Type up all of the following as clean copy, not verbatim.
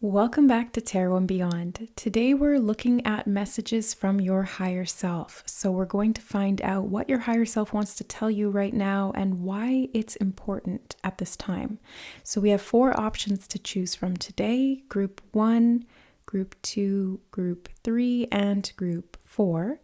Welcome back to Tarot and Beyond. Today we're looking at messages from your higher self. So we're going to find out what your higher self wants to tell you right now and why it's important at this time. So we have 4 options to choose from today: Group 1, Group 2, Group 3, and Group 4.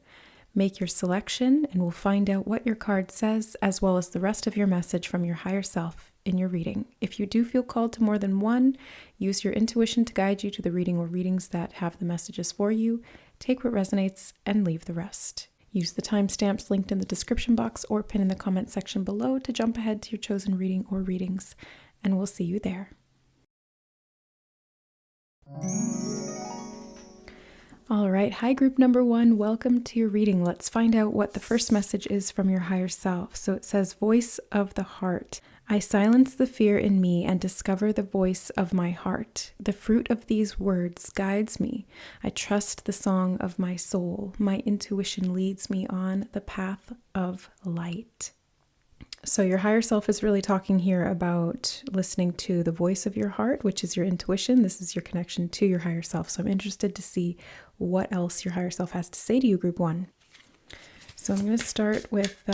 Make your selection and we'll find out what your card says, as well as the rest of your message from your higher self in your reading. If you do feel called to more than one, use your intuition to guide you to the reading or readings that have the messages for you. Take what resonates and leave the rest. Use the timestamps linked in the description box or pin in the comment section below to jump ahead to your chosen reading or readings, and we'll see you there. All right, hi group number 1, welcome to your reading. Let's find out what the first message is from your higher self. So it says, Voice of the Heart. I silence the fear in me and discover the voice of my heart. The fruit of these words guides me. I trust the song of my soul. My intuition leads me on the path of light. So your higher self is really talking here about listening to the voice of your heart, which is your intuition. This is your connection to your higher self. So I'm interested to see what else your higher self has to say to you, group 1. So I'm going to start with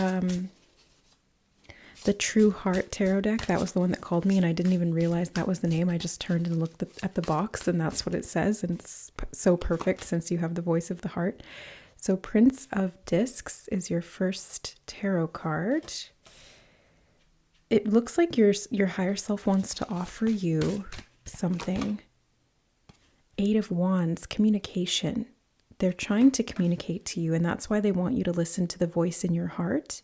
the True Heart Tarot deck. That was the one that called me, and I didn't even realize that was the name. I just turned and looked at the box, and that's what it says. And it's so perfect since you have the voice of the heart. So Prince of Discs is your first tarot card. It looks like your higher self wants to offer you something. 8 of Wands, communication. They're trying to communicate to you, and that's why they want you to listen to the voice in your heart.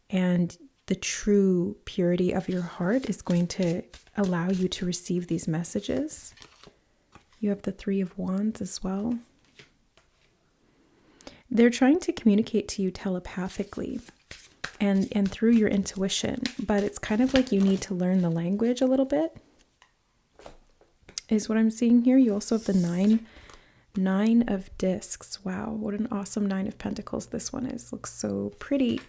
And the true purity of your heart is going to allow you to receive these messages. You have the 3 of Wands as well. They're trying to communicate to you telepathically and through your intuition, but it's kind of like you need to learn the language a little bit, is what I'm seeing here. You also have the 9 of Discs. Wow, what an awesome 9 of Pentacles this one is. Looks so pretty.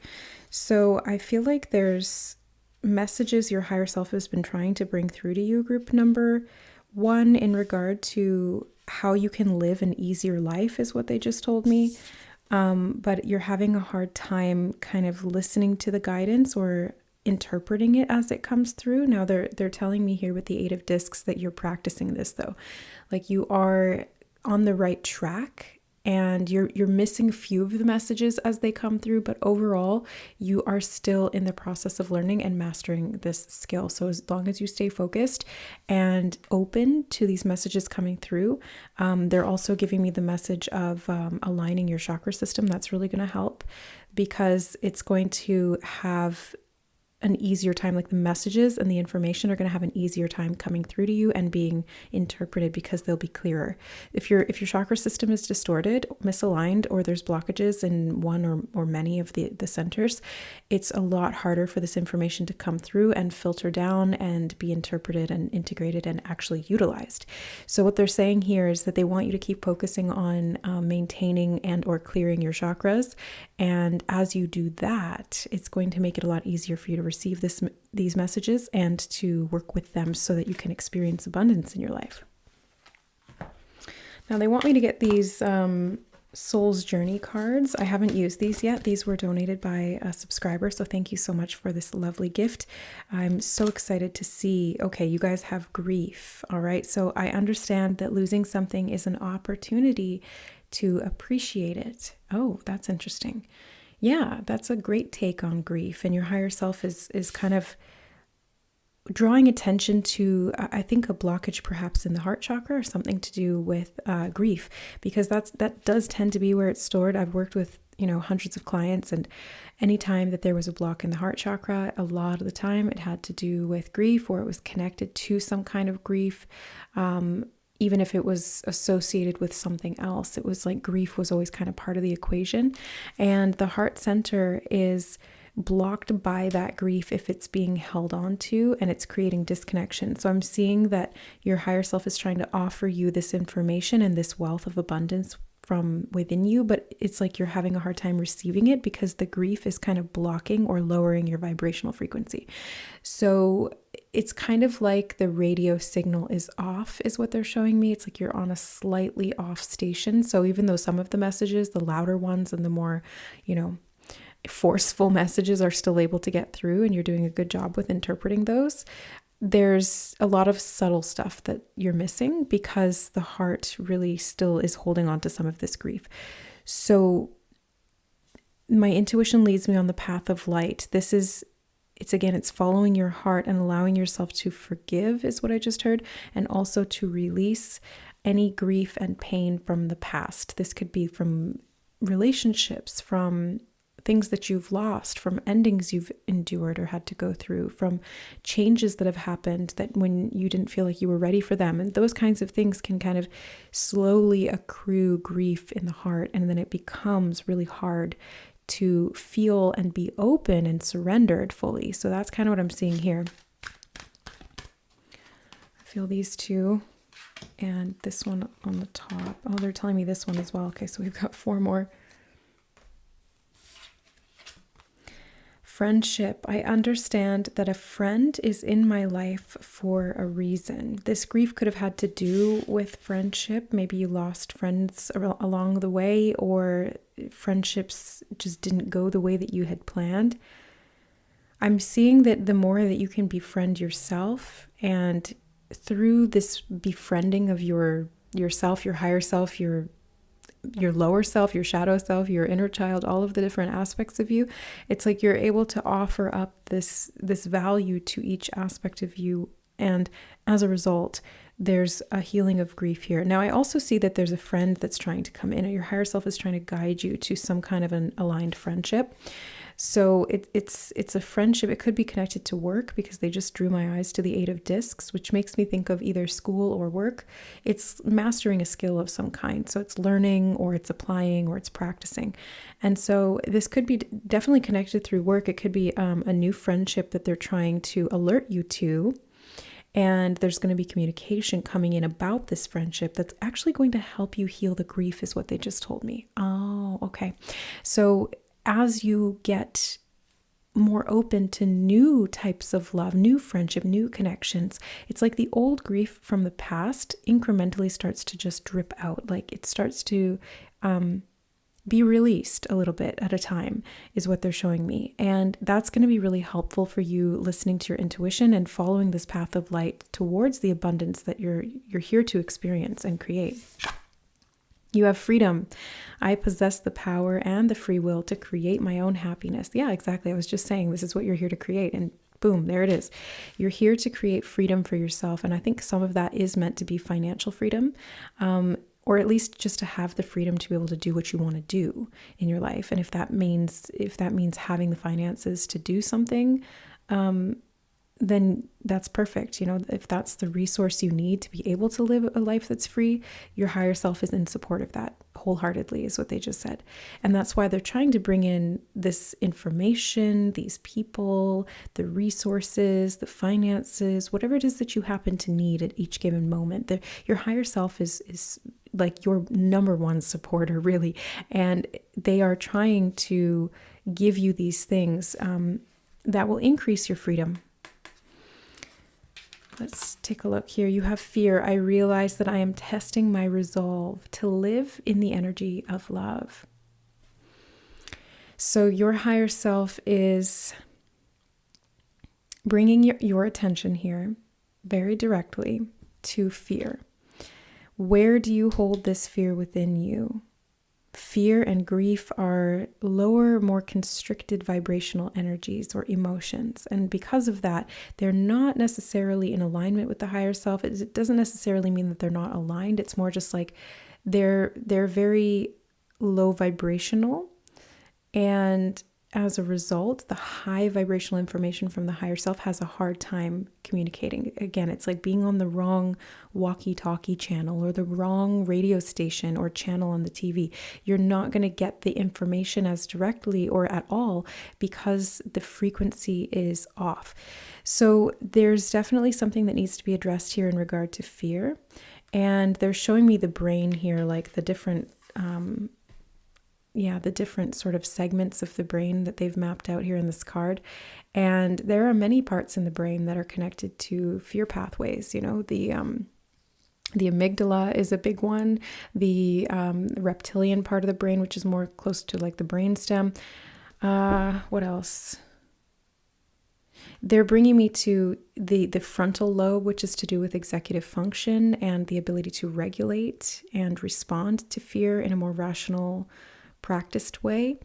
So I feel like there's messages your higher self has been trying to bring through to you, group number 1, in regard to how you can live an easier life, is what they just told me. But you're having a hard time kind of listening to the guidance or interpreting it as it comes through. Now they're telling me here with the 8 of Discs that you're practicing this, though. Like, you are on the right track and you're missing a few of the messages as they come through, but overall you are still in the process of learning and mastering this skill. So as long as you stay focused and open to these messages coming through, they're also giving me the message of aligning your chakra system. That's really going to help, because it's going to have an easier time, like the messages and the information are going to have an easier time coming through to you and being interpreted, because they'll be clearer. If your chakra system is distorted, misaligned, or there's blockages in one or many of the centers, it's a lot harder for this information to come through and filter down and be interpreted and integrated and actually utilized. So what they're saying here is that they want you to keep focusing on maintaining and or clearing your chakras. And as you do that, it's going to make it a lot easier for you to receive these messages and to work with them so that you can experience abundance in your life. Now they want me to get these Soul's Journey cards. I haven't used these yet. These were donated by a subscriber, so thank you so much for this lovely gift. I'm so excited to see, okay, you guys have grief. All right, so I understand that losing something is an opportunity to appreciate it. Oh, that's interesting. Yeah, that's a great take on grief. And your higher self is kind of drawing attention to, I think, a blockage perhaps in the heart chakra, or something to do with grief, because that does tend to be where it's stored. I've worked with, hundreds of clients, and anytime that there was a block in the heart chakra, a lot of the time it had to do with grief, or it was connected to some kind of grief. Even if it was associated with something else, it was like grief was always kind of part of the equation. And the heart center is blocked by that grief if it's being held on to, and it's creating disconnection. So I'm seeing that your higher self is trying to offer you this information and this wealth of abundance from within you, but it's like you're having a hard time receiving it because the grief is kind of blocking or lowering your vibrational frequency. So it's kind of like the radio signal is off, is what they're showing me. It's like you're on a slightly off station. So even though some of the messages, the louder ones and the more, forceful messages are still able to get through, and you're doing a good job with interpreting those, there's a lot of subtle stuff that you're missing because the heart really still is holding on to some of this grief. So my intuition leads me on the path of light. It's following your heart and allowing yourself to forgive is what I just heard, and also to release any grief and pain from the past. This could be from relationships, from things that you've lost, from endings you've endured or had to go through, from changes that have happened that when you didn't feel like you were ready for them. And those kinds of things can kind of slowly accrue grief in the heart, and then it becomes really hard to feel and be open and surrendered fully. So that's kind of what I'm seeing here. I feel these two and this one on the top. Oh, they're telling me this one as well. Okay, so we've got 4 more. Friendship. I understand that a friend is in my life for a reason. This grief could have had to do with friendship. Maybe you lost friends along the way, or friendships just didn't go the way that you had planned. I'm seeing that the more that you can befriend yourself, and through this befriending of yourself, your higher self, your lower self, your shadow self, your inner child, all of the different aspects of you, it's like you're able to offer up this value to each aspect of you. And as a result, there's a healing of grief here. Now, I also see that there's a friend that's trying to come in, and your higher self is trying to guide you to some kind of an aligned friendship. So it's a friendship. It could be connected to work, because they just drew my eyes to the 8 of discs, which makes me think of either school or work. It's mastering a skill of some kind. So it's learning, or it's applying, or it's practicing. And so this could be definitely connected through work. It could be a new friendship that they're trying to alert you to. And there's going to be communication coming in about this friendship that's actually going to help you heal the grief, is what they just told me. Oh, okay. So as you get more open to new types of love, new friendship, new connections, it's like the old grief from the past incrementally starts to just drip out. Like it starts to be released a little bit at a time, is what they're showing me. And that's going to be really helpful for you listening to your intuition and following this path of light towards the abundance that you're here to experience and create. You have freedom. I possess the power and the free will to create my own happiness. Yeah, exactly. I was just saying this is what you're here to create, and boom, there it is. You're here to create freedom for yourself. And I think some of that is meant to be financial freedom, or at least just to have the freedom to be able to do what you want to do in your life. And if that means having the finances to do something, then that's perfect. If that's the resource you need to be able to live a life that's free, your higher self is in support of that wholeheartedly, is what they just said. And that's why they're trying to bring in this information, these people, the resources, the finances, whatever it is that you happen to need at each given moment. Your higher self is like your number one supporter, really. And they are trying to give you these things that will increase your freedom. Let's take a look here. You have fear. I realize that I am testing my resolve to live in the energy of love. So your higher self is bringing your attention here very directly to fear. Where do you hold this fear within you? Fear and grief are lower, more constricted vibrational energies or emotions. And because of that, they're not necessarily in alignment with the higher self. It doesn't necessarily mean that they're not aligned. It's more just like they're very low vibrational. And as a result, the high vibrational information from the higher self has a hard time communicating. Again, it's like being on the wrong walkie-talkie channel or the wrong radio station or channel on the TV. You're not going to get the information as directly or at all because the frequency is off. So there's definitely something that needs to be addressed here in regard to fear. And they're showing me the brain here, like the different the different sort of segments of the brain that they've mapped out here in this card. And there are many parts in the brain that are connected to fear pathways. You know, the amygdala is a big one, the reptilian part of the brain, which is more close to like the brainstem. What else? They're bringing me to the frontal lobe, which is to do with executive function and the ability to regulate and respond to fear in a more rational, practiced way.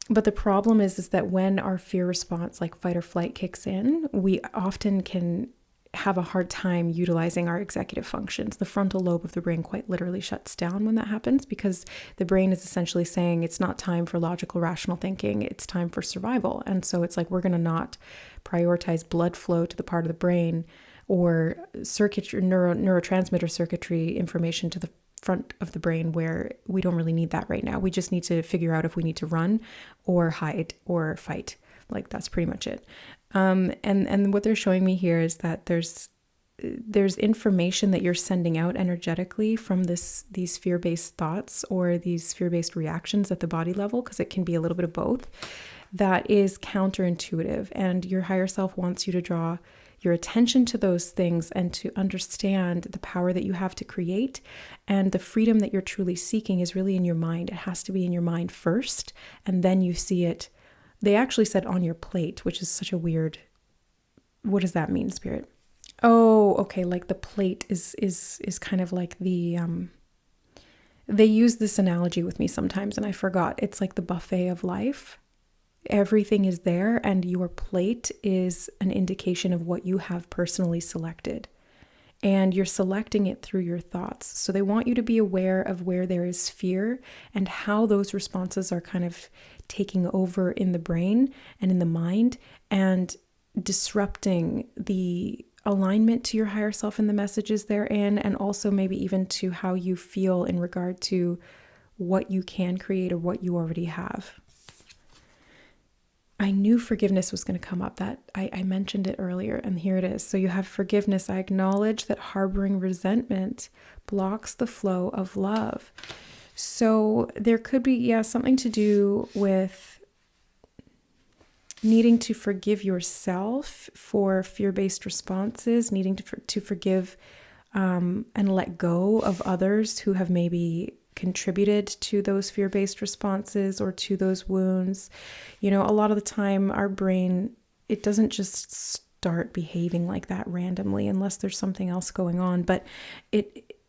But the problem is that when our fear response, like fight or flight, kicks in, we often can have a hard time utilizing our executive functions. The frontal lobe of the brain quite literally shuts down when that happens, because the brain is essentially saying it's not time for logical, rational thinking, it's time for survival. And so it's like we're going to not prioritize blood flow to the part of the brain or circuitry, neurotransmitter circuitry information to the front of the brain where we don't really need that right now. We just need to figure out if we need to run or hide or fight. Like that's pretty much it. And what they're showing me here is that there's information that you're sending out energetically from these fear-based thoughts or these fear-based reactions at the body level, because it can be a little bit of both, that is counterintuitive. And your higher self wants you to draw your attention to those things and to understand the power that you have to create, and the freedom that you're truly seeking is really in your mind. It has to be in your mind first, and then you see it. They actually said on your plate, which is such a weird, what does that mean, Spirit? Oh, okay. Like the plate is kind of like they use this analogy with me sometimes and I forgot. It's like the buffet of life. Everything is there and your plate is an indication of what you have personally selected. And you're selecting it through your thoughts. So they want you to be aware of where there is fear and how those responses are kind of taking over in the brain and in the mind and disrupting the alignment to your higher self and the messages therein, and also maybe even to how you feel in regard to what you can create or what you already have. I knew forgiveness was going to come up. That I mentioned it earlier, and here it is. So you have forgiveness. I acknowledge that harboring resentment blocks the flow of love. So there could be, something to do with needing to forgive yourself for fear-based responses, needing to forgive and let go of others who have maybe contributed to those fear-based responses or to those wounds. You know, a lot of the time our brain, it doesn't just start behaving like that randomly unless there's something else going on, but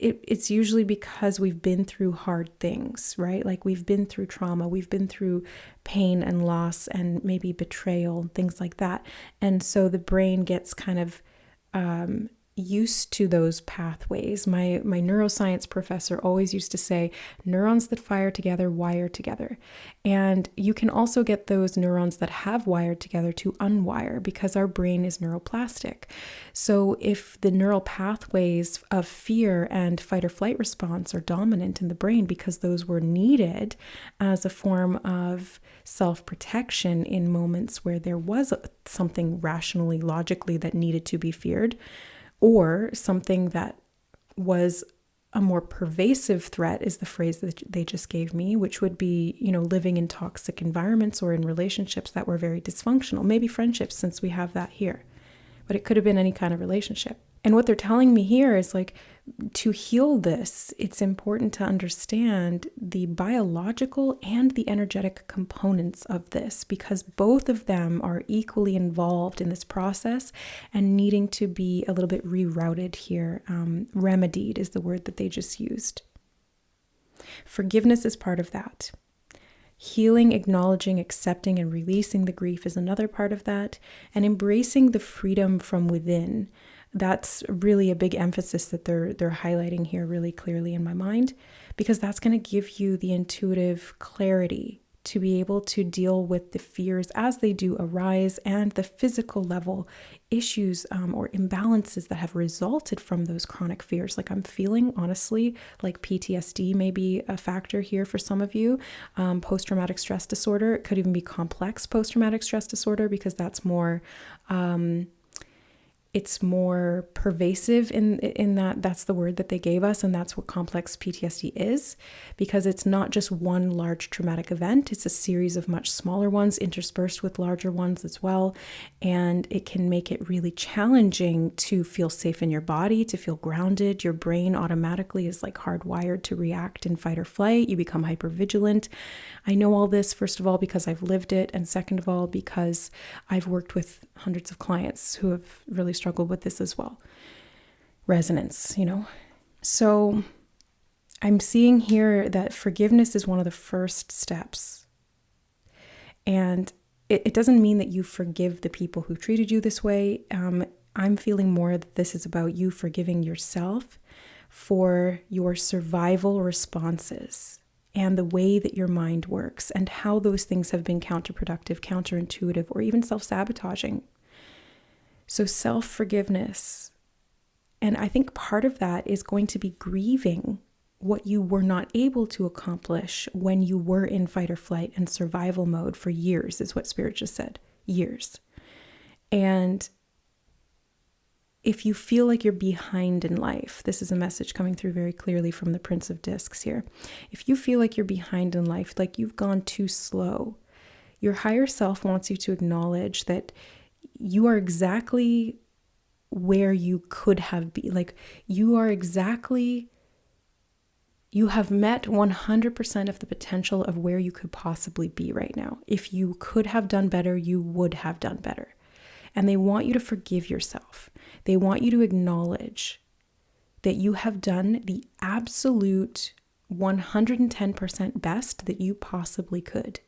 it's usually because we've been through hard things, right? Like we've been through trauma, we've been through pain and loss and maybe betrayal and things like that. And so the brain gets kind of used to those pathways. My neuroscience professor always used to say, neurons that fire together wire together. And you can also get those neurons that have wired together to unwire because our brain is neuroplastic. So if the neural pathways of fear and fight or flight response are dominant in the brain because those were needed as a form of self-protection in moments where there was something rationally, logically that needed to be feared, or something that was a more pervasive threat is the phrase that they just gave me, which would be, living in toxic environments or in relationships that were very dysfunctional, maybe friendships since we have that here, but it could have been any kind of relationship. And what they're telling me here is like, to heal this, it's important to understand the biological and the energetic components of this, because both of them are equally involved in this process and needing to be a little bit rerouted here. Remedied is the word that they just used. Forgiveness is part of that. Healing, acknowledging, accepting, and releasing the grief is another part of that. And embracing the freedom from within. That's really a big emphasis that they're highlighting here really clearly in my mind, because that's going to give you the intuitive clarity to be able to deal with the fears as they do arise and the physical level issues or imbalances that have resulted from those chronic fears. Like I'm feeling, honestly, like PTSD may be a factor here for some of you. Post-traumatic stress disorder. It could even be complex post-traumatic stress disorder because that's more it's more pervasive in that's the word that they gave us, and that's what complex PTSD is, because it's not just one large traumatic event, it's a series of much smaller ones interspersed with larger ones as well, and it can make it really challenging to feel safe in your body, to feel grounded. Your brain automatically is like hardwired to react in fight or flight. You become hypervigilant. I know all this, first of all, because I've lived it, and second of all, because I've worked with hundreds of clients who have really struggled with this as well. Resonance, So I'm seeing here that forgiveness is one of the first steps. And it doesn't mean that you forgive the people who treated you this way. I'm feeling more that this is about you forgiving yourself for your survival responses and the way that your mind works and how those things have been counterproductive, counterintuitive, or even self-sabotaging. So self-forgiveness, and I think part of that is going to be grieving what you were not able to accomplish when you were in fight or flight and survival mode for years, is what Spirit just said, years. And if you feel like you're behind in life, this is a message coming through very clearly from the Prince of Discs here. If you feel like you're behind in life, like you've gone too slow, your higher self wants you to acknowledge that you are exactly where you could have been. Like you have met 100% of the potential of where you could possibly be right now. If you could have done better, you would have done better. And they want you to forgive yourself. They want you to acknowledge that you have done the absolute 110% best that you possibly could.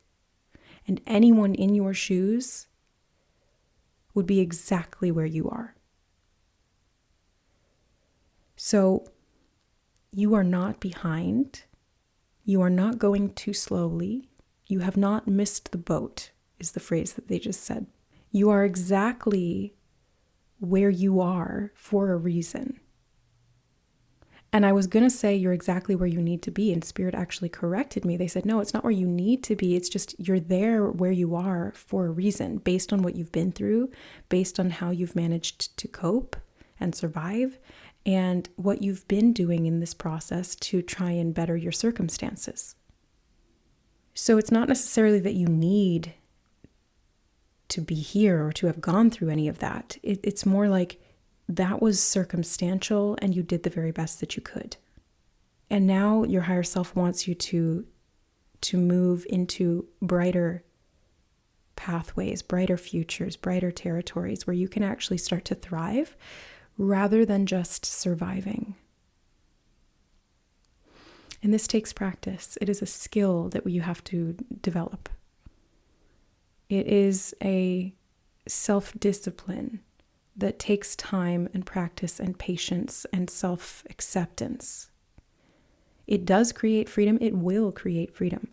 And anyone in your shoes would be exactly where you are. So you are not behind. You are not going too slowly. You have not missed the boat, is the phrase that they just said. You are exactly where you are for a reason. And I was going to say you're exactly where you need to be, and Spirit actually corrected me. They said, no, it's not where you need to be. It's just you're there where you are for a reason, based on what you've been through, based on how you've managed to cope and survive, and what you've been doing in this process to try and better your circumstances. So it's not necessarily that you need to be here or to have gone through any of that. It's more like that was circumstantial and you did the very best that you could. And now your higher self wants you to move into brighter pathways, brighter futures, brighter territories where you can actually start to thrive rather than just surviving. And this takes practice. It is a skill that you have to develop. It is a self-discipline that takes time and practice and patience and self-acceptance. It does create freedom. It will create freedom.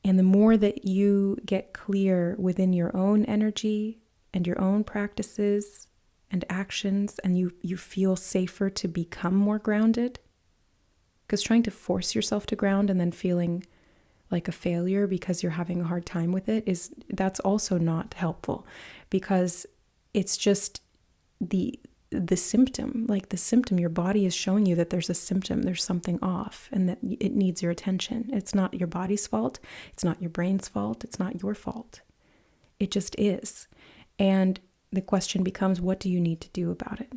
And the more that you get clear within your own energy and your own practices and actions, and you feel safer to become more grounded, because trying to force yourself to ground and then feeling like a failure because you're having a hard time with it, that's also not helpful, because it's just the symptom, your body is showing you that there's a symptom, there's something off, and that it needs your attention. It's not your body's fault. It's not your brain's fault. It's not your fault. It just is. And the question becomes, what do you need to do about it?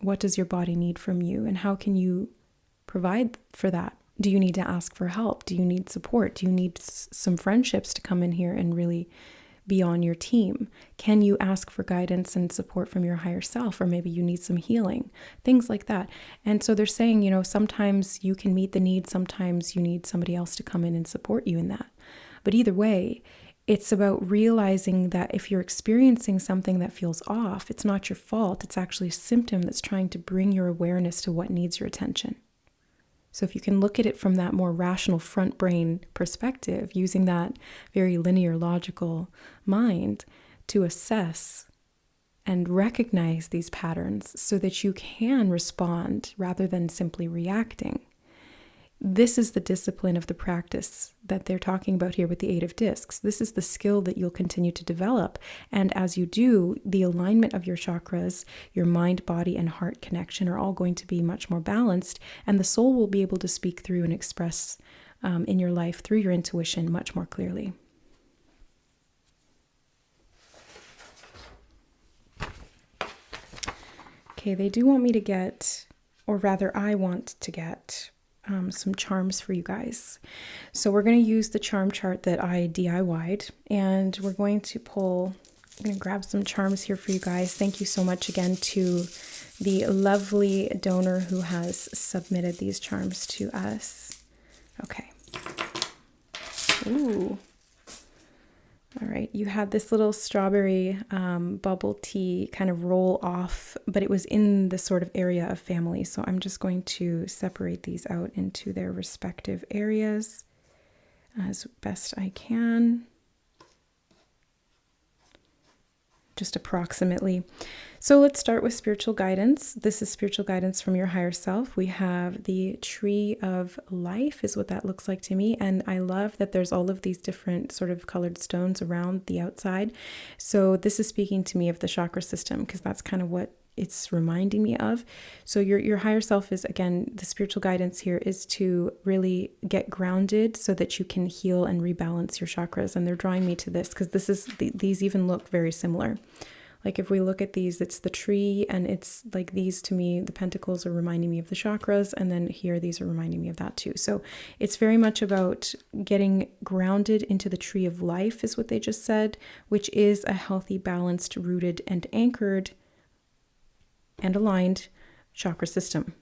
What does your body need from you? And how can you provide for that? Do you need to ask for help? Do you need support? Do you need some friendships to come in here and really be on your team? Can you ask for guidance and support from your higher self? Or maybe you need some healing, things like that. And so they're saying, sometimes you can meet the need, sometimes you need somebody else to come in and support you in that. But either way, it's about realizing that if you're experiencing something that feels off, it's not your fault. It's actually a symptom that's trying to bring your awareness to what needs your attention. So if you can look at it from that more rational front brain perspective, using that very linear, logical mind to assess and recognize these patterns so that you can respond rather than simply reacting, this is the discipline of the practice that they're talking about here with the Eight of Discs. This is the skill that you'll continue to develop. And as you do, the alignment of your chakras, your mind, body, and heart connection are all going to be much more balanced. And the soul will be able to speak through and express in your life through your intuition much more clearly. Okay, they do want me to get, or rather I want to get some charms for you guys. So we're going to use the charm chart that I DIY'd, and we're going to pull, I'm going to grab some charms here for you guys. Thank you so much again to the lovely donor who has submitted these charms to us. Okay. Ooh. All right, you had this little strawberry bubble tea kind of roll off, but it was in the sort of area of family. So I'm just going to separate these out into their respective areas as best I can. Just approximately. So let's start with spiritual guidance. This is spiritual guidance from your higher self. We have the tree of life is what that looks like to me. And I love that there's all of these different sort of colored stones around the outside. So this is speaking to me of the chakra system, because that's kind of what it's reminding me of. So your higher self is, again, the spiritual guidance here is to really get grounded so that you can heal and rebalance your chakras. And they're drawing me to this because this is these even look very similar. Like if we look at these, it's the tree, and it's like these to me, the pentacles are reminding me of the chakras, and then here these are reminding me of that too. So it's very much about getting grounded into the tree of life is what they just said, which is a healthy, balanced, rooted, and anchored and aligned chakra system.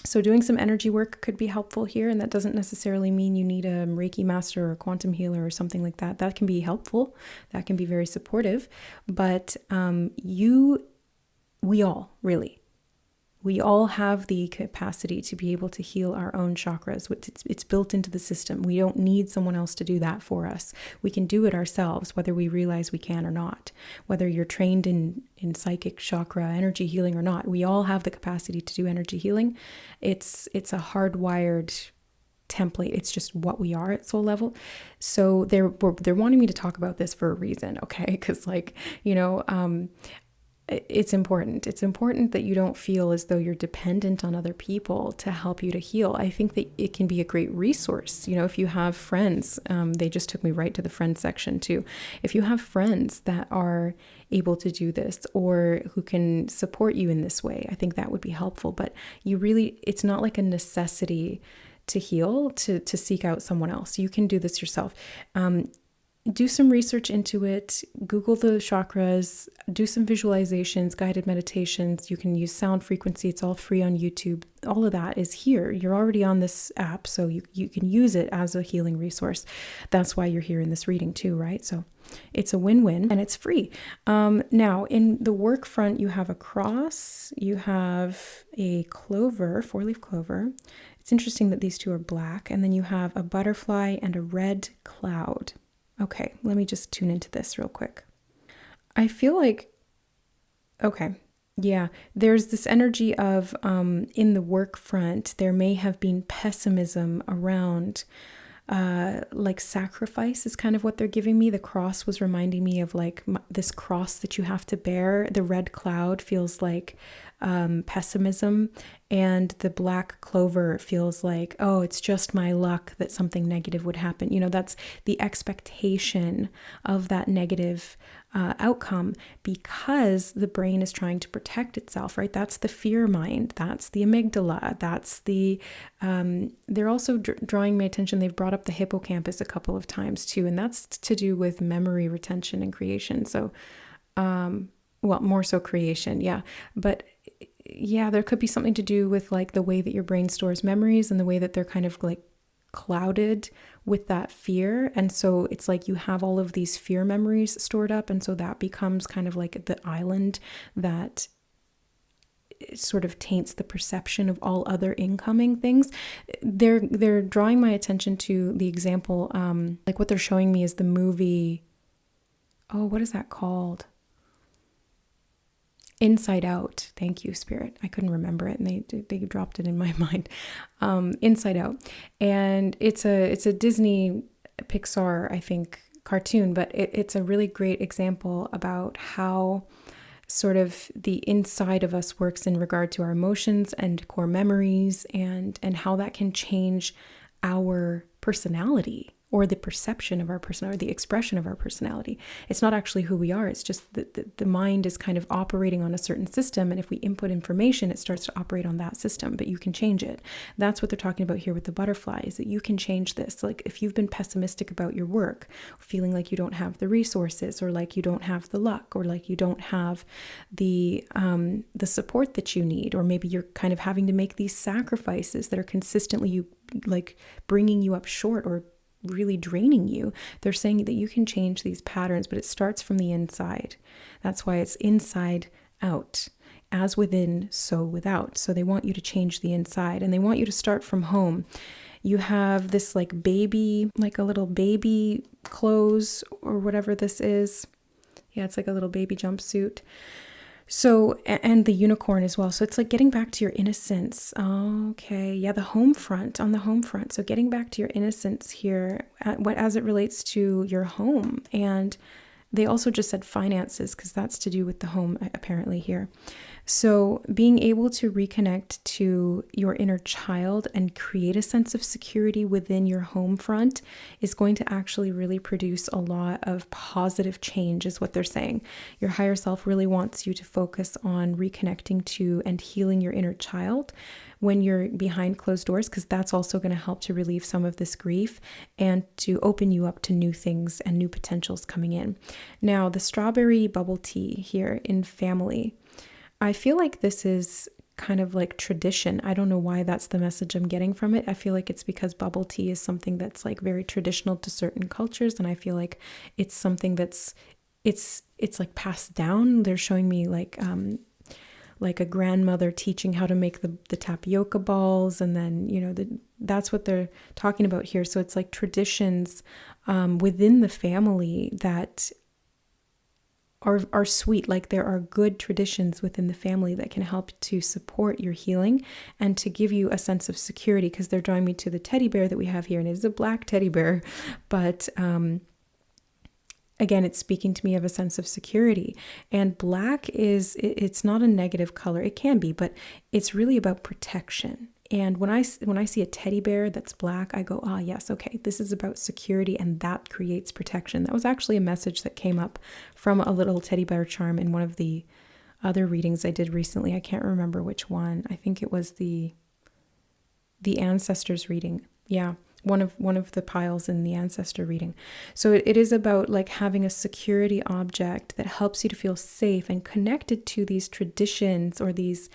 So doing some energy work could be helpful here, and that doesn't necessarily mean you need a Reiki master or a quantum healer or something like that. That can be helpful. That can be very supportive. But we all have the capacity to be able to heal our own chakras. It's built into the system. We don't need someone else to do that for us. We can do it ourselves, whether we realize we can or not. Whether you're trained in psychic chakra energy healing or not, we all have the capacity to do energy healing. It's a hardwired template. It's just what we are at soul level. So they're wanting me to talk about this for a reason, okay? Because it's important. It's important that you don't feel as though you're dependent on other people to help you to heal. I think that it can be a great resource. If you have friends, they just took me right to the friend section too. If you have friends that are able to do this or who can support you in this way, I think that would be helpful. But it's not like a necessity to heal, to seek out someone else. You can do this yourself. Do some research into it, Google the chakras, do some visualizations, guided meditations. You can use sound frequency. It's all free on YouTube. All of that is here. You're already on this app, so you can use it as a healing resource. That's why you're here in this reading too, right? So it's a win-win and it's free. Now, in the work front, you have a cross, you have a clover, 4-leaf clover. It's interesting that these two are black. And then you have a butterfly and a red cloud. Okay, let me just tune into this real quick. I feel like, okay, yeah, there's this energy of in the work front, there may have been pessimism around like sacrifice is kind of what they're giving me. The cross was reminding me of like this cross that you have to bear. The red cloud feels like pessimism, and the black clover feels like, oh, it's just my luck that something negative would happen. That's the expectation of that negative outcome, because the brain is trying to protect itself, right? That's the fear mind. That's the amygdala. That's the, they're also drawing my attention. They've brought up the hippocampus a couple of times too, and that's to do with memory retention and creation. So, well, more so creation. Yeah. But yeah, there could be something to do with like the way that your brain stores memories and the way that they're kind of like clouded with that fear. And so it's like you have all of these fear memories stored up. And so that becomes kind of like the island that sort of taints the perception of all other incoming things. They're drawing my attention to the example, like what they're showing me is the movie. Oh, what is that called? Inside Out. Thank you, Spirit. I couldn't remember it, and they dropped it in my mind. Inside Out, and it's a Disney Pixar, I think, cartoon, but it's a really great example about how sort of the inside of us works in regard to our emotions and core memories, and how that can change our personality, or the perception of our personality, the expression of our personality. It's not actually who we are. It's just that the mind is kind of operating on a certain system. And if we input information, it starts to operate on that system, but you can change it. That's what they're talking about here with the butterfly, is that you can change this. Like if you've been pessimistic about your work, feeling like you don't have the resources, or like you don't have the luck, or like you don't have the support that you need, or maybe you're kind of having to make these sacrifices that are consistently like bringing you up short, or really draining you. They're saying that you can change these patterns, but it starts from the inside. That's why it's inside out. As within, so without. So they want you to change the inside, and they want you to start from home. You have this like baby, like a little baby clothes, or whatever this is. Yeah, it's like a little baby jumpsuit. So, and the unicorn as well. So it's like getting back to your innocence. Okay. Yeah. On the home front. So getting back to your innocence here, as it relates to your home. And they also just said finances, because that's to do with the home apparently here. So being able to reconnect to your inner child and create a sense of security within your home front is going to actually really produce a lot of positive change, is what they're saying. Your higher self really wants you to focus on reconnecting to and healing your inner child when you're behind closed doors, because that's also going to help to relieve some of this grief and to open you up to new things and new potentials coming in. Now, the strawberry bubble tea here in family, I feel like this is kind of like tradition. I don't know why that's the message I'm getting from it. I feel like it's because bubble tea is something that's like very traditional to certain cultures, and I feel like it's something that's it's like passed down. They're showing me like a grandmother teaching how to make the tapioca balls, and then that's what they're talking about here. So it's like traditions within the family that are sweet. Like there are good traditions within the family that can help to support your healing and to give you a sense of security, because they're drawing me to the teddy bear that we have here, and it is a black teddy bear, but again, it's speaking to me of a sense of security. And black it's not a negative color. It can be, but it's really about protection. And when I see a teddy bear that's black, I go, yes, okay, this is about security, and that creates protection. That was actually a message that came up from a little teddy bear charm in one of the other readings I did recently. I can't remember which one. I think it was the ancestors reading. Yeah, one of the piles in the ancestor reading. So it is about like having a security object that helps you to feel safe and connected to these traditions, or these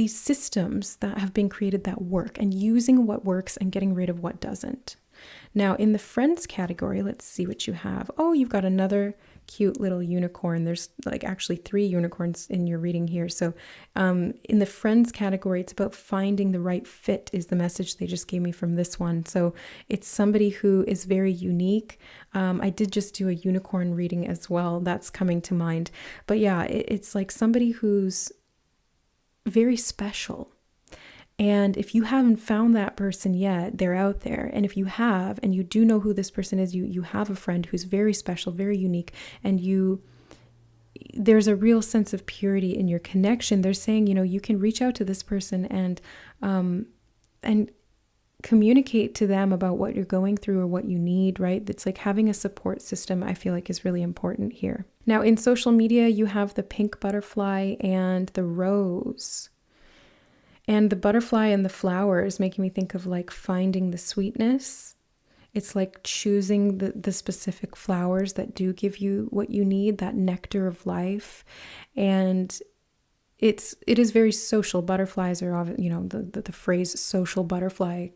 systems that have been created that work, and using what works and getting rid of what doesn't. Now, in the friends category, let's see what you have. Oh, you've got another cute little unicorn. There's like actually 3 unicorns in your reading here. So in the friends category, it's about finding the right fit, is the message they just gave me from this one. So it's somebody who is very unique. I did just do a unicorn reading as well. That's coming to mind. But yeah, it's like somebody who's very special. And if you haven't found that person yet, they're out there. And if you have, and you do know who this person is, you have a friend who's very special, very unique, and there's a real sense of purity in your connection. They're saying, you can reach out to this person and communicate to them about what you're going through or what you need, right? It's like having a support system, I feel like, is really important here. Now, in social media, you have the pink butterfly and the rose. And the butterfly and the flowers making me think of like finding the sweetness. It's like choosing the specific flowers that do give you what you need, that nectar of life. And it is very social. Butterflies are, the phrase social butterfly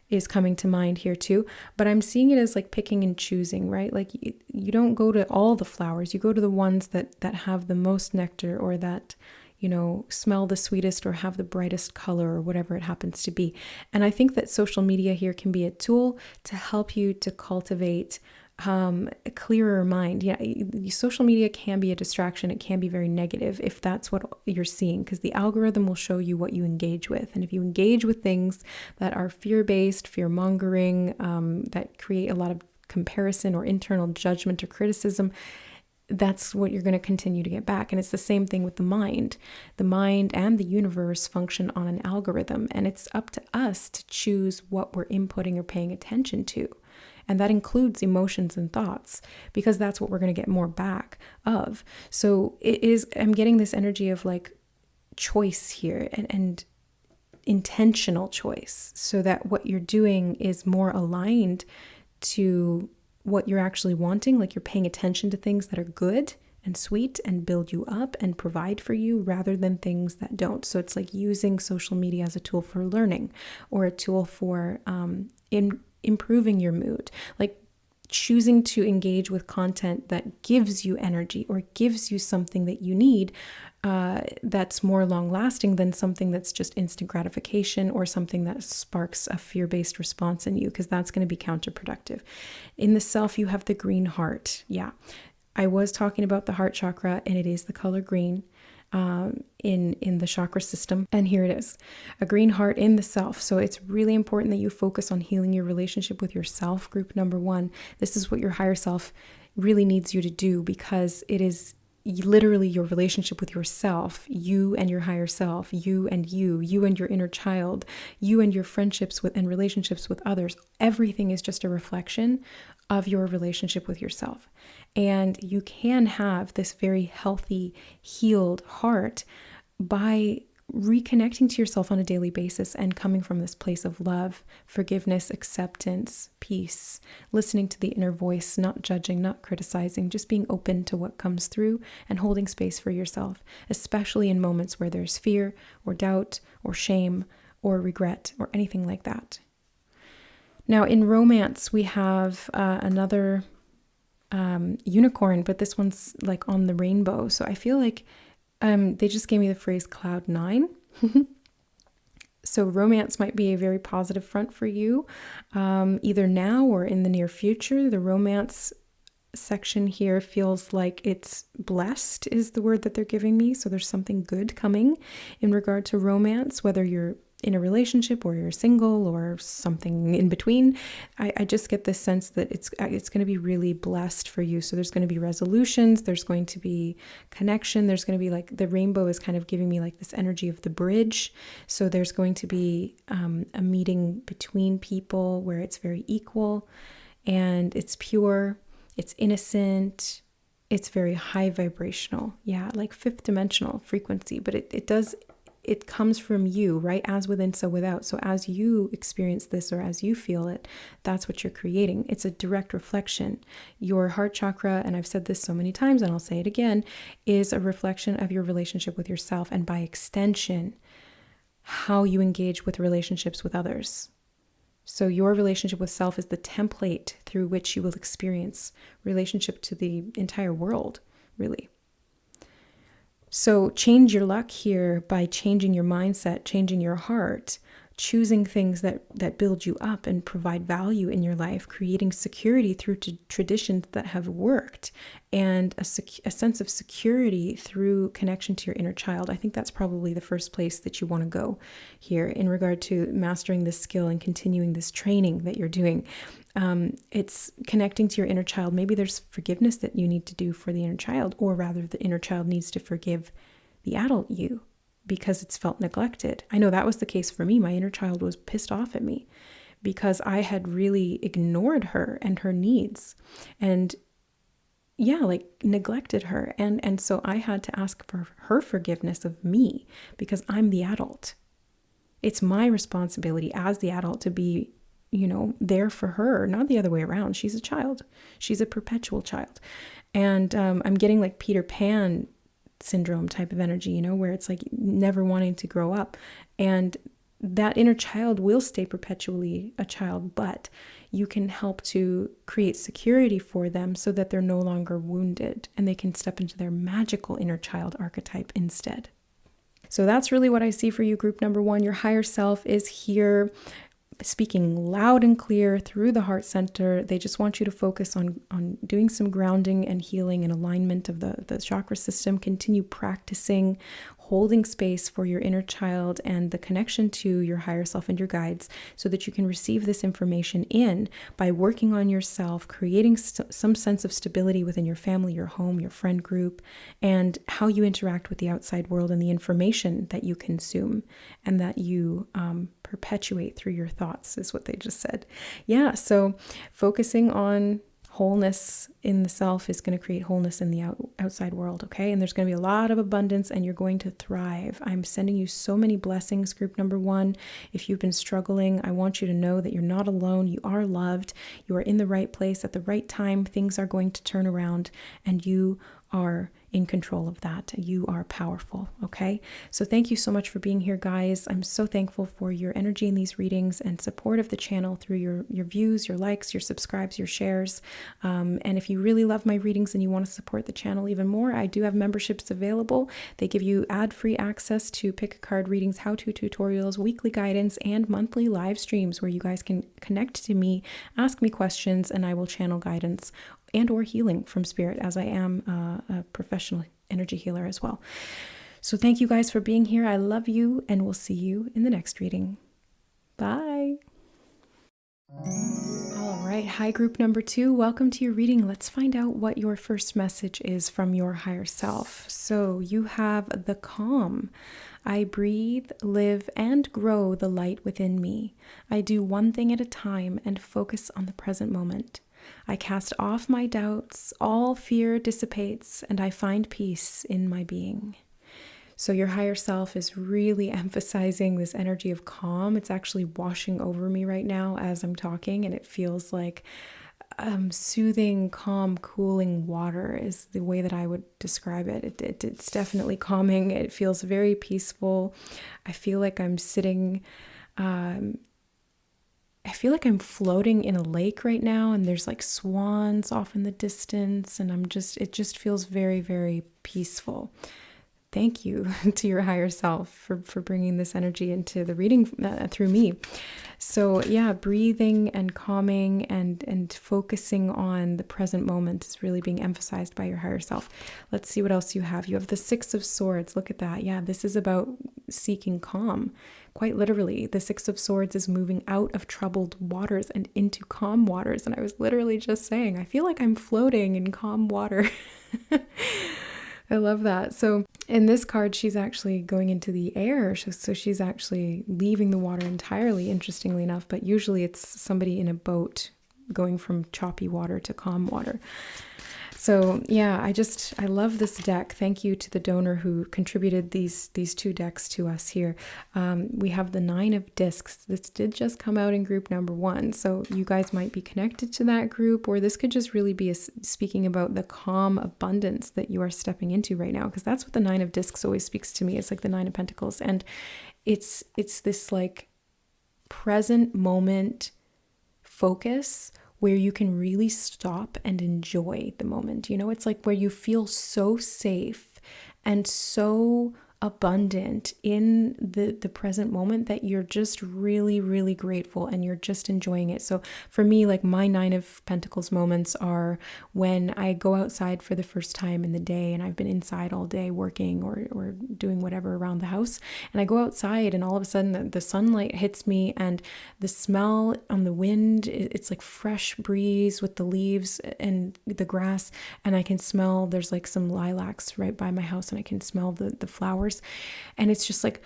is coming to mind here too. But I'm seeing it as like picking and choosing, right? Like you don't go to all the flowers. You go to the ones that have the most nectar, or that smell the sweetest, or have the brightest color, or whatever it happens to be. And I think that social media here can be a tool to help you to cultivate a clearer mind. Yeah, social media can be a distraction. It can be very negative if that's what you're seeing, because the algorithm will show you what you engage with. And if you engage with things that are fear-based, fear-mongering, that create a lot of comparison or internal judgment or criticism, that's what you're going to continue to get back. And it's the same thing with the mind. The mind and the universe function on an algorithm, and it's up to us to choose what we're inputting or paying attention to. And that includes emotions and thoughts, because that's what we're going to get more back of. So I'm getting this energy of like choice here, and intentional choice, so that what you're doing is more aligned to what you're actually wanting. Like you're paying attention to things that are good and sweet and build you up and provide for you, rather than things that don't. So it's like using social media as a tool for learning, or a tool for improving your mood, like choosing to engage with content that gives you energy or gives you something that you need, that's more long lasting than something that's just instant gratification, or something that sparks a fear-based response in you, because that's going to be counterproductive. In the self, you have the green heart. Yeah, I was talking about the heart chakra, and it is the color green in the chakra system. And here it is, a green heart in the self. So it's really important that you focus on healing your relationship with yourself, group number one. This is what your higher self really needs you to do, because it is literally your relationship with yourself, you and your higher self, you and your inner child, you and your friendships with and relationships with others. Everything is just a reflection of your relationship with yourself. And you can have this very healthy, healed heart by reconnecting to yourself on a daily basis and coming from this place of love, forgiveness, acceptance, peace, listening to the inner voice, not judging, not criticizing, just being open to what comes through and holding space for yourself, especially in moments where there's fear or doubt or shame or regret or anything like that. Now, in romance, we have another unicorn, but this one's like on the rainbow. So I feel like they just gave me the phrase cloud nine. So romance might be a very positive front for you, either now or in the near future. The romance section here feels like it's blessed is the word that they're giving me. So there's something good coming in regard to romance, whether you're in a relationship or you're single or something in between. I just get this sense that it's going to be really blessed for you. So there's going to be resolutions, there's going to be connection, there's going to be like the rainbow is kind of giving me like this energy of the bridge. So there's going to be a meeting between people where it's very equal and it's pure, it's innocent, it's very high vibrational. Yeah, like fifth dimensional frequency, but it comes from you, right? As within, so without. So as you experience this or as you feel it, that's what you're creating. It's a direct reflection. Your heart chakra, and I've said this so many times and I'll say it again, is a reflection of your relationship with yourself, and by extension, how you engage with relationships with others. So your relationship with self is the template through which you will experience relationship to the entire world, really. So change your luck here by changing your mindset, changing your heart, choosing things that build you up and provide value in your life, creating security through traditions that have worked, and a sense of security through connection to your inner child. I think that's probably the first place that you want to go here in regard to mastering this skill and continuing this training that you're doing. It's connecting to your inner child. Maybe there's forgiveness that you need to do for the inner child, or rather the inner child needs to forgive the adult you because it's felt neglected. I know that was the case for me. My inner child was pissed off at me because I had really ignored her and her needs and like neglected her. And so I had to ask for her forgiveness of me because I'm the adult. It's my responsibility as the adult to be there for her, not the other way around. She's a child. She's a perpetual child. And I'm getting like Peter Pan syndrome type of energy, where it's like never wanting to grow up. And that inner child will stay perpetually a child, but you can help to create security for them so that they're no longer wounded and they can step into their magical inner child archetype instead. So that's really what I see for you, group number one. Your higher self is here speaking loud and clear through the heart center. They just want you to focus on doing some grounding and healing and alignment of the chakra system. Continue practicing holding space for your inner child and the connection to your higher self and your guides, so that you can receive this information in by working on yourself, creating some sense of stability within your family, your home, your friend group, and how you interact with the outside world and the information that you consume and that you perpetuate through your thoughts, is what they just said. Yeah, so focusing on wholeness in the self is going to create wholeness in the outside world, okay? And there's going to be a lot of abundance and you're going to thrive. I'm sending you so many blessings, group number 1. If you've been struggling, I want you to know that you're not alone. You are loved. You are in the right place at the right time. Things are going to turn around and you are in control of that. You are powerful, okay? So thank you so much for being here, guys. I'm so thankful for your energy in these readings and support of the channel through your views, your likes, your subscribes, your shares. And if you really love my readings and you want to support the channel even more, I do have memberships available. They give you ad-free access to pick a card readings, how-to tutorials, weekly guidance, and monthly live streams where you guys can connect to me, ask me questions, and I will channel guidance and or healing from spirit, as I am a professional energy healer as well. So thank you guys for being here. I love you, and we'll see you in the next reading. Bye. All right. Hi, group number 2. Welcome to your reading. Let's find out what your first message is from your higher self. So you have the calm. I breathe, live, and grow the light within me. I do one thing at a time and focus on the present moment. I cast off my doubts, all fear dissipates, and I find peace in my being. So your higher self is really emphasizing this energy of calm. It's actually washing over me right now as I'm talking, and it feels like soothing, calm, cooling water is the way that I would describe it. It's definitely calming. It feels very peaceful. I feel like I'm sitting... I feel like I'm floating in a lake right now, and there's like swans off in the distance, and it just feels very, very peaceful. Thank you to your higher self for bringing this energy into the reading through me. So yeah, breathing and calming and focusing on the present moment is really being emphasized by your higher self. Let's see what else you have. You have the 6 of Swords. Look at that. Yeah, this is about seeking calm. Quite literally, the 6 of Swords is moving out of troubled waters and into calm waters. And I was literally just saying, I feel like I'm floating in calm water. I love that. So in this card, she's actually going into the air. So she's actually leaving the water entirely, interestingly enough. But usually it's somebody in a boat going from choppy water to calm water. So yeah, I love this deck. Thank you to the donor who contributed these 2 decks to us here. We have the 9 of Discs. This did just come out in group number 1. So you guys might be connected to that group, or this could just really be speaking about the calm abundance that you are stepping into right now. Because that's what the 9 of Discs always speaks to me. It's like the 9 of Pentacles. And it's this like present moment focus where you can really stop and enjoy the moment. You know, it's like where you feel so safe and so abundant in the present moment that you're just really, really grateful and you're just enjoying it. So for me, like my 9 of Pentacles moments are when I go outside for the first time in the day and I've been inside all day working or doing whatever around the house, and I go outside and all of a sudden the sunlight hits me and the smell on the wind, it's like fresh breeze with the leaves and the grass, and I can smell, there's like some lilacs right by my house and I can smell the flowers. And it's just like,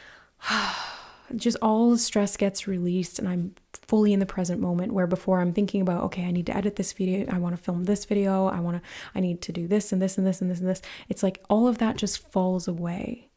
just all the stress gets released and I'm fully in the present moment, where before I'm thinking about, okay, I need to edit this video. I want to film this video. I need to do this and this and this and this and this. It's like all of that just falls away.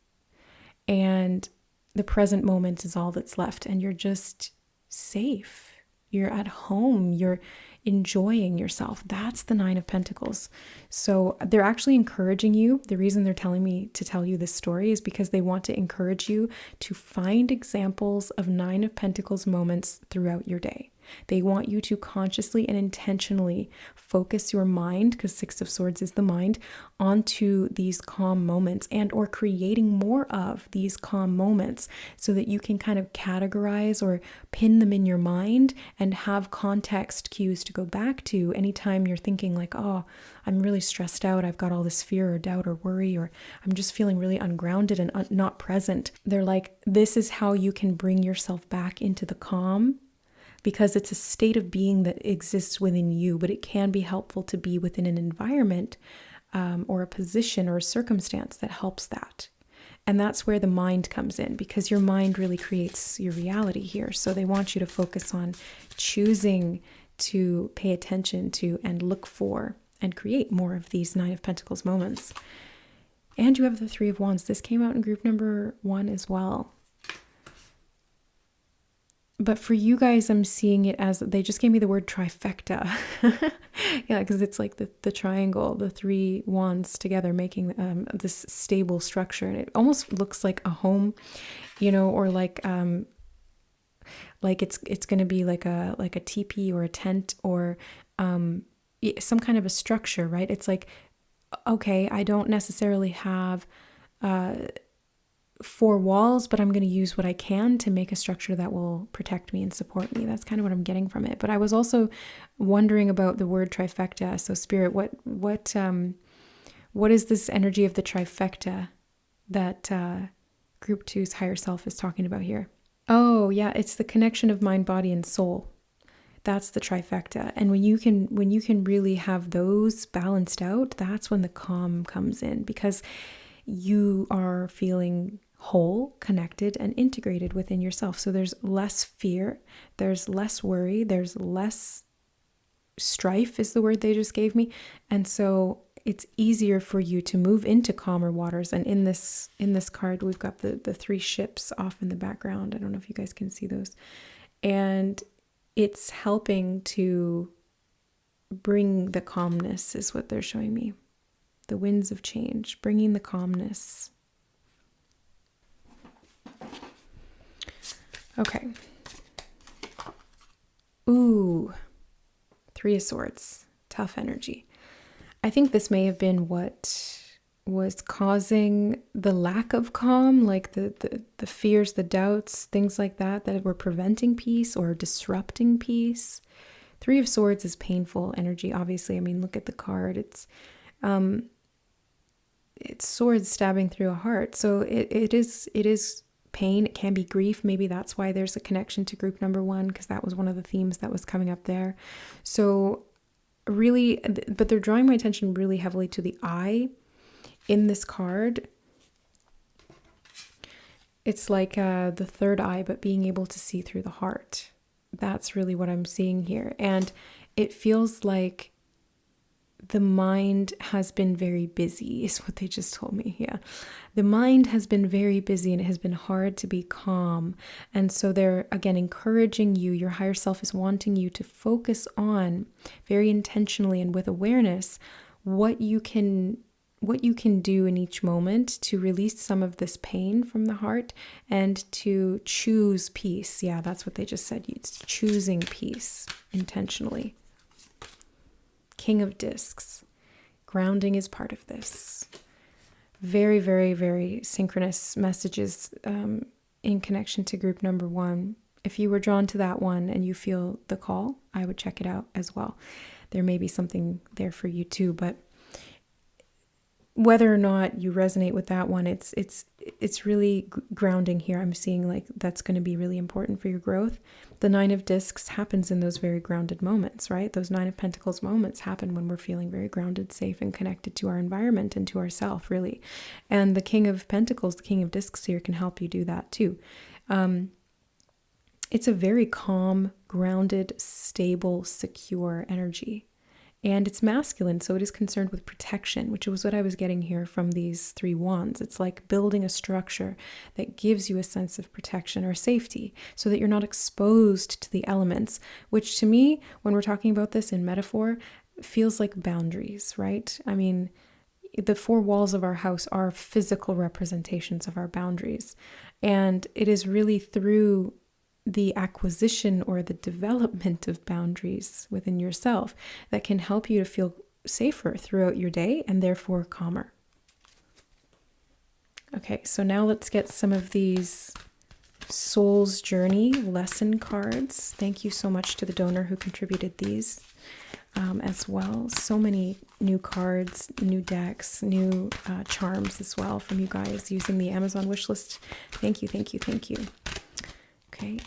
And the present moment is all that's left. And you're just safe. You're at home. You're enjoying yourself. That's the 9 of Pentacles. So they're actually encouraging you. The reason they're telling me to tell you this story is because they want to encourage you to find examples of 9 of Pentacles moments throughout your day. They want you to consciously and intentionally focus your mind, because Six of Swords is the mind, onto these calm moments, and or creating more of these calm moments so that you can kind of categorize or pin them in your mind and have context cues to go back to anytime you're thinking like, oh, I'm really stressed out, I've got all this fear or doubt or worry, or I'm just feeling really ungrounded and not present. They're like, this is how you can bring yourself back into the calm, because it's a state of being that exists within you, but it can be helpful to be within an environment or a position or a circumstance that helps that. And that's where the mind comes in, because your mind really creates your reality here. So they want you to focus on choosing to pay attention to and look for and create more of these Nine of Pentacles moments. And you have the Three of Wands. This came out in group number 1 as well. But for you guys, I'm seeing it as, they just gave me the word trifecta. Yeah, because it's like the triangle, the 3 wands together making this stable structure. And it almost looks like a home, or like it's going to be like a teepee or a tent or some kind of a structure, right? It's like, okay, I don't necessarily have 4 walls, but I'm going to use what I can to make a structure that will protect me and support me. That's kind of what I'm getting from it. But I was also wondering about the word trifecta. So Spirit, what is this energy of the trifecta that group 2's higher self is talking about here? Oh yeah, it's the connection of mind, body, and soul. That's the trifecta. And when you can really have those balanced out, that's when the calm comes in, because you are feeling whole, connected, and integrated within yourself. So there's less fear, there's less worry, there's less strife is the word they just gave me. And so it's easier for you to move into calmer waters. And in this card, we've got the 3 ships off in the background. I don't know if you guys can see those. And it's helping to bring the calmness is what they're showing me. The winds of change, bringing the calmness. Okay. Ooh, 3 of Swords, tough energy. I think this may have been what was causing the lack of calm, like the fears, the doubts, things like that were preventing peace or disrupting peace. 3 of Swords is painful energy, obviously. I mean, look at the card. It's swords stabbing through a heart. So it is pain. It can be grief. Maybe that's why there's a connection to group number 1, because that was one of the themes that was coming up there. So really, but they're drawing my attention really heavily to the eye in this card. It's like the third eye, but being able to see through the heart. That's really what I'm seeing here. And it feels like the mind has been very busy, is what they just told me. Yeah. The mind has been very busy and it has been hard to be calm. And so they're, again, encouraging you, your higher self is wanting you to focus on very intentionally and with awareness what you can do in each moment to release some of this pain from the heart and to choose peace. Yeah, that's what they just said. It's choosing peace intentionally. King of Discs. Grounding is part of this. Very, very, very synchronous messages in connection to group number 1. If you were drawn to that one and you feel the call, I would check it out as well. There may be something there for you too, but whether or not you resonate with that one, it's really grounding here. I'm seeing like that's going to be really important for your growth. The 9 of Discs happens in those very grounded moments, right? Those 9 of Pentacles moments happen when we're feeling very grounded, safe, and connected to our environment and to ourself, really. And the King of Pentacles, the King of Discs here can help you do that too. It's a very calm, grounded, stable, secure energy. And it's masculine, so it is concerned with protection, which was what I was getting here from these 3 wands. It's like building a structure that gives you a sense of protection or safety so that you're not exposed to the elements, which to me, when we're talking about this in metaphor, feels like boundaries, right? I mean, the 4 walls of our house are physical representations of our boundaries. And it is really through the acquisition or the development of boundaries within yourself that can help you to feel safer throughout your day and therefore calmer. Okay, so now let's get some of these Soul's Journey lesson cards. Thank you so much to the donor who contributed these as well. So many new cards, new decks, new charms as well from you guys using the Amazon wishlist. Thank you, thank you, thank you. Okay.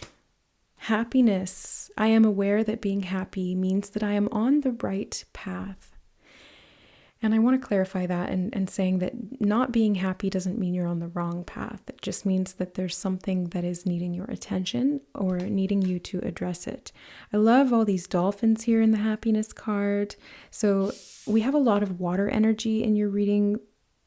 Happiness. I am aware that being happy means that I am on the right path. And I want to clarify that and saying that not being happy doesn't mean you're on the wrong path. It just means that there's something that is needing your attention or needing you to address it. I love all these dolphins here in the happiness card. So we have a lot of water energy in your reading,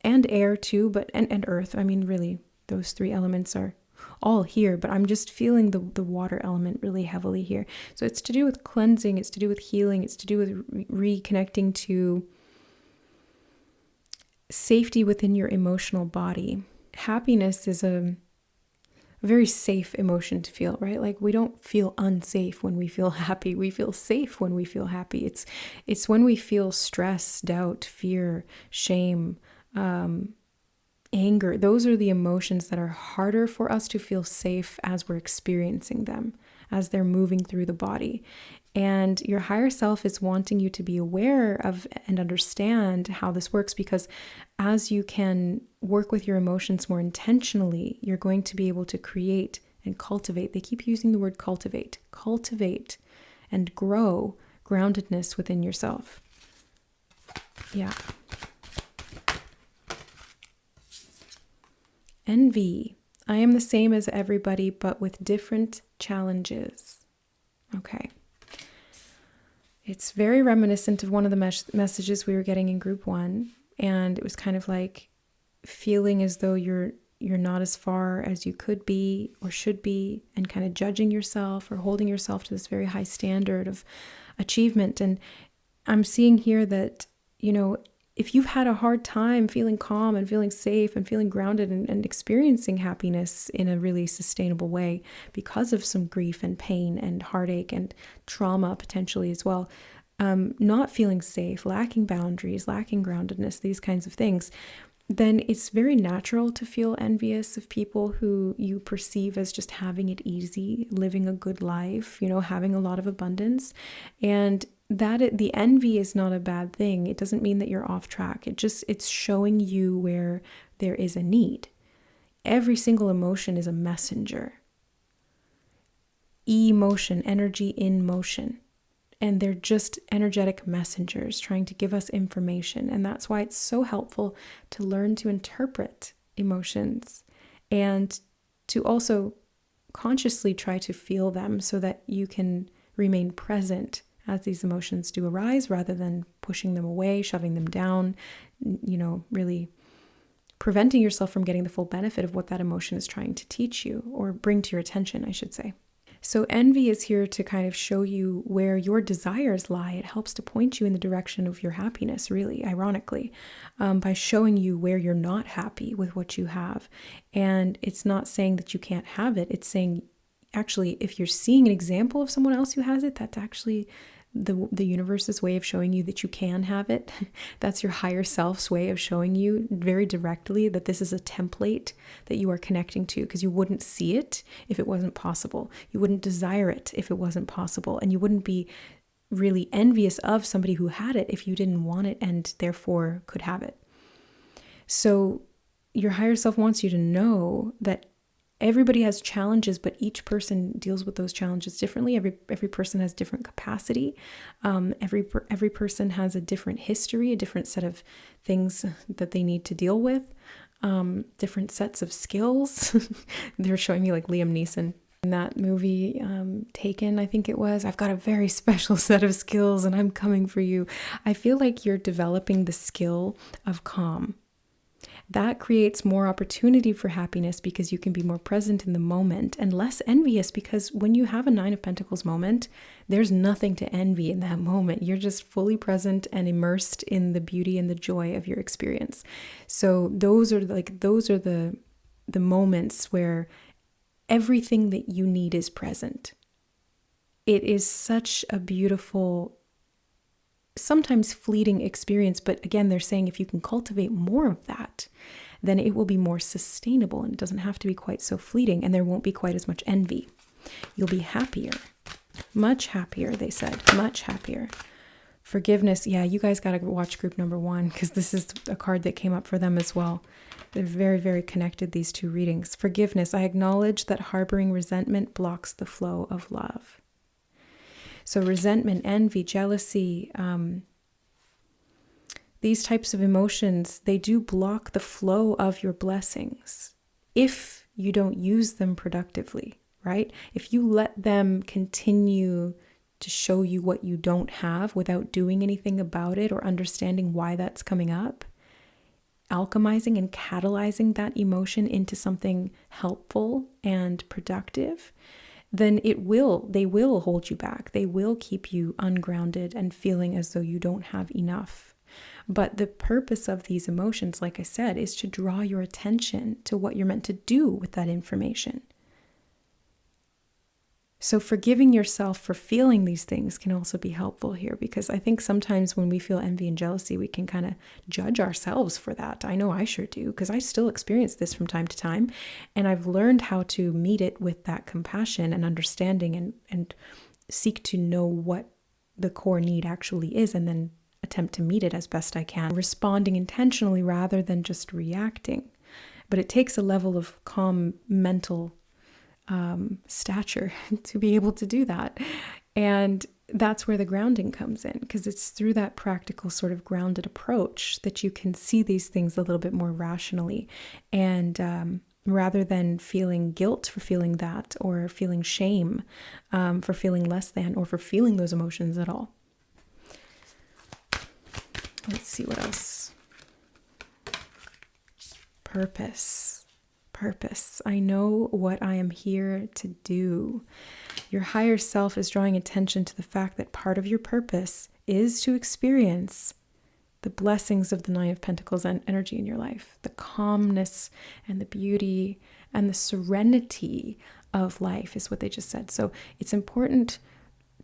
and air too, but and earth. I mean, really, those three elements are all here, but I'm just feeling the water element really heavily here. So it's to do with cleansing, it's to do with healing, it's to do with reconnecting to safety within your emotional body. Happiness is a very safe emotion to feel, right? Like we don't feel unsafe when we feel happy. We feel safe when we feel happy. It's when we feel stress, doubt, fear, shame, anger. Those are the emotions that are harder for us to feel safe as we're experiencing them, as they're moving through the body. And your higher self is wanting you to be aware of and understand how this works, because as you can work with your emotions more intentionally, you're going to be able to create and cultivate. They keep using the word cultivate and grow groundedness within yourself. Yeah. Envy. I am the same as everybody, but with different challenges. Okay. It's very reminiscent of one of the messages we were getting in group 1. And it was kind of like feeling as though you're not as far as you could be or should be, and kind of judging yourself or holding yourself to this very high standard of achievement. And I'm seeing here that, if you've had a hard time feeling calm and feeling safe and feeling grounded and experiencing happiness in a really sustainable way because of some grief and pain and heartache and trauma potentially as well, not feeling safe, lacking boundaries, lacking groundedness, these kinds of things, then it's very natural to feel envious of people who you perceive as just having it easy, living a good life, having a lot of abundance. And the envy is not a bad thing. It doesn't mean that you're off track. It's showing you where there is a need. Every single emotion is a messenger. Emotion, energy in motion. And they're just energetic messengers trying to give us information. And that's why it's so helpful to learn to interpret emotions and to also consciously try to feel them so that you can remain present as these emotions do arise, rather than pushing them away, shoving them down, really preventing yourself from getting the full benefit of what that emotion is trying to teach you or bring to your attention, I should say. So envy is here to kind of show you where your desires lie. It helps to point you in the direction of your happiness, really, ironically, by showing you where you're not happy with what you have. And it's not saying that you can't have it. It's saying, actually, if you're seeing an example of someone else who has it, that's actually the universe's way of showing you that you can have it. That's your higher self's way of showing you very directly that this is a template that you are connecting to, because you wouldn't see it if it wasn't possible. You wouldn't desire it if it wasn't possible. And you wouldn't be really envious of somebody who had it if you didn't want it and therefore could have it. So your higher self wants you to know that everybody has challenges, but each person deals with those challenges differently. Every person has different capacity. Every person has a different history, a different set of things that they need to deal with, different sets of skills. They're showing me like Liam Neeson in that movie, Taken, I think it was. I've got a very special set of skills and I'm coming for you. I feel like you're developing the skill of calm. That creates more opportunity for happiness because you can be more present in the moment and less envious, because when you have a 9 of Pentacles moment, there's nothing to envy in that moment. You're just fully present and immersed in the beauty and the joy of your experience. So those are the moments where everything that you need is present. It is such a beautiful, sometimes fleeting experience. But again, they're saying if you can cultivate more of that, then it will be more sustainable and it doesn't have to be quite so fleeting, and there won't be quite as much envy. You'll be happier, much happier, they said, much happier. Forgiveness. Yeah, you guys got to watch group number 1 because this is a card that came up for them as well. They're very, very connected, these two readings. Forgiveness. I acknowledge that harboring resentment blocks the flow of love. So resentment, envy, jealousy, these types of emotions, they do block the flow of your blessings if you don't use them productively, right? If you let them continue to show you what you don't have without doing anything about it or understanding why that's coming up, alchemizing and catalyzing that emotion into something helpful and productive, then they will hold you back. They will keep you ungrounded and feeling as though you don't have enough. But the purpose of these emotions, like I said, is to draw your attention to what you're meant to do with that information. So forgiving yourself for feeling these things can also be helpful here, because I think sometimes when we feel envy and jealousy, we can kind of judge ourselves for that. I know I sure do, because I still experience this from time to time, and I've learned how to meet it with that compassion and understanding and seek to know what the core need actually is, and then attempt to meet it as best I can, responding intentionally rather than just reacting. But it takes a level of calm mental stature to be able to do that. And that's where the grounding comes in, because it's through that practical sort of grounded approach that you can see these things a little bit more rationally. And rather than feeling guilt for feeling that, or feeling shame for feeling less than, or for feeling those emotions at all. Let's see what else. Purpose. I know what I am here to do. Your higher self is drawing attention to the fact that part of your purpose is to experience the blessings of the Nine of Pentacles and energy in your life, the calmness and the beauty and the serenity of life is what they just said. So it's important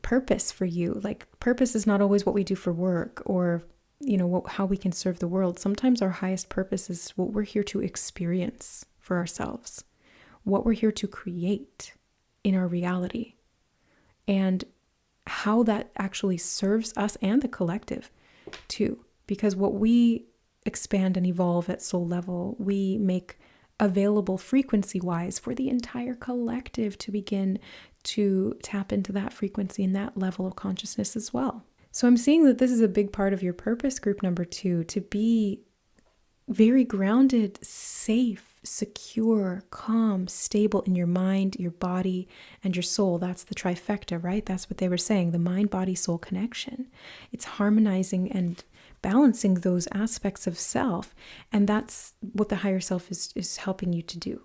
purpose for you. Like, purpose is not always what we do for work or how we can serve the world. Sometimes our highest purpose is what we're here to experience for ourselves, what we're here to create in our reality, and how that actually serves us and the collective too. Because what we expand and evolve at soul level, we make available frequency-wise for the entire collective to begin to tap into that frequency and that level of consciousness as well. So I'm seeing that this is a big part of your purpose, group number 2, to be very grounded, safe, secure, calm, stable in your mind, your body, and your soul. That's the trifecta, right? That's what they were saying, the mind, body, soul connection. It's harmonizing and balancing those aspects of self, and that's what the higher self is helping you to do.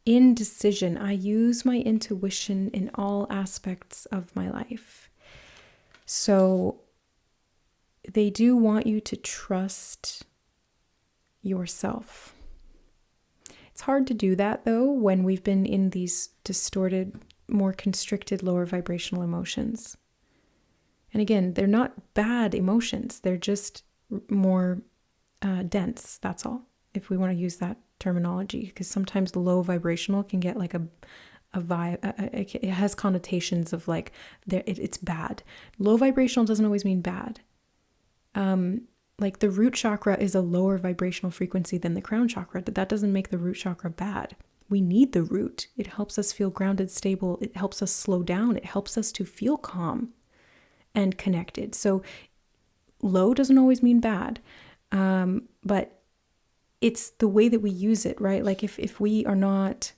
Indecision. I use my intuition in all aspects of my life. So they do want you to trust yourself. It's hard to do that, though, when we've been in these distorted, more constricted, lower vibrational emotions. And again, they're not bad emotions. They're just more dense, that's all, if we want to use that terminology, because sometimes low vibrational can get like a vibe. It has connotations of like it's bad. Low vibrational doesn't always mean bad. Like the root chakra is a lower vibrational frequency than the crown chakra, but that doesn't make the root chakra bad. We need the root. It helps us feel grounded, stable. It helps us slow down. It helps us to feel calm and connected. So low doesn't always mean bad, but it's the way that we use it, right? Like if we're not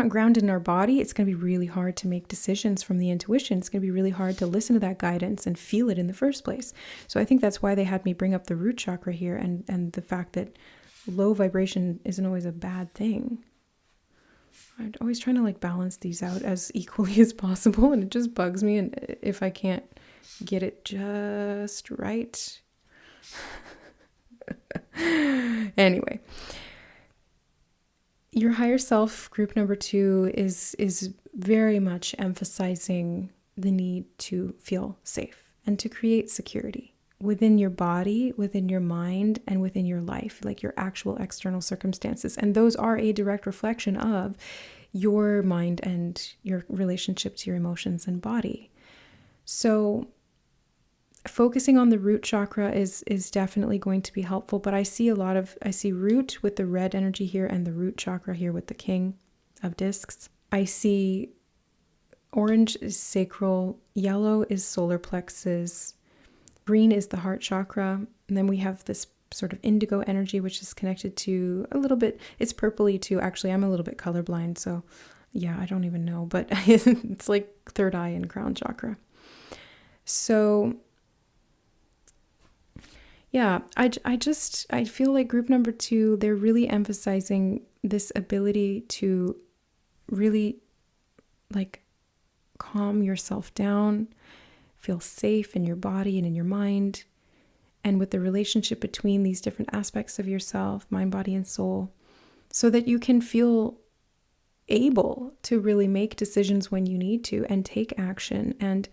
grounded in our body, it's going to be really hard to make decisions from the intuition. It's going to be really hard to listen to that guidance and feel it in the first place. So I think that's why they had me bring up the root chakra here, and the fact that low vibration isn't always a bad thing. I'm always trying to like balance these out as equally as possible, and it just bugs me. And if I can't get it just right, Anyway, your higher self, group number 2, is very much emphasizing the need to feel safe and to create security within your body, within your mind, and within your life, like your actual external circumstances. And those are a direct reflection of your mind and your relationship to your emotions and body. So focusing on the root chakra is definitely going to be helpful, but I see root with the red energy here and the root chakra here with the king of discs. I see orange is sacral, yellow is solar plexus, green is the heart chakra, and then we have this sort of indigo energy, which is connected to a little bit, it's purpley too. Actually, I'm a little bit colorblind, so yeah, I don't even know, but it's like third eye and crown chakra. So yeah, I feel like group number 2, they're really emphasizing this ability to really like calm yourself down, feel safe in your body and in your mind, and with the relationship between these different aspects of yourself, mind, body, and soul, so that you can feel able to really make decisions when you need to and take action and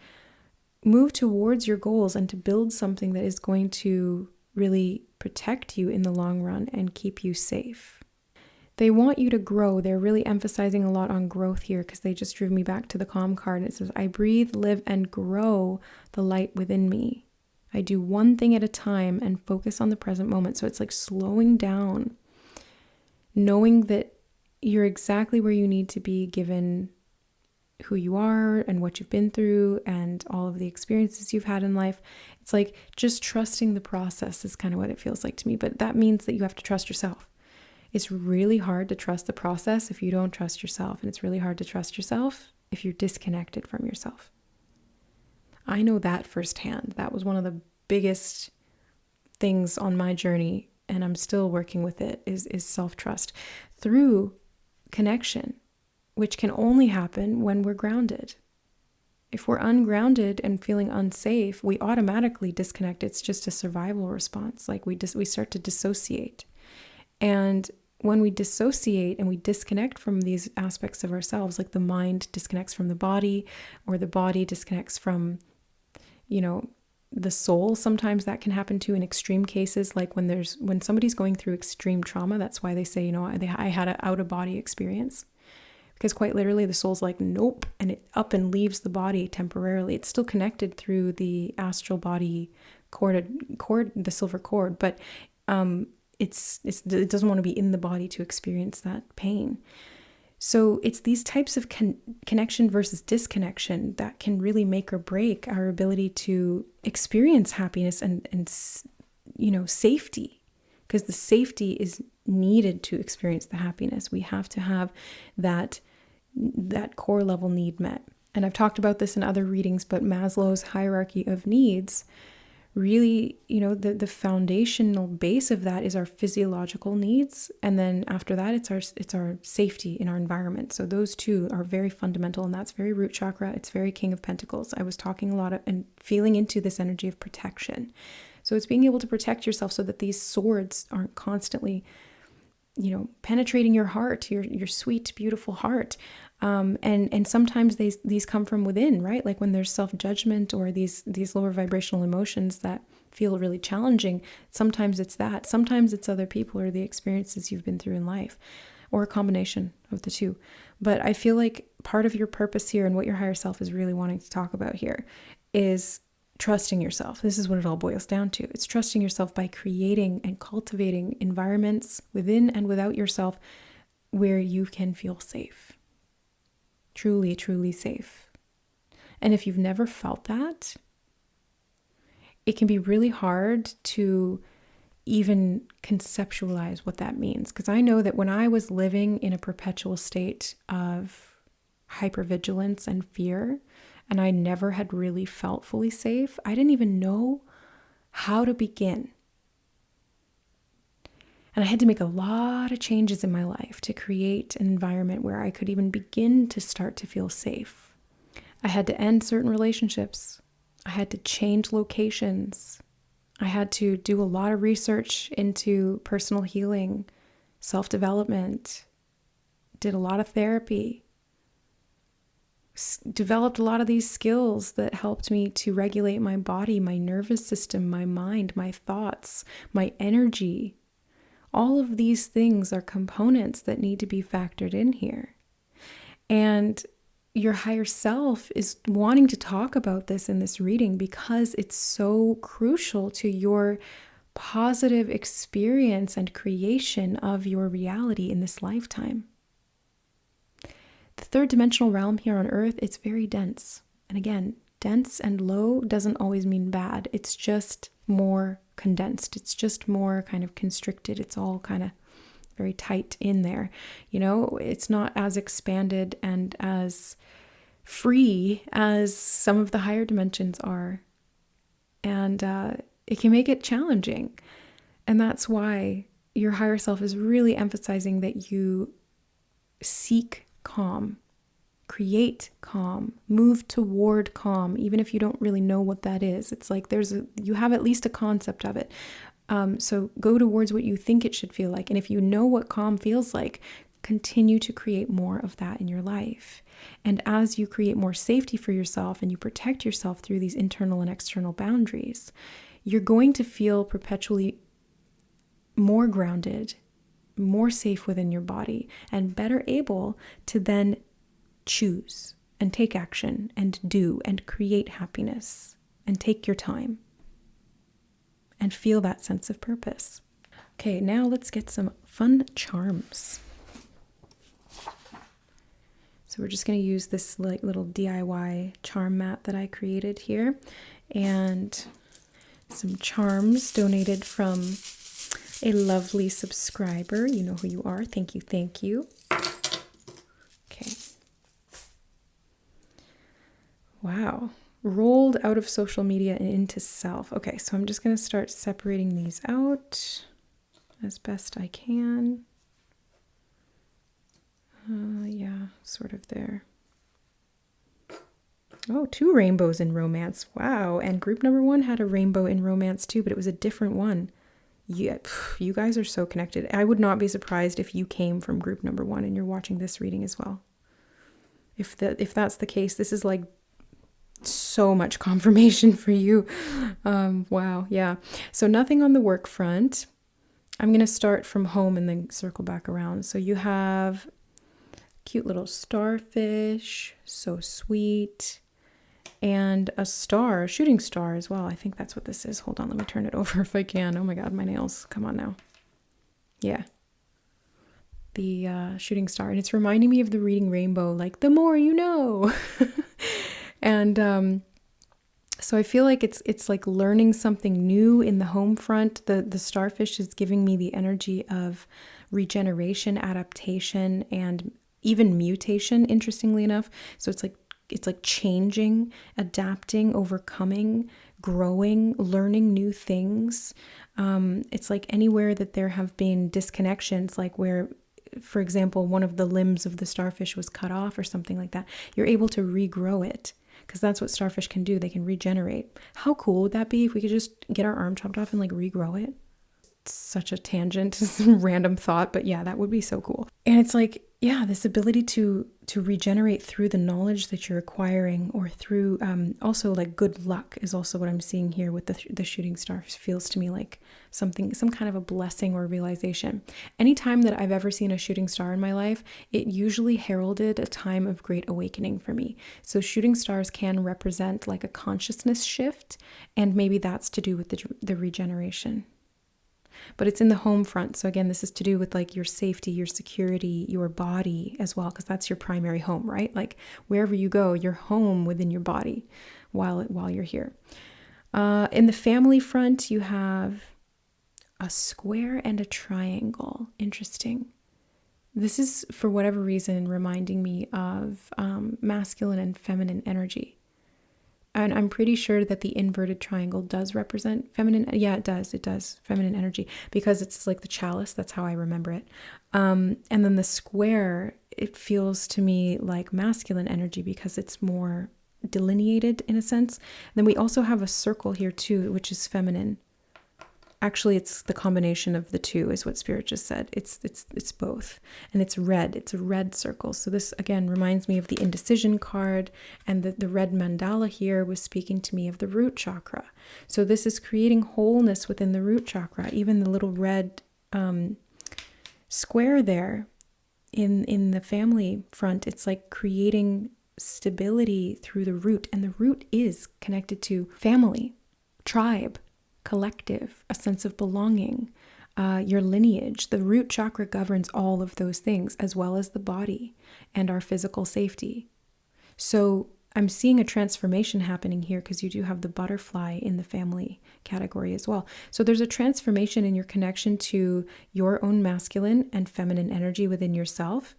move towards your goals and to build something that is going to really protect you in the long run and keep you safe. They want you to grow. They're really emphasizing a lot on growth here because they just drew me back to the calm card. And it says, I breathe, live, and grow the light within me. I do one thing at a time and focus on the present moment. So it's like slowing down, knowing that you're exactly where you need to be given who you are and what you've been through and all of the experiences you've had in life. It's like just trusting the process is kind of what it feels like to me. But that means that you have to trust yourself. It's really hard to trust the process if you don't trust yourself. And it's really hard to trust yourself if you're disconnected from yourself. I know that firsthand. That was one of the biggest things on my journey, and I'm still working with it, is self-trust through connection, which can only happen when we're grounded. If we're ungrounded and feeling unsafe, we automatically disconnect. It's just a survival response. Like we start to dissociate. And when we dissociate and we disconnect from these aspects of ourselves, like the mind disconnects from the body, or the body disconnects from, the soul, sometimes that can happen too in extreme cases, like when somebody's going through extreme trauma. That's why they say, I had an out-of-body experience. Because quite literally the soul's like, nope, and it up and leaves the body temporarily. It's still connected through the astral body cord, the silver cord, but it doesn't want to be in the body to experience that pain. So it's these types of connection versus disconnection that can really make or break our ability to experience happiness and safety, because the safety is needed to experience the happiness. We have to have that core level need met. And I've talked about this in other readings, but Maslow's hierarchy of needs really, the foundational base of that is our physiological needs. And then after that, it's our safety in our environment. So those two are very fundamental, and that's very root chakra. It's very King of Pentacles. I was talking a lot and feeling into this energy of protection. So it's being able to protect yourself so that these swords aren't constantly, penetrating your heart, your sweet, beautiful heart. And sometimes these come from within, right? Like when there's self-judgment or these lower vibrational emotions that feel really challenging. Sometimes it's that. Sometimes it's other people or the experiences you've been through in life, or a combination of the two. But I feel like part of your purpose here and what your higher self is really wanting to talk about here is trusting yourself. This is what it all boils down to. It's trusting yourself by creating and cultivating environments within and without yourself where you can feel safe. Truly, truly safe. And if you've never felt that, it can be really hard to even conceptualize what that means. Because I know that when I was living in a perpetual state of hypervigilance and fear, and I never had really felt fully safe, I didn't even know how to begin. And I had to make a lot of changes in my life to create an environment where I could even begin to start to feel safe. I had to end certain relationships. I had to change locations. I had to do a lot of research into personal healing, self-development, did a lot of therapy, developed a lot of these skills that helped me to regulate my body, my nervous system, my mind, my thoughts, my energy. All of these things are components that need to be factored in here. And your higher self is wanting to talk about this in this reading because it's so crucial to your positive experience and creation of your reality in this lifetime. The third dimensional realm here on Earth, it's very dense. And again, dense and low doesn't always mean bad. It's just more condensed. It's just more kind of constricted. It's all kind of very tight in there. It's not as expanded and as free as some of the higher dimensions are. And it can make it challenging. And that's why your higher self is really emphasizing that you seek calm, create calm, move toward calm, even if you don't really know what that is. It's like you have at least a concept of it. So go towards what you think it should feel like. And if you know what calm feels like, continue to create more of that in your life. And as you create more safety for yourself and you protect yourself through these internal and external boundaries, you're going to feel perpetually more grounded, more safe within your body, and better able to then choose and take action and do and create happiness and take your time and feel that sense of purpose. Okay, now let's get some fun charms. So we're just going to use this little DIY charm mat that I created here, and some charms donated from a lovely subscriber. You know who you are. Thank you, thank you. Okay. Wow. Rolled out of social media and into self. Okay, so I'm just going to start separating these out as best I can. Yeah, sort of there. Oh, 2 rainbows in romance. Wow. And group number 1 had a rainbow in romance too, but it was a different one. Yeah, you guys are so connected. I would not be surprised if you came from group number 1 and you're watching this reading as well. If that's the case, this is like so much confirmation for you. Wow, yeah. So nothing on the work front. I'm going to start from home and then circle back around. So you have cute little starfish, so sweet, and a star, shooting star as well. I think that's what this is. Hold on, let me turn it over if I can. Oh my God, my nails. Come on now. Yeah. The shooting star. And it's reminding me of the reading Rainbow, like the more you know. And so I feel like it's like learning something new in the home front. The starfish is giving me the energy of regeneration, adaptation, and even mutation, interestingly enough. So it's like changing, adapting, overcoming, growing, learning new things. It's like anywhere that there have been disconnections, like where, for example, one of the limbs of the starfish was cut off or something like that, you're able to regrow it, because that's what starfish can do. They can regenerate. How cool would that be if we could just get our arm chopped off and like regrow it? It's such a tangent, random thought, but yeah, that would be so cool. And it's like, yeah, this ability to regenerate through the knowledge that you're acquiring, or through also like good luck is also what I'm seeing here with the shooting star. Feels to me like some kind of a blessing or realization. Anytime that I've ever seen a shooting star in my life, it usually heralded a time of great awakening for me. So shooting stars can represent like a consciousness shift, and maybe that's to do with the regeneration. But it's in the home front. So again, this is to do with like your safety, your security, your body as well, because that's your primary home, right? Like wherever you go, you're home within your body while you're here. In the family front, you have a square and a triangle. Interesting. This is, for whatever reason, reminding me of masculine and feminine energy. And I'm pretty sure that the inverted triangle does represent feminine. Yeah, it does. Feminine energy, because it's like the chalice. That's how I remember it. And then the square, it feels to me like masculine energy because it's more delineated in a sense. Then we also have a circle here too, which is feminine. Actually, it's the combination of the two is what Spirit just said. It's both. And it's red. It's a red circle. So this, again, reminds me of the indecision card. And the red mandala here was speaking to me of the root chakra. So this is creating wholeness within the root chakra. Even the little red square there in the family front, it's like creating stability through the root. And the root is connected to family, tribe, collective, a sense of belonging, your lineage. The root chakra governs all of those things, as well as the body and our physical safety. So I'm seeing a transformation happening here because you do have the butterfly in the family category as well. So there's a transformation in your connection to your own masculine and feminine energy within yourself.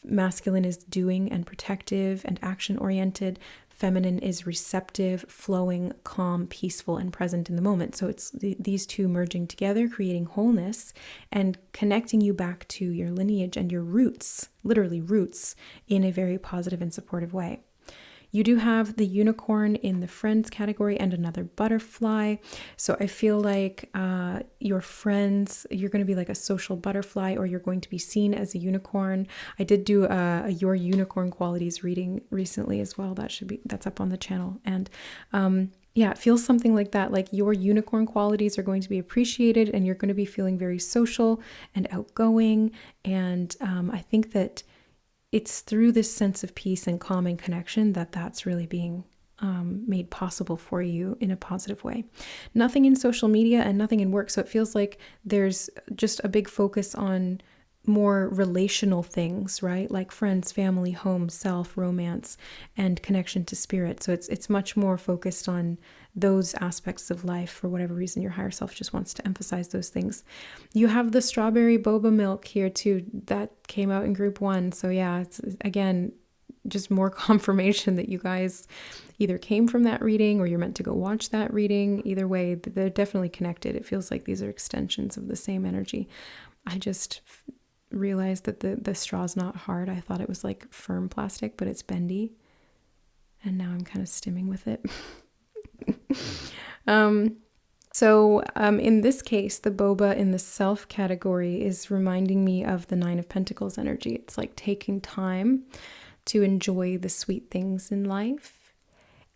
Masculine is doing and protective and action-oriented. Feminine is receptive, flowing, calm, peaceful, and present in the moment. So it's these two merging together, creating wholeness and connecting you back to your lineage and your roots, literally roots, in a very positive and supportive way. You do have the unicorn in the friends category and another butterfly. So I feel like your friends, you're going to be like a social butterfly, or you're going to be seen as a unicorn. I did do a your unicorn qualities reading recently as well. That's up on the channel. And yeah, it feels something like that. Like your unicorn qualities are going to be appreciated, and you're going to be feeling very social and outgoing. And I think that it's through this sense of peace and calm and connection that's really being made possible for you in a positive way. Nothing in social media and nothing in work. So it feels like there's just a big focus on more relational things, right? Like friends, family, home, self, romance, and connection to spirit. So it's much more focused on those aspects of life. For whatever reason, your higher self just wants to emphasize those things. You have the strawberry boba milk here too. That came out in group 1. So yeah, it's again, just more confirmation that you guys either came from that reading or you're meant to go watch that reading. Either way, they're definitely connected. It feels like these are extensions of the same energy. I just realized that the straw's not hard. I thought it was like firm plastic, but it's bendy. And now I'm kind of stimming with it. So in this case, the boba in the self category is reminding me of the 9 of Pentacles energy. It's like taking time to enjoy the sweet things in life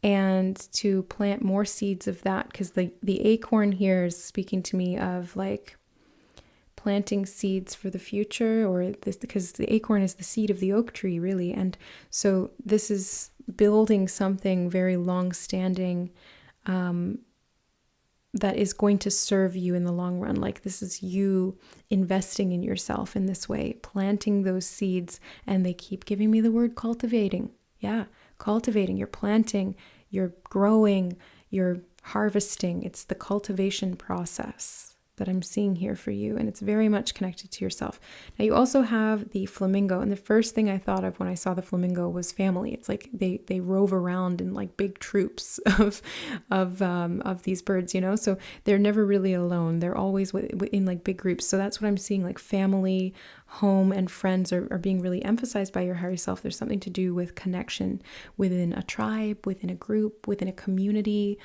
and to plant more seeds of that, because the acorn here is speaking to me of like planting seeds for the future, or this, because the acorn is the seed of the oak tree, really. And so this is building something very long-standing that is going to serve you in the long run. Like this is you investing in yourself in this way, planting those seeds. And they keep giving me the word cultivating. Yeah, cultivating. You're planting, you're growing, you're harvesting. It's the cultivation process that I'm seeing here for you, and it's very much connected to yourself. Now you also have the flamingo, and the first thing I thought of when I saw the flamingo was family. It's like they rove around in like big troops of these birds, you know. So they're never really alone. They're always in like big groups. So that's what I'm seeing. Like family, home, and friends are being really emphasized by your higher self. There's something to do with connection within a tribe, within a group, within a community,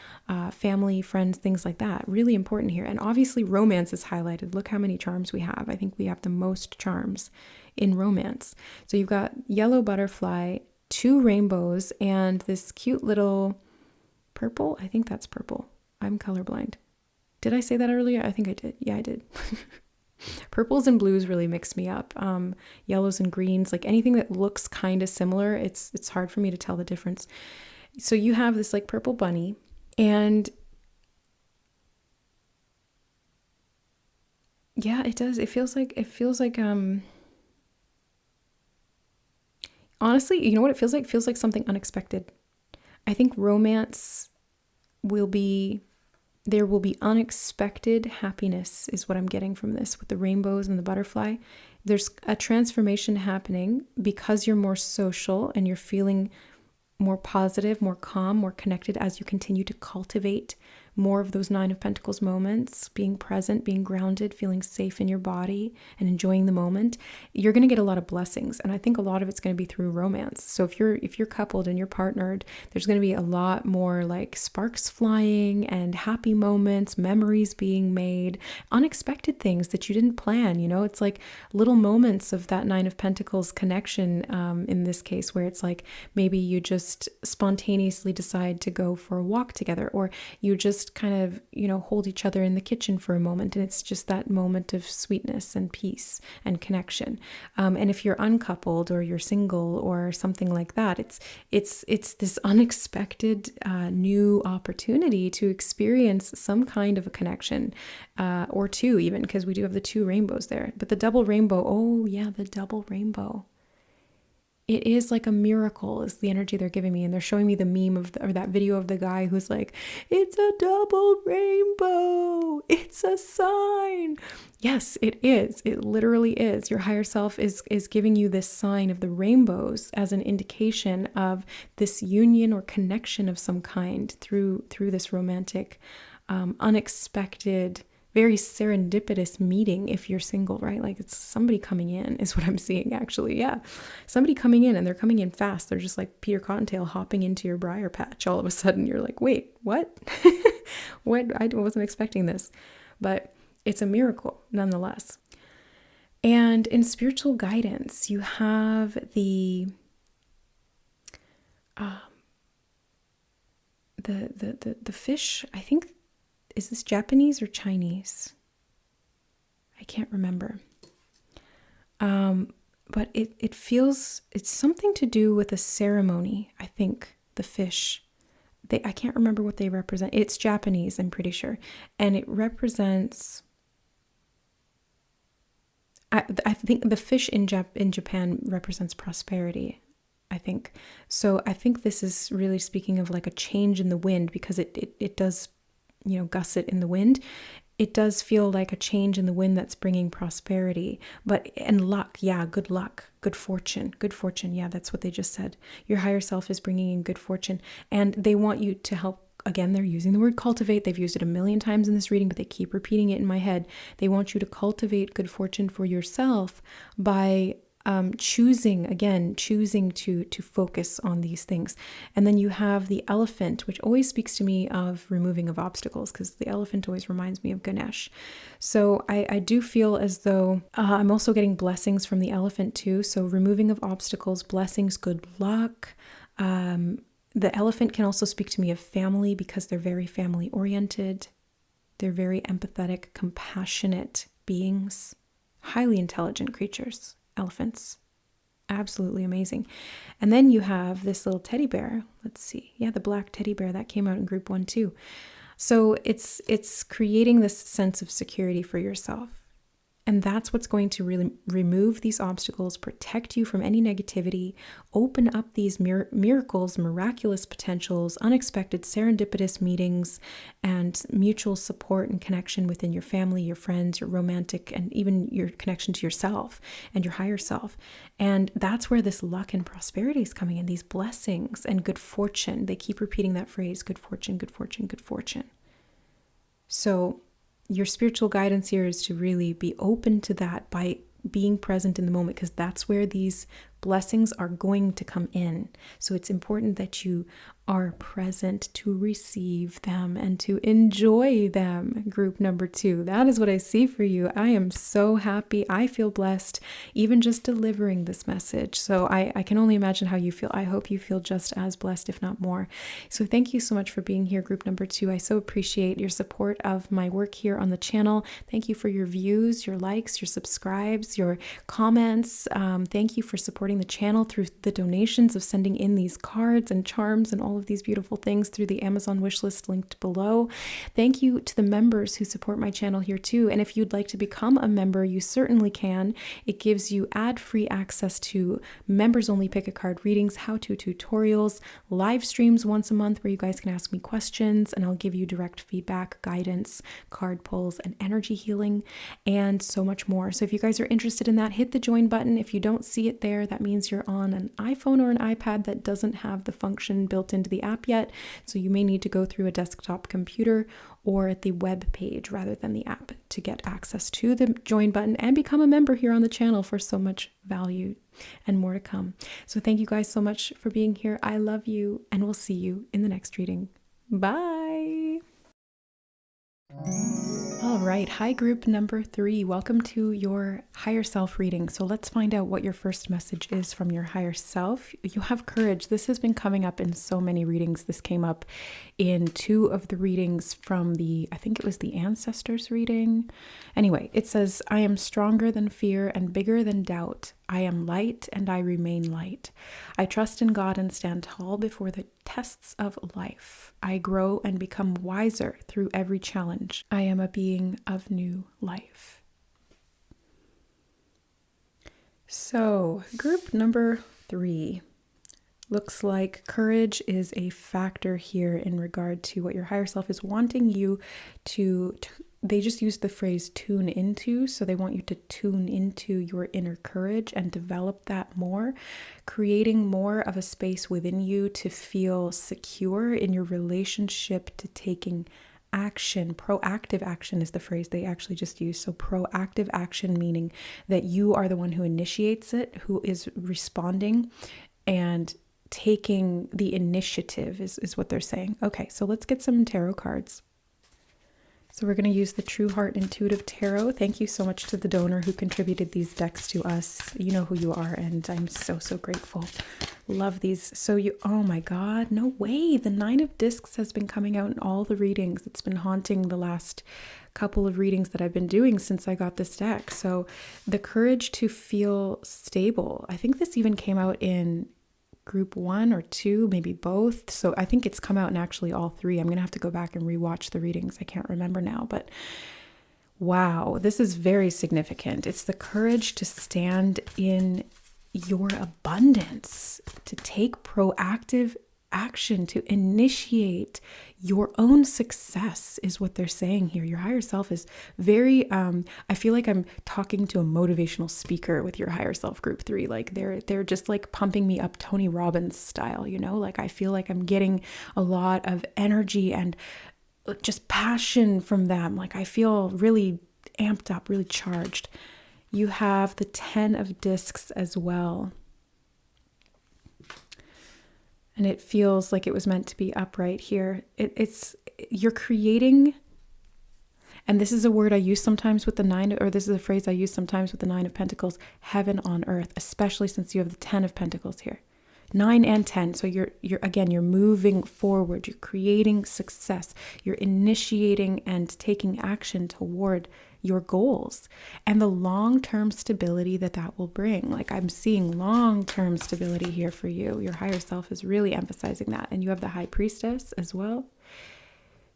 family, friends, things like that. Really important here. And obviously romance is highlighted. Look how many charms we have. I think we have the most charms in romance. So you've got yellow butterfly, 2 rainbows, and this cute little purple. I think that's purple. I'm colorblind. Did I say that earlier? I think I did. Yeah, I did. Purples and blues really mix me up. Yellows and greens, like anything that looks kind of similar, it's hard for me to tell the difference. So you have this like purple bunny, and yeah, it does. It feels like honestly, you know what it feels like? It feels like something unexpected. I think romance there will be unexpected happiness is what I'm getting from this with the rainbows and the butterfly. There's a transformation happening because you're more social and you're feeling more positive, more calm, more connected as you continue to cultivate more of those Nine of Pentacles moments, being present, being grounded, feeling safe in your body and enjoying the moment, you're going to get a lot of blessings. And I think a lot of it's going to be through romance. So if you're coupled and you're partnered, there's going to be a lot more like sparks flying and happy moments, memories being made, unexpected things that you didn't plan. You know, it's like little moments of that Nine of Pentacles connection, in this case, where it's like maybe you just spontaneously decide to go for a walk together, or you just kind of, you know, hold each other in the kitchen for a moment, and it's just that moment of sweetness and peace and connection. And if you're uncoupled or you're single or something like that, it's this unexpected new opportunity to experience some kind of a connection, or two even, because we do have the two rainbows there. But the double rainbow, oh yeah, the double rainbow. It is like a miracle is the energy they're giving me. And they're showing me the meme or that video of the guy who's like, it's a double rainbow. It's a sign. Yes, it is. It literally is. Your higher self is giving you this sign of the rainbows as an indication of this union or connection of some kind through this romantic, unexpected, very serendipitous meeting if you're single, right? Like it's somebody coming in is what I'm seeing actually. Yeah. Somebody coming in, and they're coming in fast. They're just like Peter Cottontail hopping into your briar patch. All of a sudden you're like, wait, what? What? I wasn't expecting this, but it's a miracle nonetheless. And in spiritual guidance, you have the fish, I think. Is this Japanese or Chinese? I can't remember. But it feels, it's something to do with a ceremony, I think, the fish. I can't remember what they represent. It's Japanese, I'm pretty sure. And it represents, I think the fish in Japan represents prosperity, I think. So I think this is really speaking of like a change in the wind, because it does, you know, gusset in the wind. It does feel like a change in the wind that's bringing prosperity, and luck. Yeah, good luck, good fortune. Yeah, that's what they just said. Your higher self is bringing in good fortune, and they want you to help. Again, they're using the word cultivate. They've used it a million times in this reading, but they keep repeating it in my head. They want you to cultivate good fortune for yourself by choosing to focus on these things. And then you have the elephant, which always speaks to me of removing of obstacles, because the elephant always reminds me of Ganesh. So I do feel as though I'm also getting blessings from the elephant too. So removing of obstacles, blessings, good luck. The elephant can also speak to me of family, because they're very family oriented. They're very empathetic, compassionate beings, highly intelligent creatures. Elephants. Absolutely amazing. And then you have this little teddy bear. Let's see. Yeah, the black teddy bear that came out in group 1 too. So it's creating this sense of security for yourself. And that's what's going to really remove these obstacles, protect you from any negativity, open up these miracles, miraculous potentials, unexpected serendipitous meetings, and mutual support and connection within your family, your friends, your romantic, and even your connection to yourself and your higher self. And that's where this luck and prosperity is coming in, these blessings and good fortune. They keep repeating that phrase, good fortune, good fortune, good fortune. So your spiritual guidance here is to really be open to that by being present in the moment, because that's where these blessings are going to come in. So it's important that you are present to receive them and to enjoy them. Group number 2. That is what I see for you. I am so happy. I feel blessed even just delivering this message. So I can only imagine how you feel. I hope you feel just as blessed, if not more. So thank you so much for being here, group number 2. I so appreciate your support of my work here on the channel. Thank you for your views, your likes, your subscribes, your comments. Thank you for supporting the channel through the donations of sending in these cards and charms and all of these beautiful things through the Amazon wishlist linked below. Thank you to the members who support my channel here too. And if you'd like to become a member, you certainly can. It gives you ad-free access to members-only pick-a-card readings, how-to tutorials, live streams once a month where you guys can ask me questions, and I'll give you direct feedback, guidance, card pulls, and energy healing, and so much more. So if you guys are interested in that, hit the join button. If you don't see it there, that means you're on an iPhone or an iPad that doesn't have the function built into into the app yet, so you may need to go through a desktop computer or the web page rather than the app to get access to the join button and become a member here on the channel for so much value and more to come. So thank you guys so much for being here. I love you, and we'll see you in the next reading. Bye. All right. Hi, group number 3. Welcome to your higher self reading. So let's find out what your first message is from your higher self. You have courage. This has been coming up in so many readings. This came up in 2 of the readings from I think it was the ancestors reading. Anyway, it says, I am stronger than fear and bigger than doubt. I am light and I remain light. I trust in God and stand tall before the tests of life. I grow and become wiser through every challenge. I am a being of new life. So, group number 3. Looks like courage is a factor here in regard to what your higher self is wanting you to they just use the phrase tune into. So they want you to tune into your inner courage and develop that more, creating more of a space within you to feel secure in your relationship to taking action. Proactive action is the phrase they actually just use. So proactive action, meaning that you are the one who initiates it, who is responding and taking the initiative is what they're saying. Okay, so let's get some tarot cards. So we're going to use the True Heart Intuitive Tarot. Thank you so much to the donor who contributed these decks to us. You know who you are, and I'm so, so grateful. Love these. So oh my God, no way. The 9 of Discs has been coming out in all the readings. It's been haunting the last couple of readings that I've been doing since I got this deck. So the courage to feel stable. I think this even came out in group 1 or 2, maybe both. So I think it's come out in actually all 3. I'm going to have to go back and rewatch the readings. I can't remember now, but wow, this is very significant. It's the courage to stand in your abundance, to take proactive action, to initiate your own success is what they're saying here. Your higher self is very, I feel like I'm talking to a motivational speaker with your higher self group 3. Like they're just like pumping me up Tony Robbins style, you know, like I feel like I'm getting a lot of energy and just passion from them. Like I feel really amped up, really charged. You have the 10 of Discs as well. And it feels like it was meant to be upright here. You're creating, and this is a word I use sometimes with the 9, or this is a phrase I use sometimes with the 9 of Pentacles, heaven on earth, especially since you have the 10 of Pentacles here. 9 and 10. So you're moving forward. You're creating success. You're initiating and taking action toward your goals and the long-term stability that will bring. Like I'm seeing long-term stability here for you. Your higher self is really emphasizing that. And you have the High Priestess as well.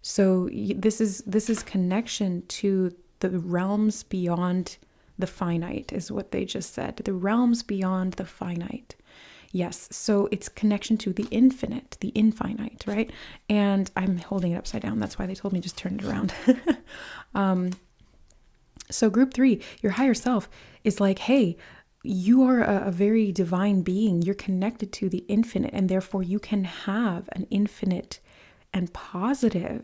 So this is connection to the realms beyond the finite is what they just said. The realms beyond the finite. Yes, so it's connection to the infinite, the infinite, right? And I'm holding it upside down. That's why they told me just turn it around. So group 3, your higher self is like, hey, you are a very divine being. You're connected to the infinite, and therefore you can have an infinite and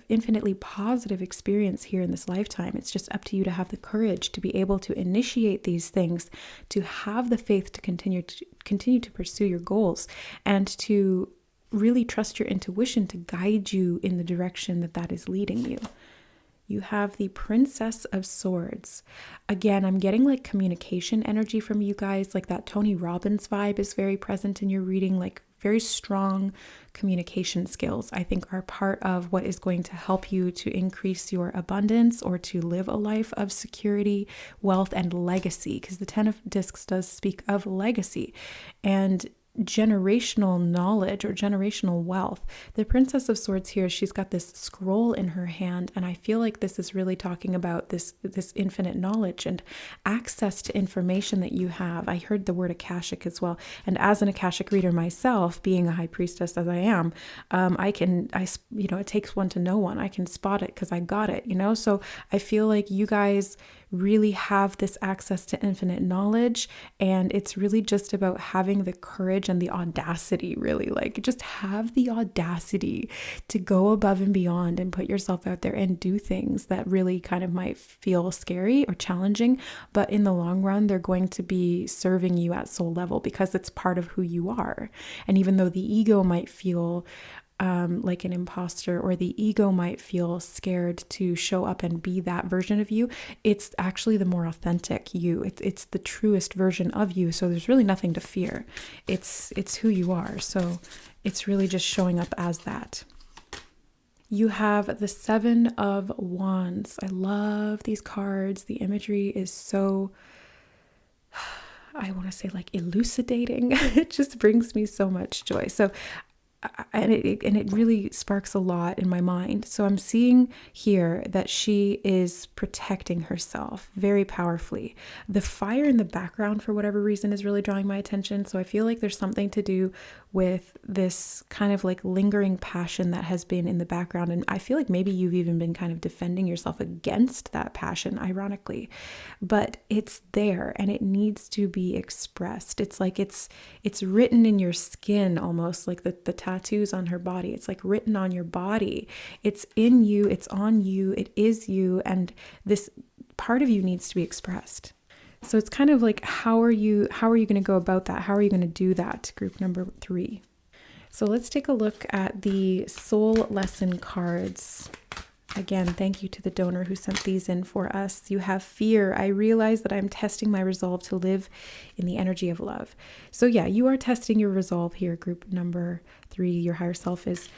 infinitely positive experience here in this lifetime. It's just up to you to have the courage to be able to initiate these things, to have the faith to continue to pursue your goals, and to really trust your intuition to guide you in the direction that is leading you. You have the Princess of Swords. Again, I'm getting like communication energy from you guys. Like that Tony Robbins vibe is very present in your reading. Like very strong communication skills, I think, are part of what is going to help you to increase your abundance or to live a life of security, wealth, and legacy. Because the 10 of Discs does speak of legacy and generational knowledge or generational wealth. The Princess of Swords here, she's got this scroll in her hand, and I feel like this is really talking about this infinite knowledge and access to information that you have. I heard the word Akashic as well, and as an Akashic reader myself, being a High Priestess as I am, it takes one to know one. I can spot it because I got it, so I feel like you guys really have this access to infinite knowledge. And it's really just about having the courage and the audacity, really, like just have the audacity to go above and beyond and put yourself out there and do things that really kind of might feel scary or challenging, but in the long run, they're going to be serving you at soul level because it's part of who you are. And even though the ego might feel like an imposter, or the ego might feel scared to show up and be that version of you, it's actually the more authentic you. It's the truest version of you. So there's really nothing to fear. It's who you are. So it's really just showing up as that. You have the 7 of Wands. I love these cards. The imagery is so, I want to say, like elucidating. It just brings me so much joy. So and it really sparks a lot in my mind. So I'm seeing here that she is protecting herself very powerfully. The fire in the background, for whatever reason, is really drawing my attention. So I feel like there's something to do with this kind of like lingering passion that has been in the background. And I feel like maybe you've even been kind of defending yourself against that passion, ironically, but it's there and it needs to be expressed. It's like it's written in your skin, almost like the tattoos on her body. It's like written on your body. It's in you, it's on you, it is you, and this part of you needs to be expressed. So it's kind of like, how are you going to go about that? How are you going to do that? Group number 3. So let's take a look at the soul lesson cards. Again, thank you to the donor who sent these in for us. You have fear. I realize that I'm testing my resolve to live in the energy of love. So yeah, you are testing your resolve here. Group number 3, your higher self is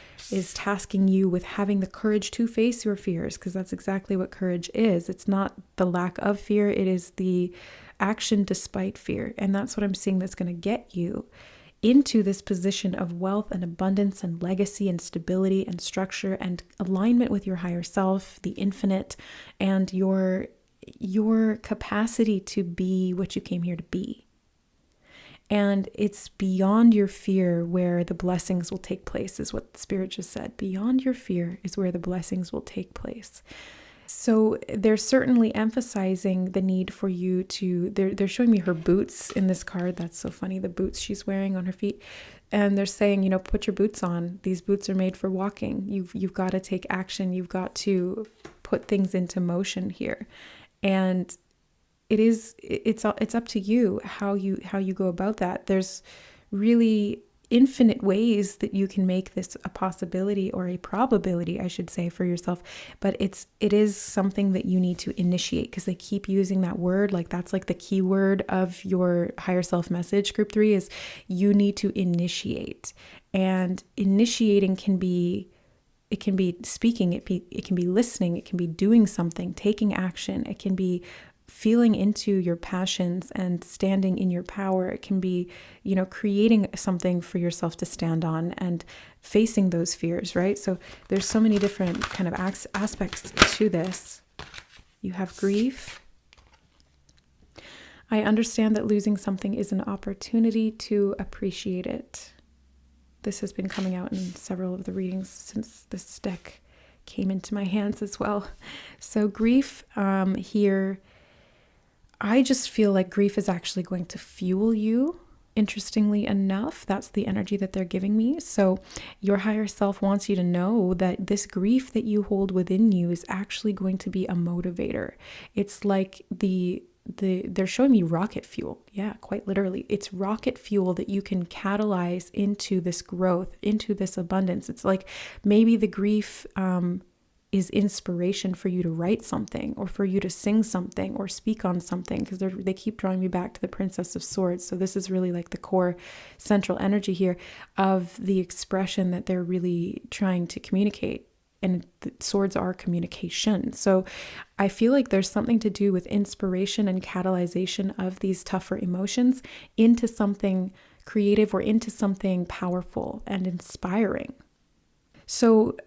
tasking you with having the courage to face your fears, because that's exactly what courage is. It's not the lack of fear. It is the action despite fear. And that's what I'm seeing that's going to get you into this position of wealth and abundance and legacy and stability and structure and alignment with your higher self, the infinite, and your capacity to be what you came here to be. And it's beyond your fear where the blessings will take place, is what the Spirit just said. Beyond your fear is where the blessings will take place. So they're certainly emphasizing the need for you to, they're showing me her boots in this card. That's so funny, the boots she's wearing on her feet. And they're saying, put your boots on. These boots are made for walking. You've got to take action. You've got to put things into motion here. And it's up to you how you go about that. There's really infinite ways that you can make this a possibility, or a probability, I should say, for yourself. But it is something that you need to initiate, because they keep using that word. Like that's like the key word of your higher self message. Group 3 is you need to initiate, and initiating can be speaking, it can be listening, it can be doing something, taking action, it can be feeling into your passions and standing in your power. It can be, creating something for yourself to stand on and facing those fears, right? So there's so many different kind of aspects to this. You have grief. I understand that losing something is an opportunity to appreciate it. This has been coming out in several of the readings since this deck came into my hands as well. So grief here, I just feel like grief is actually going to fuel you. Interestingly enough, that's the energy that they're giving me. So your higher self wants you to know that this grief that you hold within you is actually going to be a motivator. It's like they're showing me rocket fuel. Yeah, quite literally. It's rocket fuel that you can catalyze into this growth, into this abundance. It's like maybe the grief is inspiration for you to write something, or for you to sing something, or speak on something, because they keep drawing me back to the Princess of Swords. So this is really like the core central energy here of the expression that they're really trying to communicate. And the swords are communication. So I feel like there's something to do with inspiration and catalyzation of these tougher emotions into something creative, or into something powerful and inspiring. So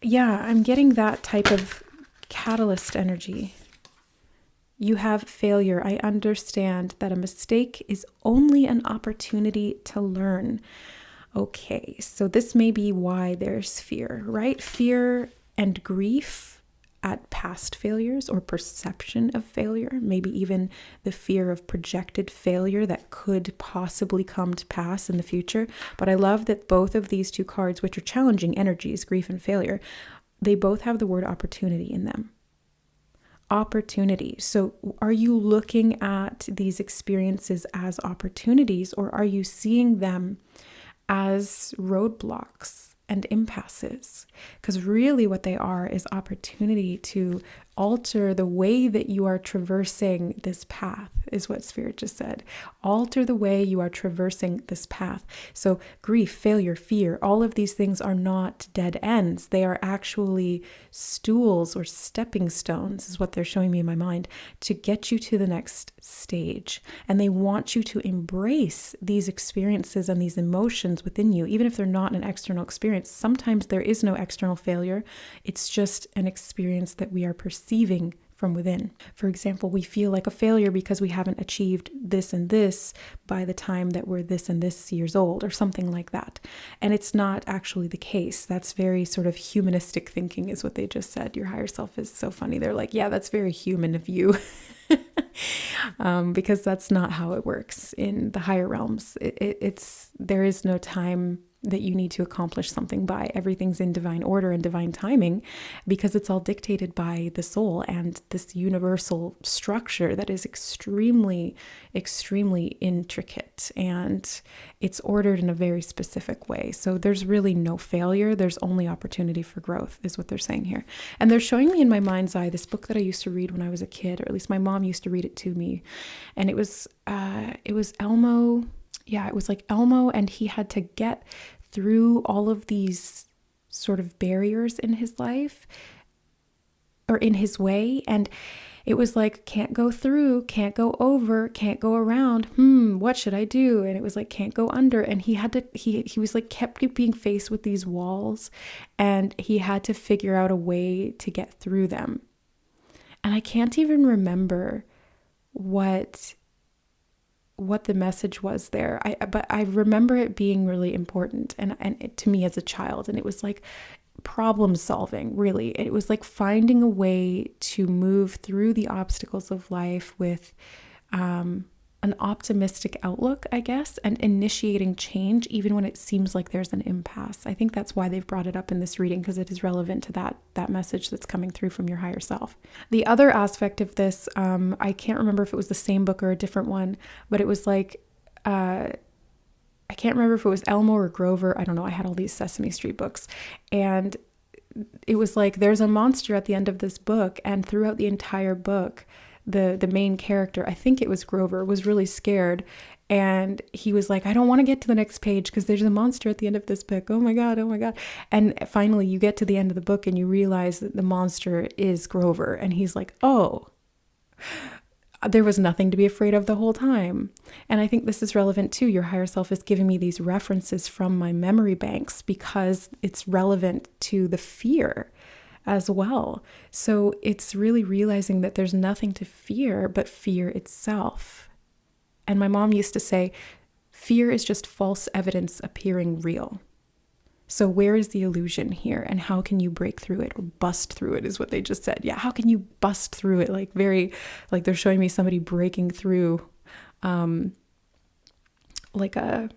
yeah, I'm getting that type of catalyst energy. You have failure. I understand that a mistake is only an opportunity to learn. Okay, so this may be why there's fear, right? Fear and grief at past failures or perception of failure, maybe even the fear of projected failure that could possibly come to pass in the future. But I love that both of these two cards, which are challenging energies, grief and failure, they both have the word opportunity in them. Opportunity. So are you looking at these experiences as opportunities, or are you seeing them as roadblocks and impasses? Because really what they are is opportunity to alter the way that you are traversing this path, is what Spirit just said. Alter the way you are traversing this path. So grief, failure, fear, all of these things are not dead ends. They are actually stools or stepping stones, is what they're showing me in my mind, to get you to the next stage. And they want you to embrace these experiences and these emotions within you, even if they're not an external experience. Sometimes there is no external failure. It's just an experience that we are perceiving from within. For example, we feel like a failure because we haven't achieved this and this by the time that we're this and this years old, or something like that. And it's not actually the case. That's very sort of humanistic thinking, is what they just said. Your higher self is so funny. They're like, yeah, that's very human of you. Because that's not how it works in the higher realms. There is no time that you need to accomplish something by. Everything's in divine order and divine timing, because it's all dictated by the soul and this universal structure that is extremely, extremely intricate, and it's ordered in a very specific way. So there's really no failure. There's only opportunity for growth, is what they're saying here. And they're showing me in my mind's eye this book that I used to read when I was a kid, or at least my mom used to read it to me. And it was Elmo. Yeah, it was like Elmo, and he had to get through all of these sort of barriers in his life, or in his way. And it was like, can't go through, can't go over, can't go around. What should I do? And it was like, can't go under. And he was like, kept being faced with these walls, and he had to figure out a way to get through them. And I can't even remember what the message was there. But I remember it being really important and to me as a child. And it was like problem solving, really. It was like finding a way to move through the obstacles of life with an optimistic outlook, I guess, and initiating change even when it seems like there's an impasse. I think that's why they've brought it up in this reading, because it is relevant to that message that's coming through from your higher self. The other aspect of this, I can't remember if it was the same book or a different one, but it was like, I can't remember if it was Elmo or Grover. I don't know. I had all these Sesame Street books, and it was like, there's a monster at the end of this book, and throughout the entire book, the main character, I think it was Grover, was really scared. And he was like, I don't want to get to the next page because there's a monster at the end of this book. Oh my God, oh my God. And finally you get to the end of the book and you realize that the monster is Grover. And he's like, oh, there was nothing to be afraid of the whole time. And I think this is relevant too. Your higher self is giving me these references from my memory banks because it's relevant to the fear as well. So it's really realizing that there's nothing to fear but fear itself. And my mom used to say, fear is just false evidence appearing real. So where is the illusion here, and how can you break through it or bust through it, is what they just said. Yeah, how can you bust through it? Like they're showing me somebody breaking through, like a,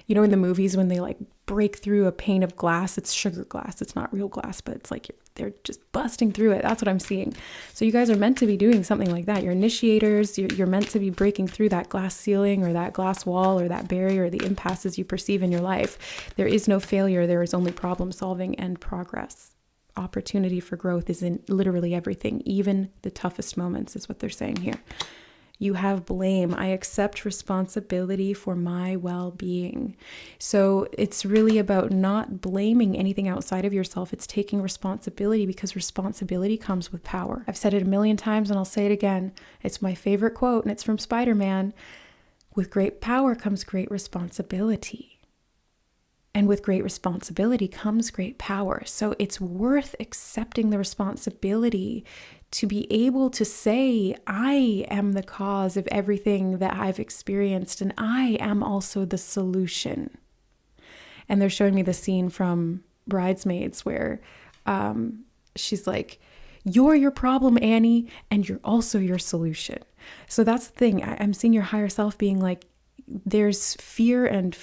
in the movies when they like break through a pane of glass, it's sugar glass. It's not real glass, but it's like they're just busting through it. That's what I'm seeing. So you guys are meant to be doing something like that. You're initiators. You're meant to be breaking through that glass ceiling or that glass wall or that barrier or the impasses you perceive in your life. There is no failure. There is only problem solving and progress. Opportunity for growth is in literally everything, even the toughest moments, is what they're saying here. You have blame. I accept responsibility for my well-being. So it's really about not blaming anything outside of yourself. It's taking responsibility, because responsibility comes with power. I've said it a million times and I'll say it again. It's my favorite quote, and it's from Spider-Man. With great power comes great responsibility. And with great responsibility comes great power. So it's worth accepting the responsibility to be able to say, I am the cause of everything that I've experienced, and I am also the solution. And they're showing me the scene from Bridesmaids where she's like, You're your problem, Annie, and you're also your solution. So that's the thing. I'm seeing your higher self being like, there's fear of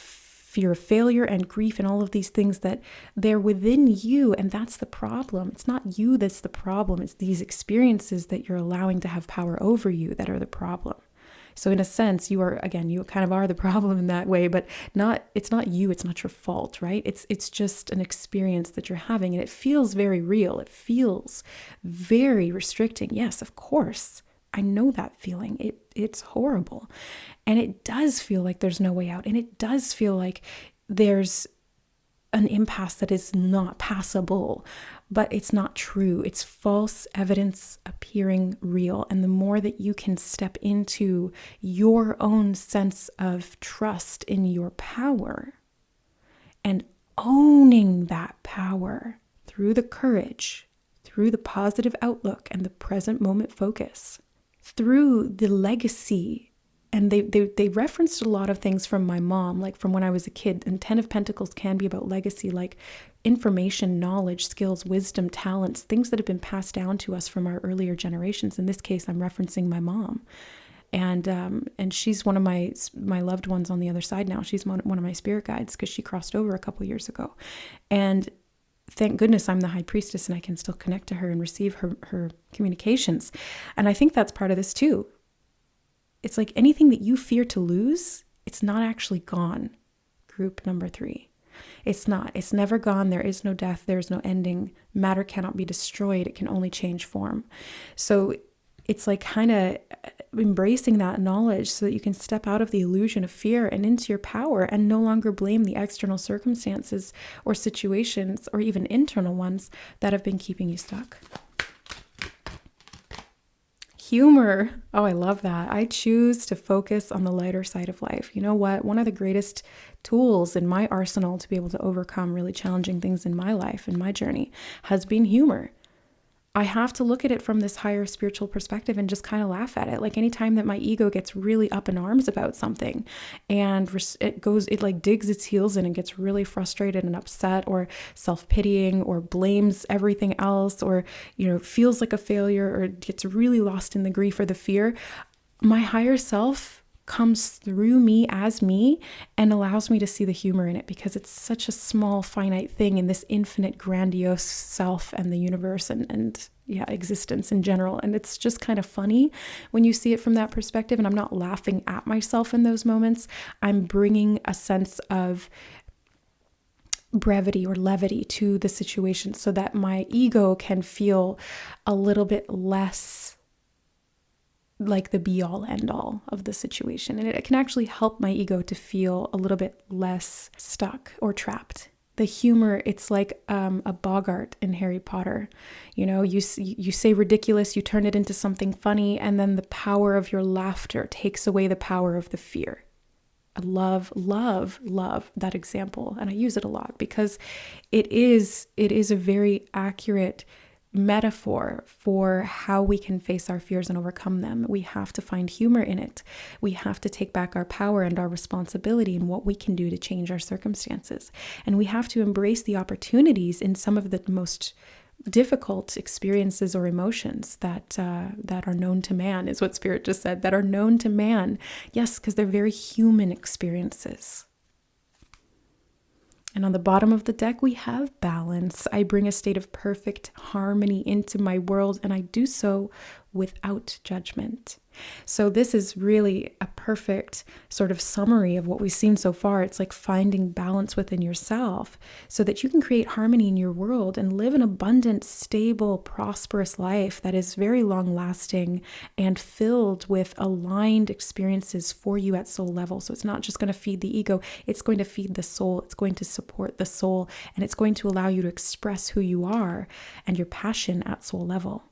failure and grief and all of these things that they're within you. And that's the problem. It's not you that's the problem. It's these experiences that you're allowing to have power over you that are the problem. So in a sense, you kind of are the problem in that way, but it's not you, it's not your fault, right? It's just an experience that you're having, and it feels very real. It feels very restricting. Yes, of course. I know that feeling. It's horrible. And it does feel like there's no way out. And it does feel like there's an impasse that is not passable, but it's not true. It's false evidence appearing real. And the more that you can step into your own sense of trust in your power and owning that power through the courage, through the positive outlook and the present moment focus, through the legacy. And they referenced a lot of things from my mom, like from when I was a kid. And 10 of Pentacles can be about legacy, like information, knowledge, skills, wisdom, talents, things that have been passed down to us from our earlier generations. In this case, I'm referencing my mom. And she's one of my loved ones on the other side now. She's one of my spirit guides because she crossed over a couple years ago. And thank goodness I'm the high priestess and I can still connect to her and receive her communications. And I think that's part of this too. It's like anything that you fear to lose, it's not actually gone. Group number 3. It's not. It's never gone. There is no death. There is no ending. Matter cannot be destroyed. It can only change form. So it's like kind of embracing that knowledge so that you can step out of the illusion of fear and into your power and no longer blame the external circumstances or situations or even internal ones that have been keeping you stuck. Humor. Oh, I love that. I choose to focus on the lighter side of life. You know what? One of the greatest tools in my arsenal to be able to overcome really challenging things in my life and my journey has been humor. I have to look at it from this higher spiritual perspective and just kind of laugh at it. Like anytime that my ego gets really up in arms about something and it like digs its heels in and gets really frustrated and upset or self-pitying or blames everything else or, feels like a failure or gets really lost in the grief or the fear, my higher self comes through me as me and allows me to see the humor in it because it's such a small, finite thing in this infinite, grandiose self and the universe and existence in general. And it's just kind of funny when you see it from that perspective. And I'm not laughing at myself in those moments. I'm bringing a sense of brevity or levity to the situation so that my ego can feel a little bit less like the be all end all of the situation. And it can actually help my ego to feel a little bit less stuck or trapped. The humor, it's like a Bogart in Harry Potter. You say ridiculous, you turn it into something funny, and then the power of your laughter takes away the power of the fear. I love that example. And I use it a lot because it is a very accurate metaphor for how we can face our fears and overcome them. We have to find humor in it. We have to take back our power and our responsibility in what we can do to change our circumstances. And we have to embrace the opportunities in some of the most difficult experiences or emotions that are known to man, is what Spirit just said, that are known to man. Yes, because they're very human experiences. And on the bottom of the deck, we have balance. I bring a state of perfect harmony into my world, and I do so without judgment. So this is really a perfect sort of summary of what we've seen so far. It's like finding balance within yourself so that you can create harmony in your world and live an abundant, stable, prosperous life that is very long lasting and filled with aligned experiences for you at soul level. So it's not just going to feed the ego, it's going to feed the soul, it's going to support the soul, and it's going to allow you to express who you are and your passion at soul level.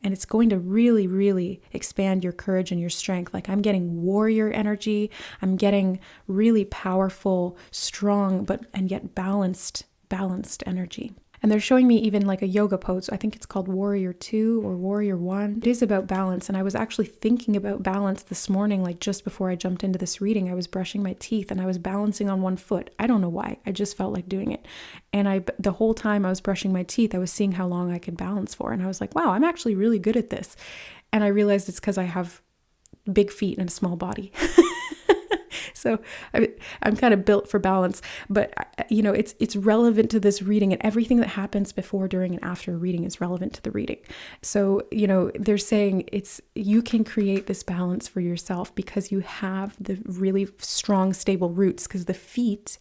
And it's going to really, really expand your courage and your strength. Like I'm getting warrior energy. I'm getting really powerful, strong, and yet balanced energy. And they're showing me even like a yoga pose. I think it's called Warrior 2 or Warrior 1. It is about balance. And I was actually thinking about balance this morning, like just before I jumped into this reading. I was brushing my teeth and I was balancing on one foot. I don't know why. I just felt like doing it. And the whole time I was brushing my teeth, I was seeing how long I could balance for. And I was like, wow, I'm actually really good at this. And I realized it's because I have big feet and a small body. So I'm kind of built for balance, but it's relevant to this reading, and everything that happens before, during, and after a reading is relevant to the reading. So, they're saying you can create this balance for yourself because you have the really strong, stable roots, because the feet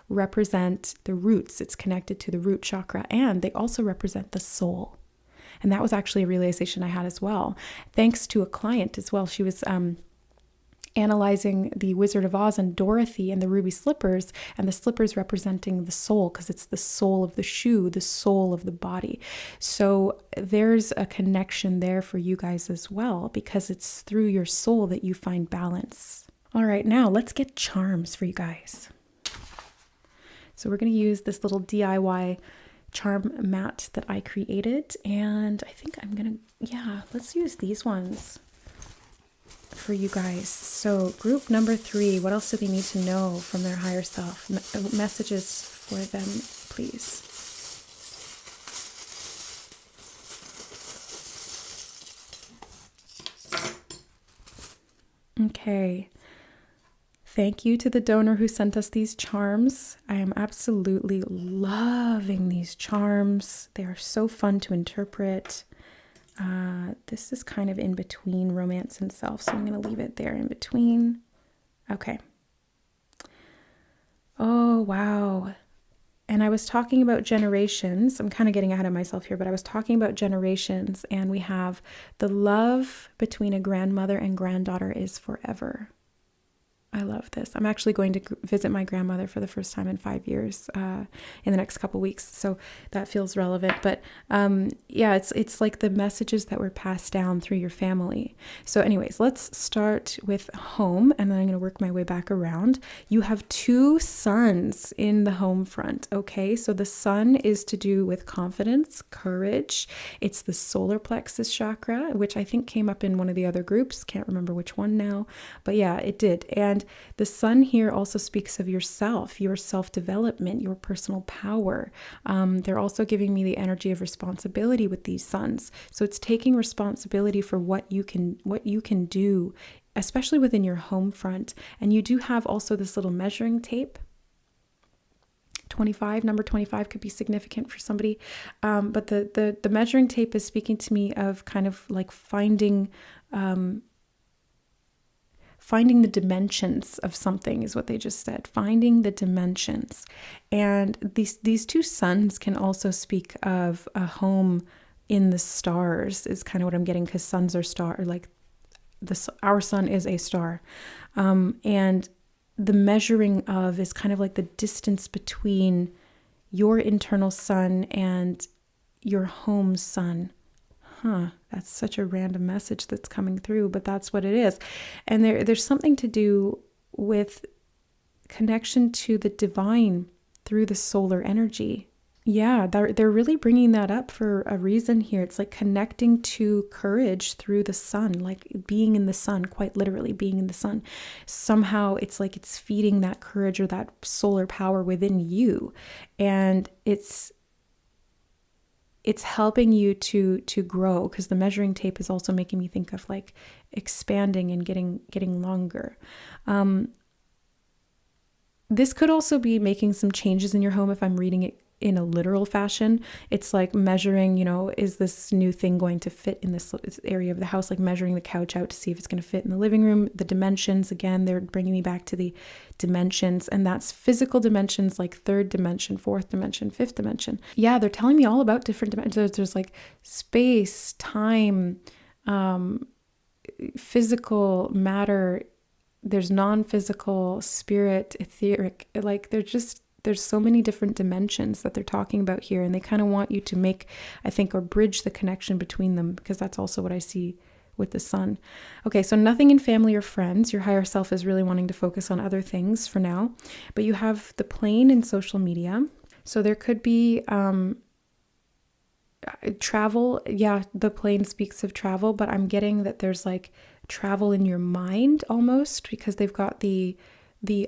represent the roots. It's connected to the root chakra, and they also represent the soul. And that was actually a realization I had as well, thanks to a client as well. She was, analyzing the Wizard of Oz and Dorothy and the ruby slippers, and the slippers representing the soul, because it's the soul of the shoe, the soul of the body. So there's a connection there for you guys as well, because it's through your soul that you find balance. All right, now let's get charms for you guys. So we're going to use this little DIY charm mat that I created, and I think let's use these ones for you guys. So group number 3, what else do they need to know from their higher self? Messages for them, please. Okay. Thank you to the donor who sent us these charms. I am absolutely loving these charms. They are so fun to interpret. This is kind of in between romance and self, so I'm going to leave it there in between. Okay. Oh, wow. And I was talking about generations. I'm kind of getting ahead of myself here, but I was talking about generations, and we have the love between a grandmother and granddaughter is forever. I love this. I'm actually going to visit my grandmother for the first time in 5 years in the next couple weeks. So that feels relevant. But it's like the messages that were passed down through your family. So anyways, let's start with home, and then I'm going to work my way back around. You have 2 suns in the home front. Okay, so the sun is to do with confidence, courage. It's the solar plexus chakra, which I think came up in one of the other groups. Can't remember which one now, but yeah, it did. And the sun here also speaks of yourself, your self-development, your personal power. They're also giving me the energy of responsibility with these suns. So it's taking responsibility for what you can do, especially within your home front. And you do have also this little measuring tape. 25, number 25 could be significant for somebody. But the measuring tape is speaking to me of kind of like finding the dimensions of something is what they just said. Finding the dimensions. And these 2 suns can also speak of a home in the stars is kind of what I'm getting, because suns are our sun is a star. And the measuring of is kind of like the distance between your internal sun and your home sun. That's such a random message that's coming through, but that's what it is. And there's something to do with connection to the divine through the solar energy. Yeah, they're really bringing that up for a reason here. It's like connecting to courage through the sun, like being in the sun, quite literally being in the sun. Somehow it's like it's feeding that courage or that solar power within you. And it's helping you to grow, because the measuring tape is also making me think of like expanding and getting longer. This could also be making some changes in your home if I'm reading it in a literal fashion. It's like measuring, is this new thing going to fit in this area of the house? Like measuring the couch out to see if it's going to fit in the living room. The dimensions, again, they're bringing me back to the dimensions, and that's physical dimensions, like 3rd dimension, 4th dimension, 5th dimension. Yeah, they're telling me all about different dimensions. There's like space, time, physical, matter. There's non-physical, spirit, etheric. Like there's so many different dimensions that they're talking about here, and they kind of want you to make, I think, or bridge the connection between them, because that's also what I see with the sun. Okay, so nothing in family or friends. Your higher self is really wanting to focus on other things for now, but you have the plane in social media. So there could be travel. Yeah, the plane speaks of travel, but I'm getting that there's like travel in your mind almost, because they've got the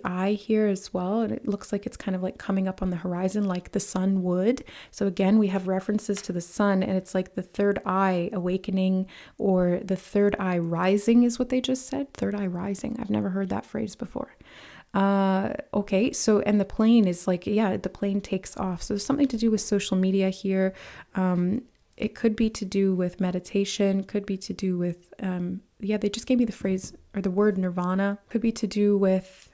eye here as well, and it looks like it's kind of like coming up on the horizon like the sun would. So again, we have references to the sun, and it's like the third eye awakening, or the third eye rising is what they just said. Third eye rising. I've never heard that phrase before. Okay, so, and the plane is like, yeah, the plane takes off. So there's something to do with social media here. It could be to do with meditation, could be to do with, yeah, they just gave me the phrase or the word nirvana. Could be to do with,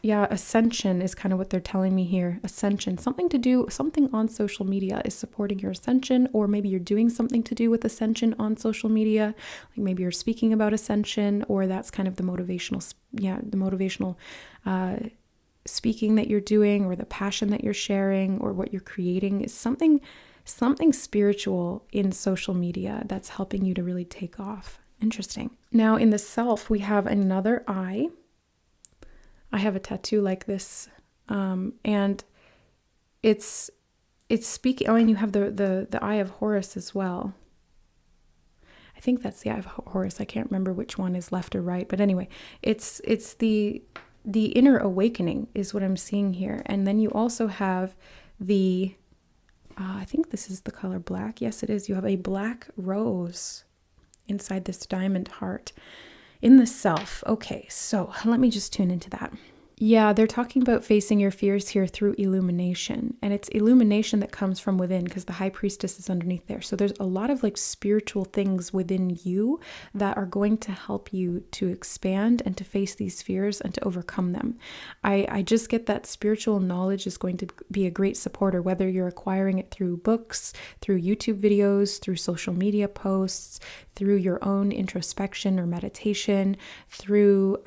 yeah, ascension is kind of what they're telling me here. Ascension, something on social media is supporting your ascension, or maybe you're doing something to do with ascension on social media. Like maybe you're speaking about ascension, or that's kind of the motivational speaking that you're doing, or the passion that you're sharing, or what you're creating is something spiritual in social media that's helping you to really take off. Interesting. Now in the self, we have another eye. I have a tattoo like this, and it's speaking. Oh, and you have the eye of Horus as well. I think that's the eye of Horus. I can't remember which one is left or right, but anyway, it's the inner awakening is what I'm seeing here. And then you also have the, I think this is the color black. Yes, it is. You have a black rose inside this diamond heart. In the self. Okay, so let me just tune into that. Yeah, they're talking about facing your fears here through illumination. And it's illumination that comes from within, because the high priestess is underneath there. So there's a lot of like spiritual things within you that are going to help you to expand and to face these fears and to overcome them. I just get that spiritual knowledge is going to be a great supporter, whether you're acquiring it through books, through YouTube videos, through social media posts, through your own introspection or meditation, through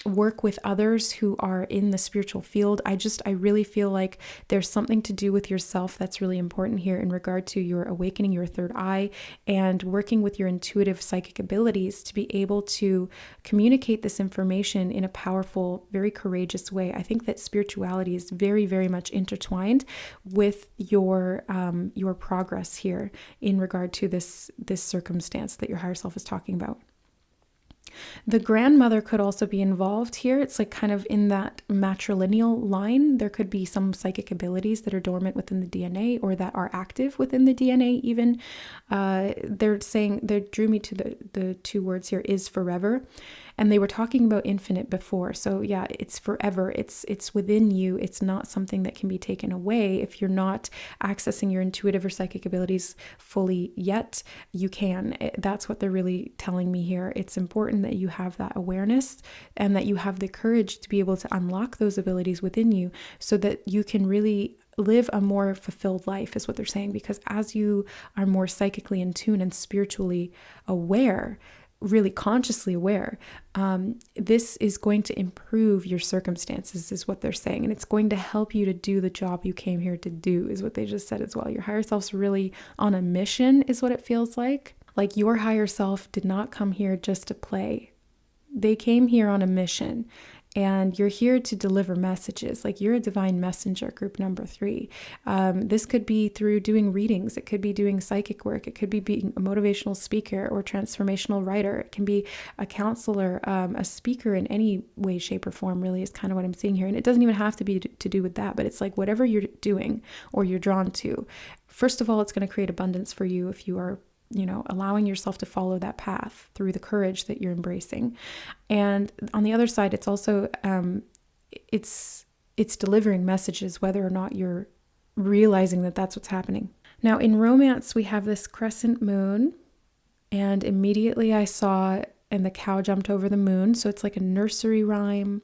work with others who are in the spiritual field. I really feel like there's something to do with yourself that's really important here in regard to your awakening, your third eye, and working with your intuitive psychic abilities to be able to communicate this information in a powerful, very courageous way. I think that spirituality is very, very much intertwined with your progress here in regard to this circumstance that your higher self is talking about. The grandmother could also be involved here. It's like kind of in that matrilineal line. There could be some psychic abilities that are dormant within the DNA, or that are active within the DNA even. They're saying, they drew me to the two words here, is forever. And they were talking about infinite before. So yeah, it's forever. It's within you. It's not something that can be taken away. If you're not accessing your intuitive or psychic abilities fully yet, you can. That's what they're really telling me here. It's important that you have that awareness and that you have the courage to be able to unlock those abilities within you so that you can really live a more fulfilled life, is what they're saying. Because as you are more psychically in tune and spiritually aware, really consciously aware, this is going to improve your circumstances, is what they're saying. And it's going to help you to do the job you came here to do, is what they just said as well. Your higher self's really on a mission, is what it feels like. Like your higher self did not come here just to play. They came here on a mission. And you're here to deliver messages. Like you're a divine messenger, group number 3. This could be through doing readings. It could be doing psychic work. It could be being a motivational speaker or transformational writer. It can be a counselor, a speaker in any way, shape, or form, really, is kind of what I'm seeing here. And it doesn't even have to be to do with that, but it's like whatever you're doing or you're drawn to. First of all, it's going to create abundance for you if you are allowing yourself to follow that path through the courage that you're embracing. And on the other side, it's also, it's delivering messages, whether or not you're realizing that that's what's happening. Now in romance, we have this crescent moon, and immediately I saw, and the cow jumped over the moon. So it's like a nursery rhyme.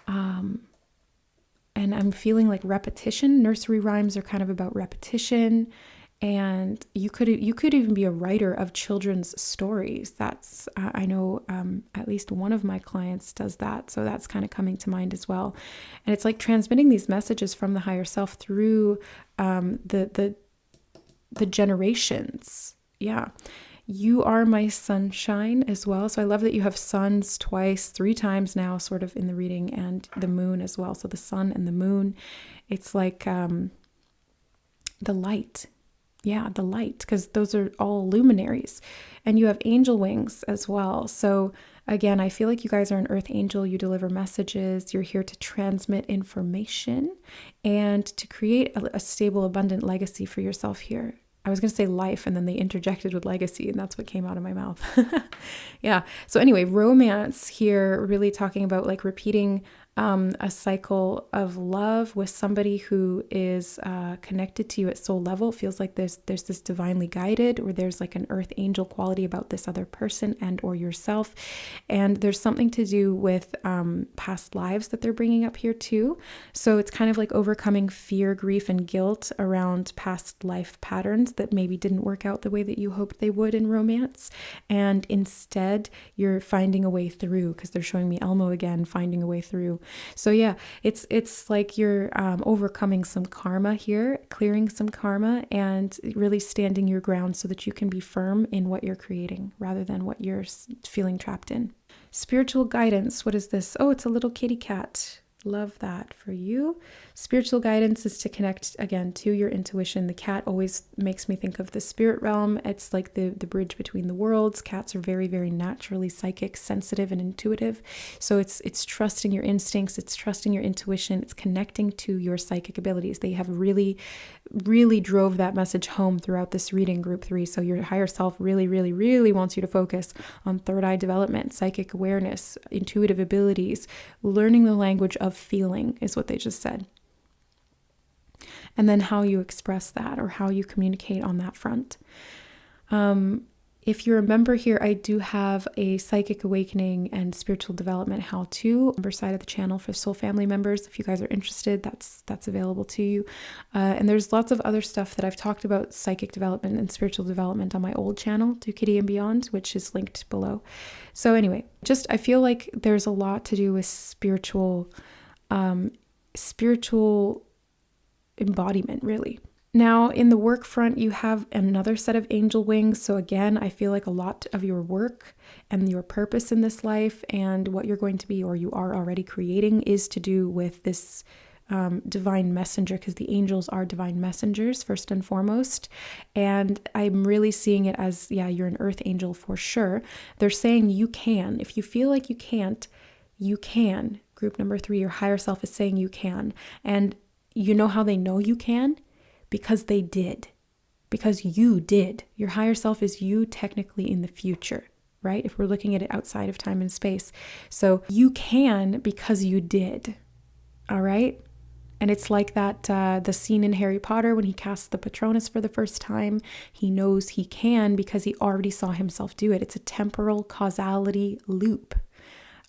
And I'm feeling like repetition. Nursery rhymes are kind of about repetition. And you could even be a writer of children's stories. That's, I know at least one of my clients does that. So that's kind of coming to mind as well. And it's like transmitting these messages from the higher self through the generations. Yeah. You are my sunshine as well. So I love that you have suns twice, 3 times now sort of in the reading, and the moon as well. So the sun and the moon, it's like the light. yeah, the light, because those are all luminaries. And you have angel wings as well. So again, I feel like you guys are an earth angel. You deliver messages. You're here to transmit information and to create a stable, abundant legacy for yourself here. I was going to say life, and then they interjected with legacy, and that's what came out of my mouth. Yeah. So anyway, romance here, really talking about like repeating a cycle of love with somebody who is connected to you at soul level. It feels like there's this divinely guided, or there's like an earth angel quality about this other person and or yourself. And there's something to do with past lives that they're bringing up here too. So it's kind of like overcoming fear, grief, and guilt around past life patterns that maybe didn't work out the way that you hoped they would in romance. And instead, you're finding a way through, because they're showing me Elmo again, finding a way through. So yeah, it's like you're overcoming some karma here, clearing some karma, and really standing your ground so that you can be firm in what you're creating rather than what you're feeling trapped in. Spiritual guidance. What is this? Oh, it's a little kitty cat. Love that for you. Spiritual guidance is to connect again to your intuition. The cat always makes me think of the spirit realm. It's like the bridge between the worlds. Cats are very, very naturally psychic, sensitive, and intuitive. So it's trusting your instincts. It's trusting your intuition. It's connecting to your psychic abilities. They have really, really drove that message home throughout this reading, group 3. So your higher self really, really, really wants you to focus on third eye development, psychic awareness, intuitive abilities, learning the language of feeling is what they just said. And then how you express that, or how you communicate on that front. If you remember here, I do have a psychic awakening and spiritual development how-to member side of the channel for soul family members. If you guys are interested, that's available to you. And there's lots of other stuff that I've talked about psychic development and spiritual development on my old channel, ToKittyandBeyond, which is linked below. So anyway, I feel like there's a lot to do with spiritual embodiment, really. Now, in the work front, you have another set of angel wings. So again, I feel like a lot of your work and your purpose in this life and what you're going to be, or you are already creating, is to do with this divine messenger, because the angels are divine messengers first and foremost. And I'm really seeing it as, yeah, you're an earth angel for sure. They're saying you can. If you feel like you can't, you can. Group number 3, your higher self is saying you can. And you know how they know you can? Because they did. Because you did. Your higher self is you technically in the future, right? If we're looking at it outside of time and space. So you can because you did. All right? And it's like that, the scene in Harry Potter when he casts the Patronus for the first time. He knows he can because he already saw himself do it. It's a temporal causality loop.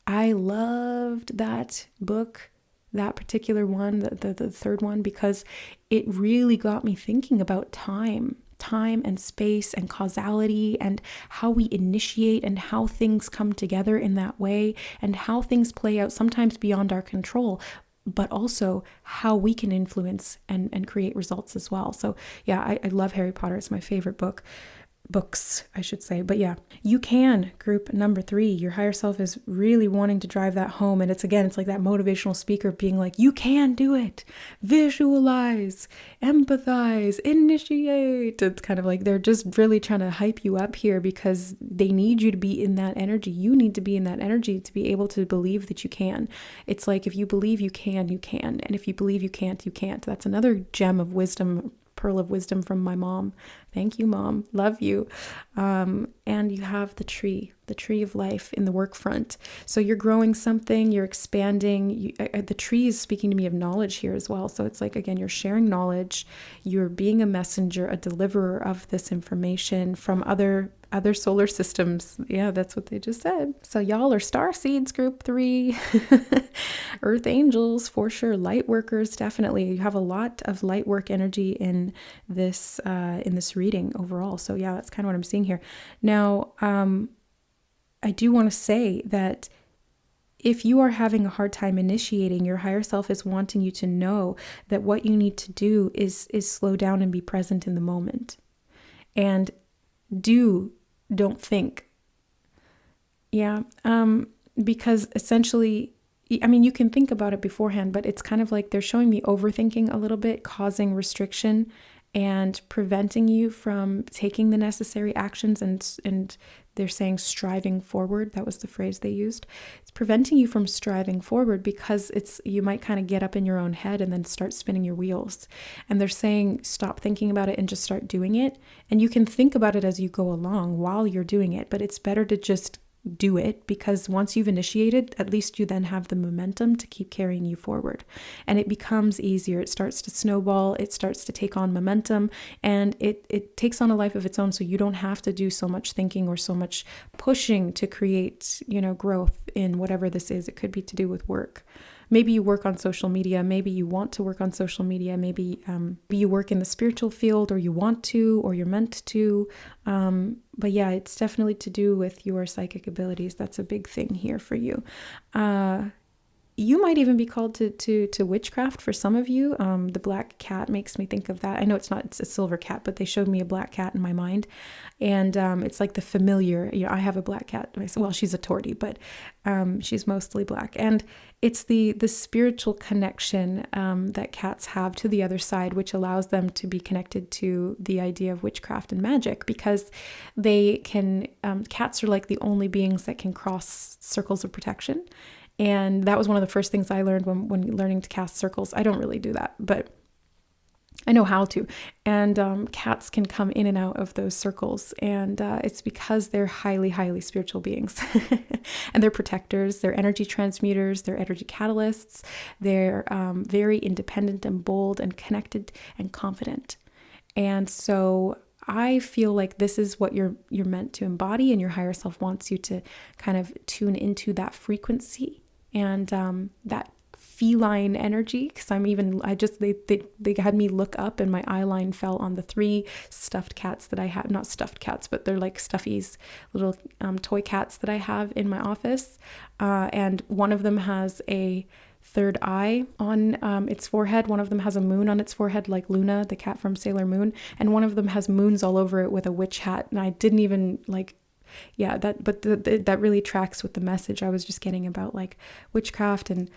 I loved that book, that particular one, the third one, because it really got me thinking about time and space and causality, and how we initiate and how things come together in that way, and how things play out sometimes beyond our control, but also how we can influence and create results as well. So yeah, I love Harry Potter. It's my favorite books, I should say. But yeah, you can, group number 3. Your higher self is really wanting to drive that home. And it's like that motivational speaker being like, you can do it. Visualize, empathize, initiate. It's kind of like they're just really trying to hype you up here, because they need you to be in that energy. You need to be in that energy to be able to believe that you can. It's like, if you believe you can, you can. And if you believe you can't, you can't. That's another gem of wisdom, pearl of wisdom from my mom. Thank you, Mom. Love you. And you have the tree of life in the work front. So you're growing something, you're expanding. The tree is speaking to me of knowledge here as well. So it's like, again, you're sharing knowledge. You're being a messenger, a deliverer of this information from other solar systems. Yeah, that's what they just said. So y'all are star seeds, group 3. Earth angels for sure. Light workers, definitely. You have a lot of light work energy in this reading overall. So yeah, that's kind of what I'm seeing here. Now, I do want to say that if you are having a hard time initiating, your higher self is wanting you to know that what you need to do is slow down and be present in the moment. And don't think. Yeah. Because essentially, I mean, you can think about it beforehand, but it's kind of like they're showing me overthinking a little bit, causing restriction and preventing you from taking the necessary actions, and they're saying striving forward. That was the phrase they used. It's preventing you from striving forward because you might kind of get up in your own head and then start spinning your wheels. And they're saying stop thinking about it and just start doing it. And you can think about it as you go along while you're doing it, but it's better to just do it, because once you've initiated, at least you then have the momentum to keep carrying you forward, and it becomes easier. It starts to snowball, it starts to take on momentum, and it takes on a life of its own. So you don't have to do so much thinking or so much pushing to create, growth in whatever this is. It could be to do with work. Maybe you work on social media. Maybe you want to work on social media. Maybe you work in the spiritual field, or you want to, or you're meant to. But yeah, it's definitely to do with your psychic abilities. That's a big thing here for you. You might even be called to witchcraft for some of you. The black cat makes me think of that. I know it's a silver cat, but they showed me a black cat in my mind. And it's like the familiar, I have a black cat. Well, she's a tortie, but she's mostly black. And it's the spiritual connection that cats have to the other side, which allows them to be connected to the idea of witchcraft and magic, because they can, cats are like the only beings that can cross circles of protection. And that was one of the first things I learned when learning to cast circles. I don't really do that, but I know how to. And cats can come in and out of those circles. And it's because they're highly, highly spiritual beings. And they're protectors, they're energy transmuters, they're energy catalysts. They're very independent and bold and connected and confident. And so I feel like this is what you're meant to embody, and your higher self wants you to kind of tune into that frequency and that feline energy. Because they had me look up, and my eye line fell on the 3 stuffed cats that I have. Not stuffed cats, but they're like stuffies, little toy cats that I have in my office. And one of them has a third eye on its forehead. One of them has a moon on its forehead, like Luna, the cat from Sailor Moon. And one of them has moons all over it with a witch hat. And I didn't even that really tracks with the message I was just getting about like witchcraft, and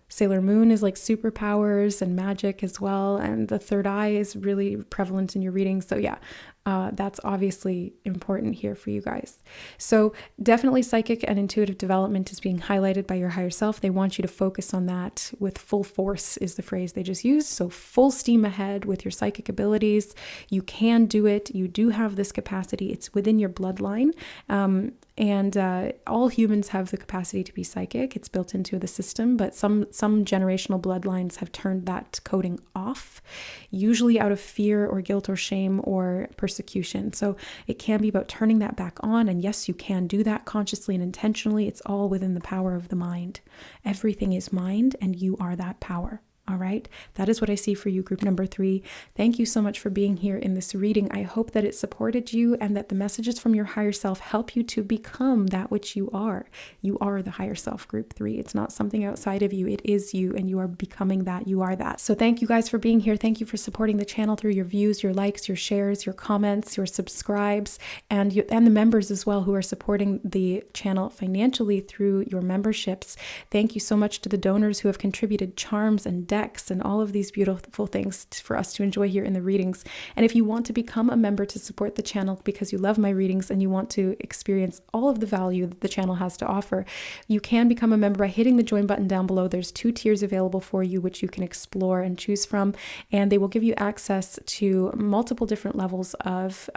Sailor Moon is like superpowers and magic as well. And the third eye is really prevalent in your reading. So yeah, that's obviously important here for you guys. So definitely psychic and intuitive development is being highlighted by your higher self. They want you to focus on that with full force, is the phrase they just used. So full steam ahead with your psychic abilities. You can do it. You do have this capacity. It's within your bloodline. And all humans have the capacity to be psychic. It's built into the system, but some generational bloodlines have turned that coding off, usually out of fear or guilt or shame or persecution. So it can be about turning that back on. And yes, you can do that consciously and intentionally. It's all within the power of the mind. Everything is mind, and you are that power. All right, that is what I see for you, group number 3. Thank you so much for being here in this reading. I hope that it supported you, and that the messages from your higher self help you to become that which you are. You are the higher self, group 3. It's not something outside of you. It is you, and you are becoming that. You are that. So thank you guys for being here. Thank you for supporting the channel through your views, your likes, your shares, your comments, your subscribes, and the members as well who are supporting the channel financially through your memberships. Thank you so much to the donors who have contributed charms and decks and all of these beautiful things for us to enjoy here in the readings. And if you want to become a member to support the channel because you love my readings and you want to experience all of the value that the channel has to offer, you can become a member by hitting the join button down below. There's 2 tiers available for you, which you can explore and choose from, and they will give you access to multiple different levels of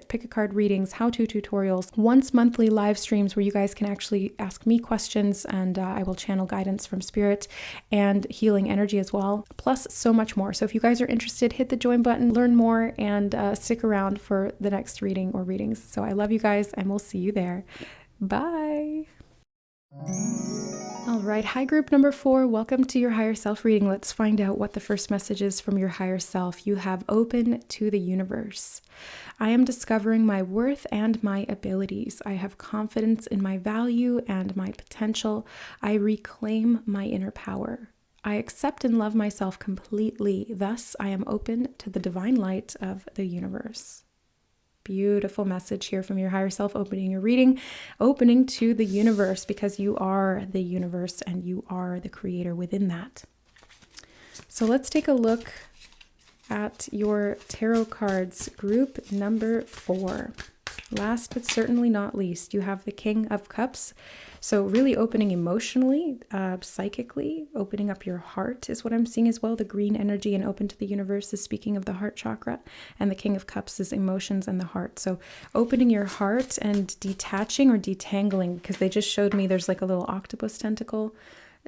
pick a card readings, how-to tutorials, once monthly live streams where you guys can actually ask me questions, and I will channel guidance from spirit and healing energy as well, plus so much more. So if you guys are interested, hit the join button, learn more, and stick around for the next reading or readings. So I love you guys, and we'll see you there. Bye. All right, hi group number 4, welcome to your higher self reading. Let's find out what the first message is from your higher self. You have open to the universe. I am discovering my worth and my abilities. I have confidence in my value and my potential. I reclaim my inner power. I accept and love myself completely. Thus, I am open to the divine light of the universe. Beautiful message here from your higher self, opening your reading, opening to the universe, because you are the universe and you are the creator within that. So let's take a look at your tarot cards, group number 4. Last but certainly not least, you have the King of Cups. So really opening emotionally, psychically, opening up your heart is what I'm seeing as well. The green energy and open to the universe is speaking of the heart chakra, and the King of Cups is emotions and the heart. So opening your heart and detaching or detangling, because they just showed me there's like a little octopus tentacle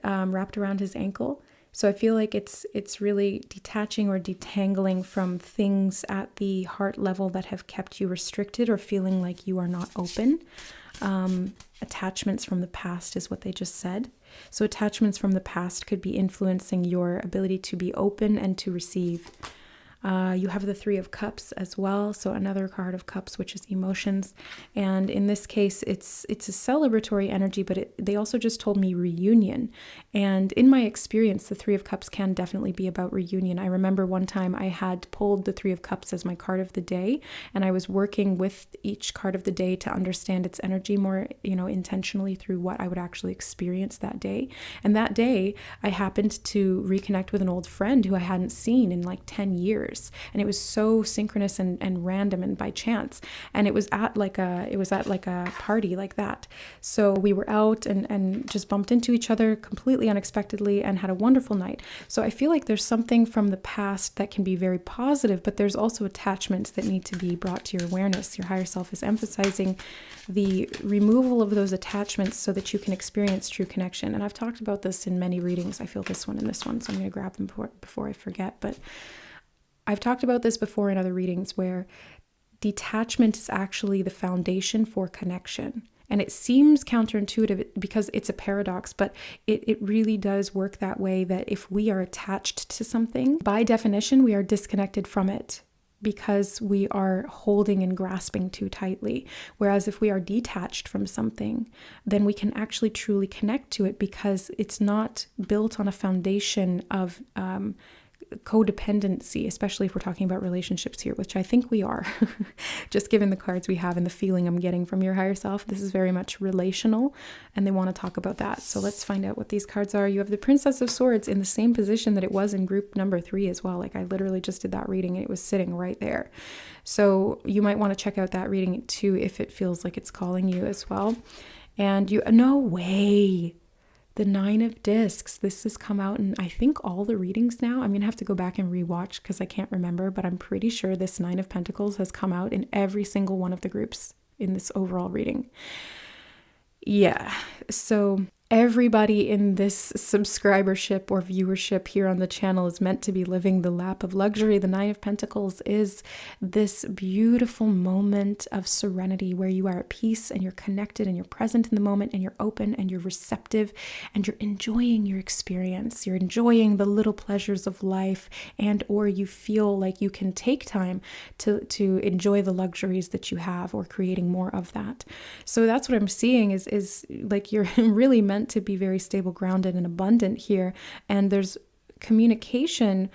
wrapped around his ankle. So I feel like it's really detaching or detangling from things at the heart level that have kept you restricted or feeling like you are not open. Attachments from the past is what they just said. So attachments from the past could be influencing your ability to be open and to receive. You have the Three of Cups as well, so another card of cups, which is emotions. And in this case, it's a celebratory energy, but they also just told me reunion. And in my experience, the Three of Cups can definitely be about reunion. I remember one time I had pulled the Three of Cups as my card of the day, and I was working with each card of the day to understand its energy more, intentionally through what I would actually experience that day. And that day, I happened to reconnect with an old friend who I hadn't seen in like 10 years. And it was so synchronous and random and by chance. And it was at like a party like that. So we were out and just bumped into each other completely unexpectedly and had a wonderful night. So I feel like there's something from the past that can be very positive, but there's also attachments that need to be brought to your awareness. Your higher self is emphasizing the removal of those attachments so that you can experience true connection. And I've talked about this in many readings. I feel this one and this one, so I'm going to grab them before I forget. But I've talked about this before in other readings where detachment is actually the foundation for connection. And it seems counterintuitive because it's a paradox, but it really does work that way, that if we are attached to something, by definition, we are disconnected from it because we are holding and grasping too tightly. Whereas if we are detached from something, then we can actually truly connect to it because it's not built on a foundation of codependency, especially if we're talking about relationships here, which I think we are, just given the cards we have and the feeling I'm getting from your higher self. This is very much relational, and they want to talk about that. So let's find out what these cards are. You have the Princess of Swords in the same position that it was in group number 3 as well. Like I literally just did that reading and it was sitting right there. So you might want to check out that reading too if it feels like it's calling you as well. And no way. The Nine of Discs. This has come out in, I think, all the readings now. I'm going to have to go back and rewatch because I can't remember, but I'm pretty sure this Nine of Pentacles has come out in every single one of the groups in this overall reading. Yeah, so everybody in this subscribership or viewership here on the channel is meant to be living the lap of luxury. The Nine of Pentacles is this beautiful moment of serenity where you are at peace and you're connected and you're present in the moment and you're open and you're receptive and you're enjoying your experience. You're enjoying the little pleasures of life, and or you feel like you can take time to enjoy the luxuries that you have, or creating more of that. So that's what I'm seeing is like you're really meant to be very stable, grounded, and abundant here. And there's communication.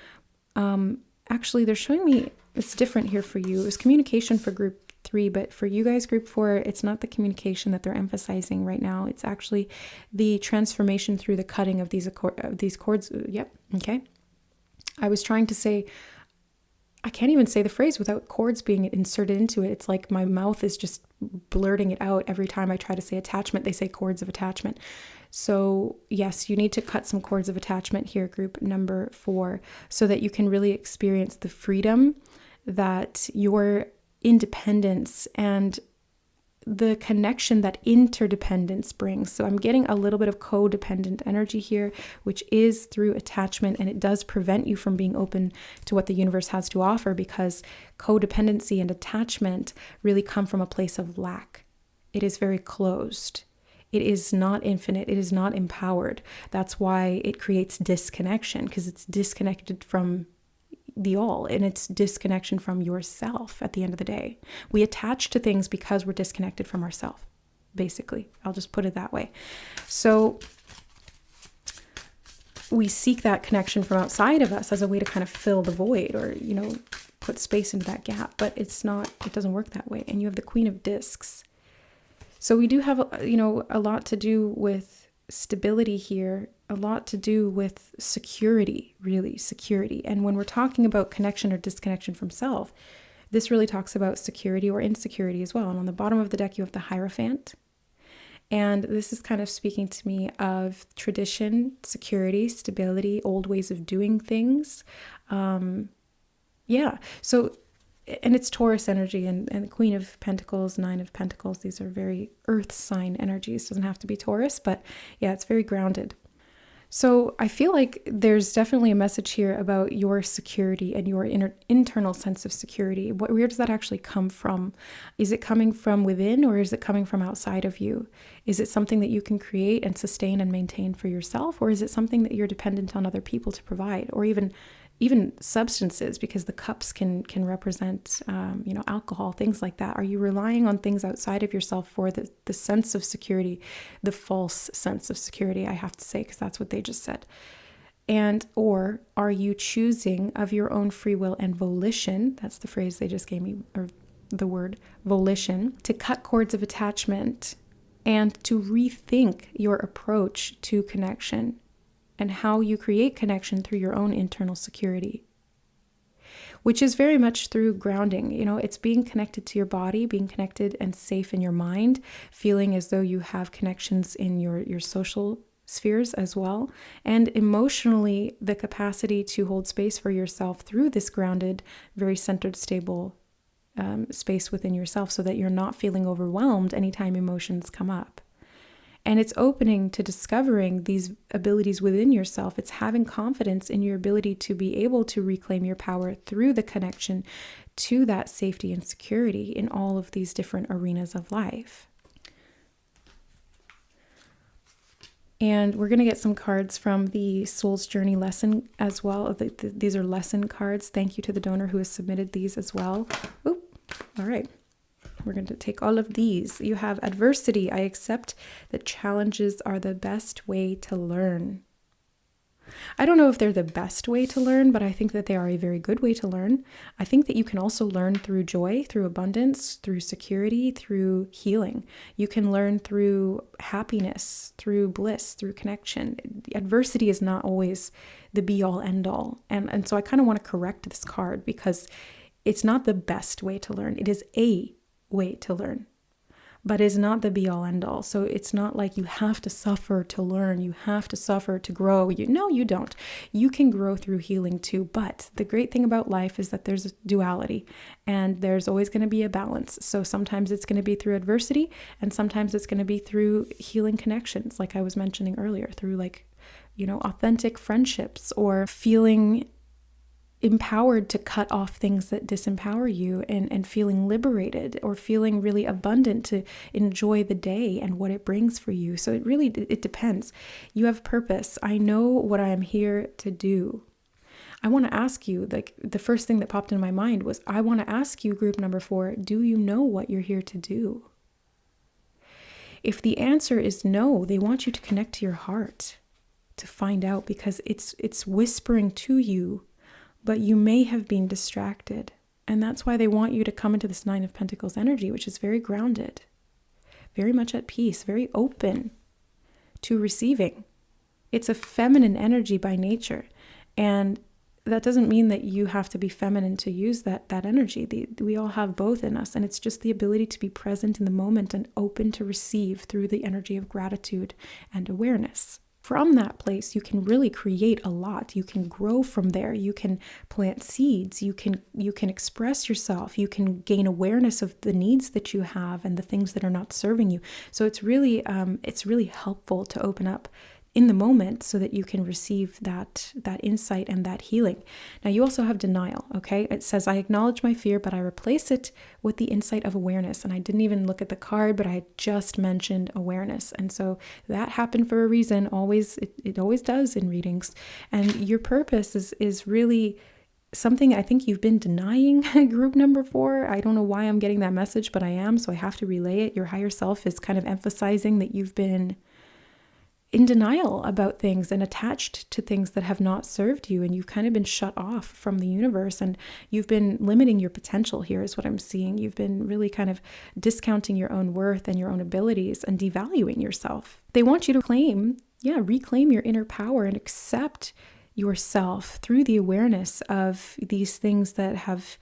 Actually, they're showing me it's different here for you. It was communication for group 3, but for you guys, group 4, it's not the communication that they're emphasizing right now. It's actually the transformation through the cutting of these cords. Yep. Okay. I was trying to say, I can't even say the phrase without cords being inserted into it. It's like my mouth is just blurting it out every time I try to say attachment. They say cords of attachment. So yes, you need to cut some cords of attachment here, group number 4, so that you can really experience the freedom that your independence and the connection that interdependence brings. So I'm getting a little bit of codependent energy here, which is through attachment, and it does prevent you from being open to what the universe has to offer, because codependency and attachment really come from a place of lack. It is very closed. It is not infinite. It is not empowered. That's why it creates disconnection, because it's disconnected from the all, and it's disconnection from yourself at the end of the day. We attach to things because we're disconnected from ourselves, basically. I'll just put it that way. So we seek that connection from outside of us as a way to kind of fill the void, or, put space into that gap, but it doesn't work that way. And you have the Queen of Discs. So we do have, a lot to do with stability here, a lot to do with security, really security. And when we're talking about connection or disconnection from self, this really talks about security or insecurity as well. And on the bottom of the deck, you have the Hierophant. And this is kind of speaking to me of tradition, security, stability, old ways of doing things. So, and it's Taurus energy and the Queen of Pentacles, Nine of Pentacles. These are very earth sign energies. Doesn't have to be Taurus, but yeah, it's very grounded. So I feel like there's definitely a message here about your security and your internal sense of security. Where does that actually come from? Is it coming from within, or is it coming from outside of you? Is it something that you can create and sustain and maintain for yourself? Or is it something that you're dependent on other people to provide, or even substances, because the cups can represent, alcohol, things like that. Are you relying on things outside of yourself for the sense of security, the false sense of security, I have to say, because that's what they just said. Or are you choosing of your own free will and volition, that's the phrase they just gave me, or the word volition, to cut cords of attachment and to rethink your approach to connection and how you create connection through your own internal security, which is very much through grounding. It's being connected to your body, being connected and safe in your mind, feeling as though you have connections in your social spheres as well, and emotionally the capacity to hold space for yourself through this grounded, very centered, stable space within yourself, so that you're not feeling overwhelmed anytime emotions come up. And it's opening to discovering these abilities within yourself. It's having confidence in your ability to be able to reclaim your power through the connection to that safety and security in all of these different arenas of life. And we're going to get some cards from the Soul's Journey lesson as well. These are lesson cards. Thank you to the donor who has submitted these as well. Oop, all right. We're going to take all of these. You have adversity. I accept that challenges are the best way to learn. I don't know if they're the best way to learn, but I think that they are a very good way to learn. I think that you can also learn through joy, through abundance, through security, through healing. You can learn through happiness, through bliss, through connection. Adversity is not always the be-all, end-all. And so I kind of want to correct this card, because it's not the best way to learn. It is a way to learn, but is not the be all end all. So it's not like you have to suffer to learn, you have to suffer to grow. No, you don't. You can grow through healing too. But the great thing about life is that there's a duality, and there's always going to be a balance. So sometimes it's going to be through adversity, and sometimes it's going to be through healing connections, like I was mentioning earlier, through authentic friendships, or feeling empowered to cut off things that disempower you, and feeling liberated, or feeling really abundant to enjoy the day and what it brings for you. So it depends. You have purpose. I know what I am here to do. I want to ask you, the first thing that popped in my mind was, I want to ask you, group number 4, do you know what you're here to do? If the answer is no, they want you to connect to your heart to find out, because it's whispering to you, but you may have been distracted. And that's why they want you to come into this Nine of Pentacles energy, which is very grounded, very much at peace, very open to receiving. It's a feminine energy by nature. And that doesn't mean that you have to be feminine to use that energy. We all have both in us. And it's just the ability to be present in the moment and open to receive through the energy of gratitude and awareness. From that place, you can really create a lot. You can grow from there. You can plant seeds. You can express yourself. You can gain awareness of the needs that you have and the things that are not serving you. So it's really helpful to open up in the moment so that you can receive that insight and that healing. Now, you also have denial, okay? It says, I acknowledge my fear, but I replace it with the insight of awareness. And I didn't even look at the card, but I had just mentioned awareness. And so that happened for a reason. It always does in readings. And your purpose is really something I think you've been denying, group number 4. I don't know why I'm getting that message, but I am, so I have to relay it. Your higher self is kind of emphasizing that you've been in denial about things and attached to things that have not served you, and you've kind of been shut off from the universe, and you've been limiting your potential here is what I'm seeing. You've been really kind of discounting your own worth and your own abilities and devaluing yourself. They want you to reclaim your inner power and accept yourself through the awareness of these things that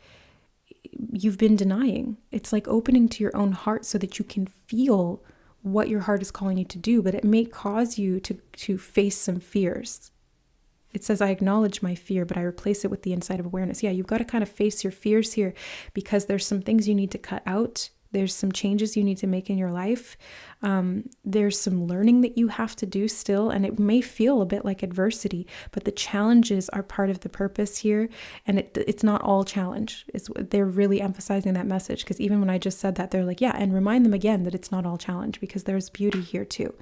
you've been denying. It's like opening to your own heart so that you can feel what your heart is calling you to do, but it may cause you to face some fears. It says, I acknowledge my fear, but I replace it with the insight of awareness. Yeah, you've got to kind of face your fears here, because there's some things you need to cut out. There's some changes you need to make in your life. There's some learning that you have to do still, and it may feel a bit like adversity, but the challenges are part of the purpose here, and it's not all challenge. They're really emphasizing that message, because even when I just said that, they're like, yeah, and remind them again that it's not all challenge, because there's beauty here too.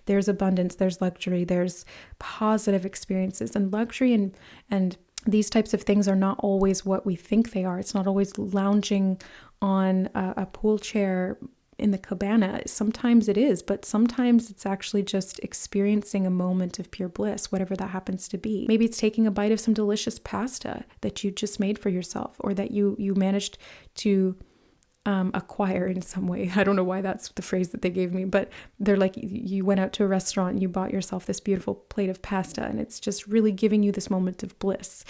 There's abundance, there's luxury, there's positive experiences, and luxury and these types of things are not always what we think they are. It's not always lounging on a pool chair in the cabana. Sometimes it is, but sometimes it's actually just experiencing a moment of pure bliss, whatever that happens to be. Maybe it's taking a bite of some delicious pasta that you just made for yourself, or that you managed to acquire in some way. I don't know why that's the phrase that they gave me, but they're like, you went out to a restaurant and you bought yourself this beautiful plate of pasta, and it's just really giving you this moment of bliss.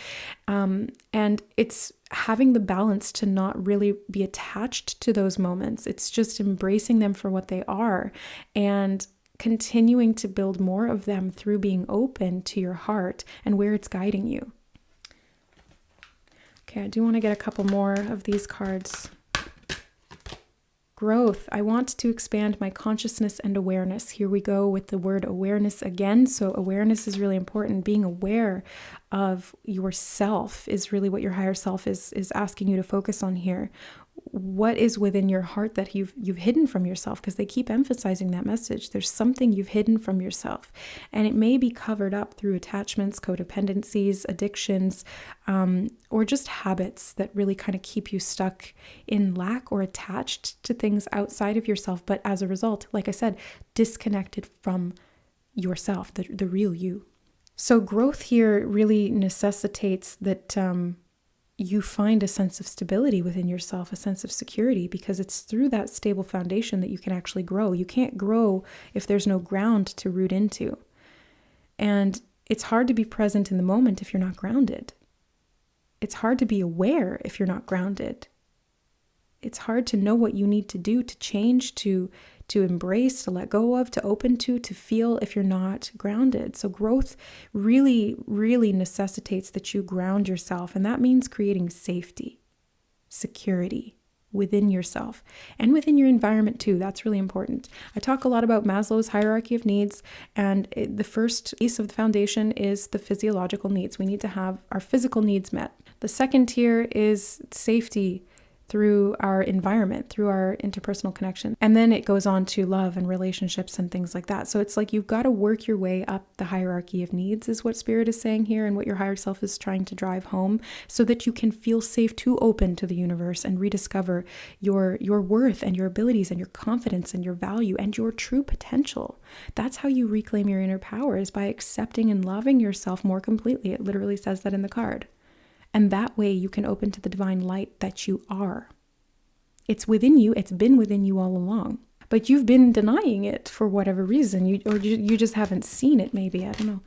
And it's having the balance to not really be attached to those moments. It's just embracing them for what they are and continuing to build more of them through being open to your heart and where it's guiding you. Okay, I do want to get a couple more of these cards. Growth. I want to expand my consciousness and awareness. Here we go with the word awareness again. So awareness is really important. Being aware of yourself is really what your higher self is asking you to focus on here. What is within your heart that you've hidden from yourself? Because they keep emphasizing that message. There's something you've hidden from yourself, and it may be covered up through attachments, codependencies, addictions, or just habits that really kind of keep you stuck in lack or attached to things outside of yourself. But as a result, like I said, disconnected from yourself, the real you. So growth here really necessitates that you find a sense of stability within yourself, a sense of security, because it's through that stable foundation that you can actually grow. You can't grow if there's no ground to root into. And it's hard to be present in the moment if you're not grounded. It's hard to be aware if you're not grounded. It's hard to know what you need to do to change, to embrace, to let go of, to open to feel if you're not grounded. So growth really, really necessitates that you ground yourself. And that means creating safety, security within yourself and within your environment too. That's really important. I talk a lot about Maslow's hierarchy of needs, and the first piece of the foundation is the physiological needs. We need to have our physical needs met. The second tier is safety through our environment, through our interpersonal connection. And then it goes on to love and relationships and things like that. So it's like you've got to work your way up the hierarchy of needs is what Spirit is saying here, and what your higher self is trying to drive home, so that you can feel safe to open to the universe and rediscover your worth and your abilities and your confidence and your value and your true potential. That's how you reclaim your inner power, is by accepting and loving yourself more completely. It literally says that in the card. And that way you can open to the divine light that you are. It's within you. It's been within you all along. But you've been denying it for whatever reason. You just haven't seen it maybe. I don't know.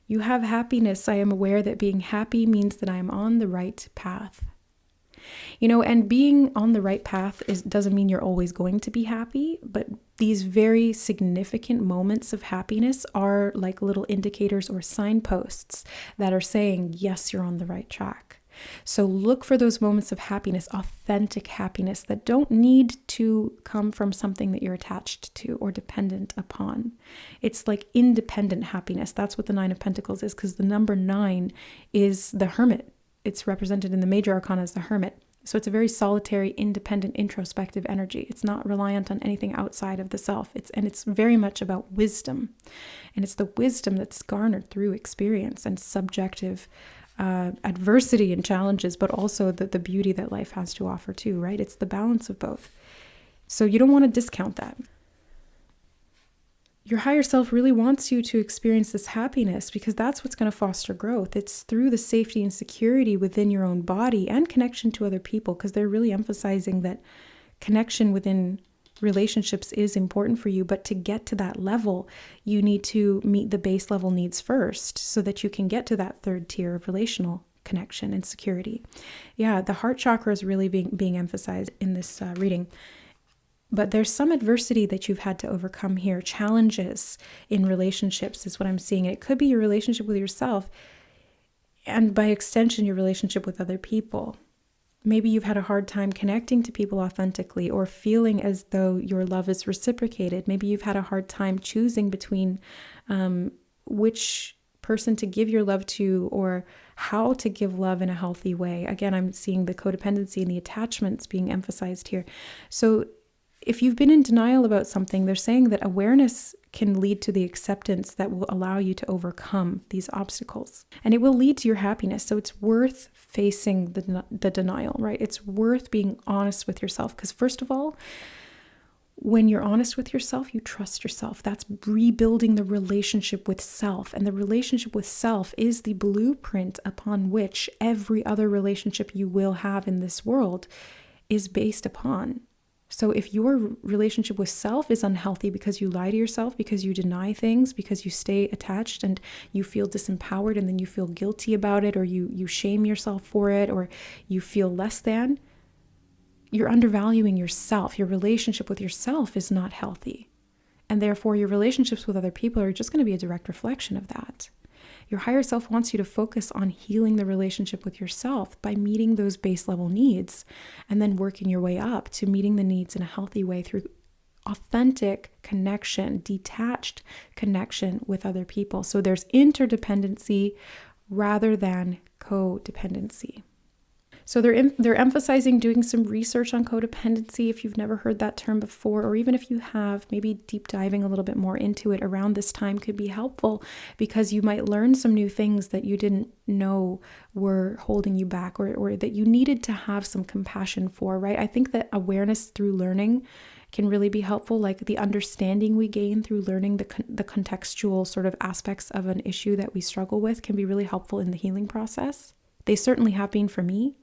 You have happiness. I am aware that being happy means that I am on the right path. And being on the right path doesn't mean you're always going to be happy, but these very significant moments of happiness are like little indicators or signposts that are saying, yes, you're on the right track. So look for those moments of happiness, authentic happiness that don't need to come from something that you're attached to or dependent upon. It's like independent happiness. That's what the 9 of Pentacles is, because the number 9 is the hermit. It's represented in the major arcana as the hermit. So it's a very solitary, independent, introspective energy. It's not reliant on anything outside of the self. It's very much about wisdom. And it's the wisdom that's garnered through experience and subjective adversity and challenges, but also the beauty that life has to offer too, right? It's the balance of both. So you don't want to discount that. your higher self really wants you to experience this happiness because that's what's going to foster growth. It's through the safety and security within your own body and connection to other people, because they're really emphasizing that connection within relationships is important for you. But to get to that level, you need to meet the base level needs first so that you can get to that third tier of relational connection and security. Yeah, the heart chakra is really being emphasized in this reading. But there's some adversity that you've had to overcome here. Challenges in relationships is what I'm seeing. It could be your relationship with yourself, and by extension, your relationship with other people. Maybe you've had a hard time connecting to people authentically or feeling as though your love is reciprocated. Maybe you've had a hard time choosing between which person to give your love to or how to give love in a healthy way. Again, I'm seeing the codependency and the attachments being emphasized here. So if you've been in denial about something, they're saying that awareness can lead to the acceptance that will allow you to overcome these obstacles. And it will lead to your happiness. So it's worth facing the denial, right? It's worth being honest with yourself. Because first of all, when you're honest with yourself, you trust yourself. That's rebuilding the relationship with self. And the relationship with self is the blueprint upon which every other relationship you will have in this world is based upon. So if your relationship with self is unhealthy because you lie to yourself, because you deny things, because you stay attached and you feel disempowered and then you feel guilty about it, or you shame yourself for it, or you feel less than, you're undervaluing yourself. Your relationship with yourself is not healthy. And therefore your relationships with other people are just going to be a direct reflection of that. Your higher self wants you to focus on healing the relationship with yourself by meeting those base level needs and then working your way up to meeting the needs in a healthy way through authentic connection, detached connection with other people. So there's interdependency rather than codependency. So they're emphasizing doing some research on codependency if you've never heard that term before, or even if you have, maybe deep diving a little bit more into it around this time could be helpful, because you might learn some new things that you didn't know were holding you back, or that you needed to have some compassion for, right? I think that awareness through learning can really be helpful, like the understanding we gain through learning the contextual sort of aspects of an issue that we struggle with can be really helpful in the healing process. They certainly have been for me.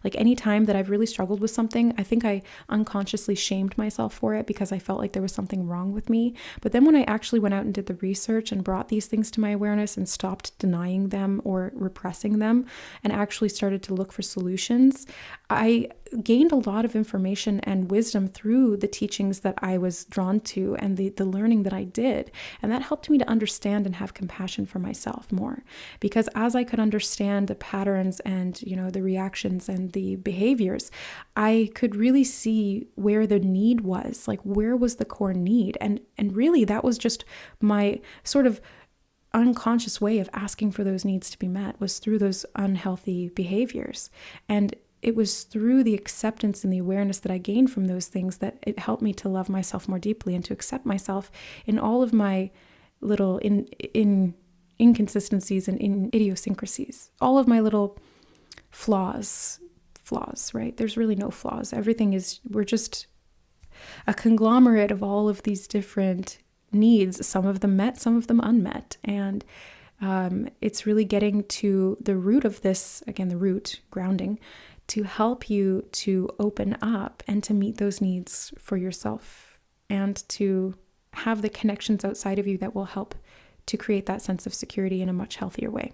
Like any time that I've really struggled with something, I think I unconsciously shamed myself for it because I felt like there was something wrong with me. But then when I actually went out and did the research and brought these things to my awareness and stopped denying them or repressing them and actually started to look for solutions, I gained a lot of information and wisdom through the teachings that I was drawn to and the learning that I did. And that helped me to understand and have compassion for myself more, because as I could understand the patterns and, the reactions and the behaviors, I could really see where the need was, like where was the core need. And really that was just my sort of unconscious way of asking for those needs to be met, was through those unhealthy behaviors. And it was through the acceptance and the awareness that I gained from those things that it helped me to love myself more deeply and to accept myself in all of my little inconsistencies and in idiosyncrasies, all of my little flaws, right? There's really no flaws. We're just a conglomerate of all of these different needs, some of them met, some of them unmet. And it's really getting to the root of this, again, the root, grounding, to help you to open up and to meet those needs for yourself and to have the connections outside of you that will help to create that sense of security in a much healthier way.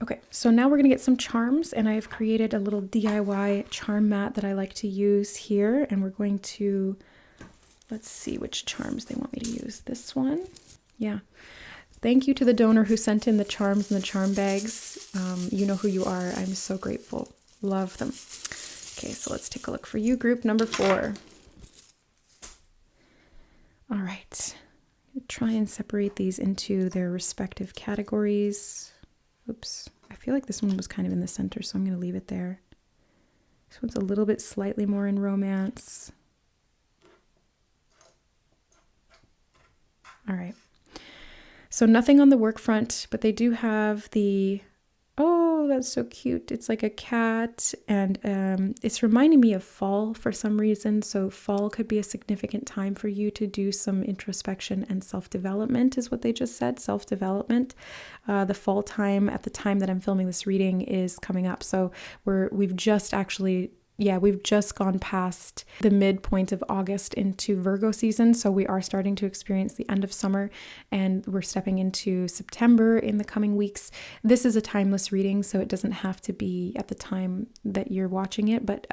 Okay, so now we're going to get some charms, and I've created a little DIY charm mat that I like to use here, and we're going to, let's see which charms they want me to use. This one. Yeah. Thank you to the donor who sent in the charms and the charm bags. You know who you are. I'm so grateful. Love them. Okay, so let's take a look for you, group number 4. All right. I'm going to try and separate these into their respective categories. Oops. I feel like this one was kind of in the center, so I'm going to leave it there. This one's a little bit slightly more in romance. All right. So nothing on the work front, but they do have the, oh, Oh, that's so cute. It's like a cat, and it's reminding me of fall for some reason. So fall could be a significant time for you to do some introspection and self-development, is what they just said, self-development. The fall time at the time that I'm filming this reading is coming up. So we've just gone past the midpoint of August into Virgo season. So we are starting to experience the end of summer, and we're stepping into September in the coming weeks. This is a timeless reading, so it doesn't have to be at the time that you're watching it, but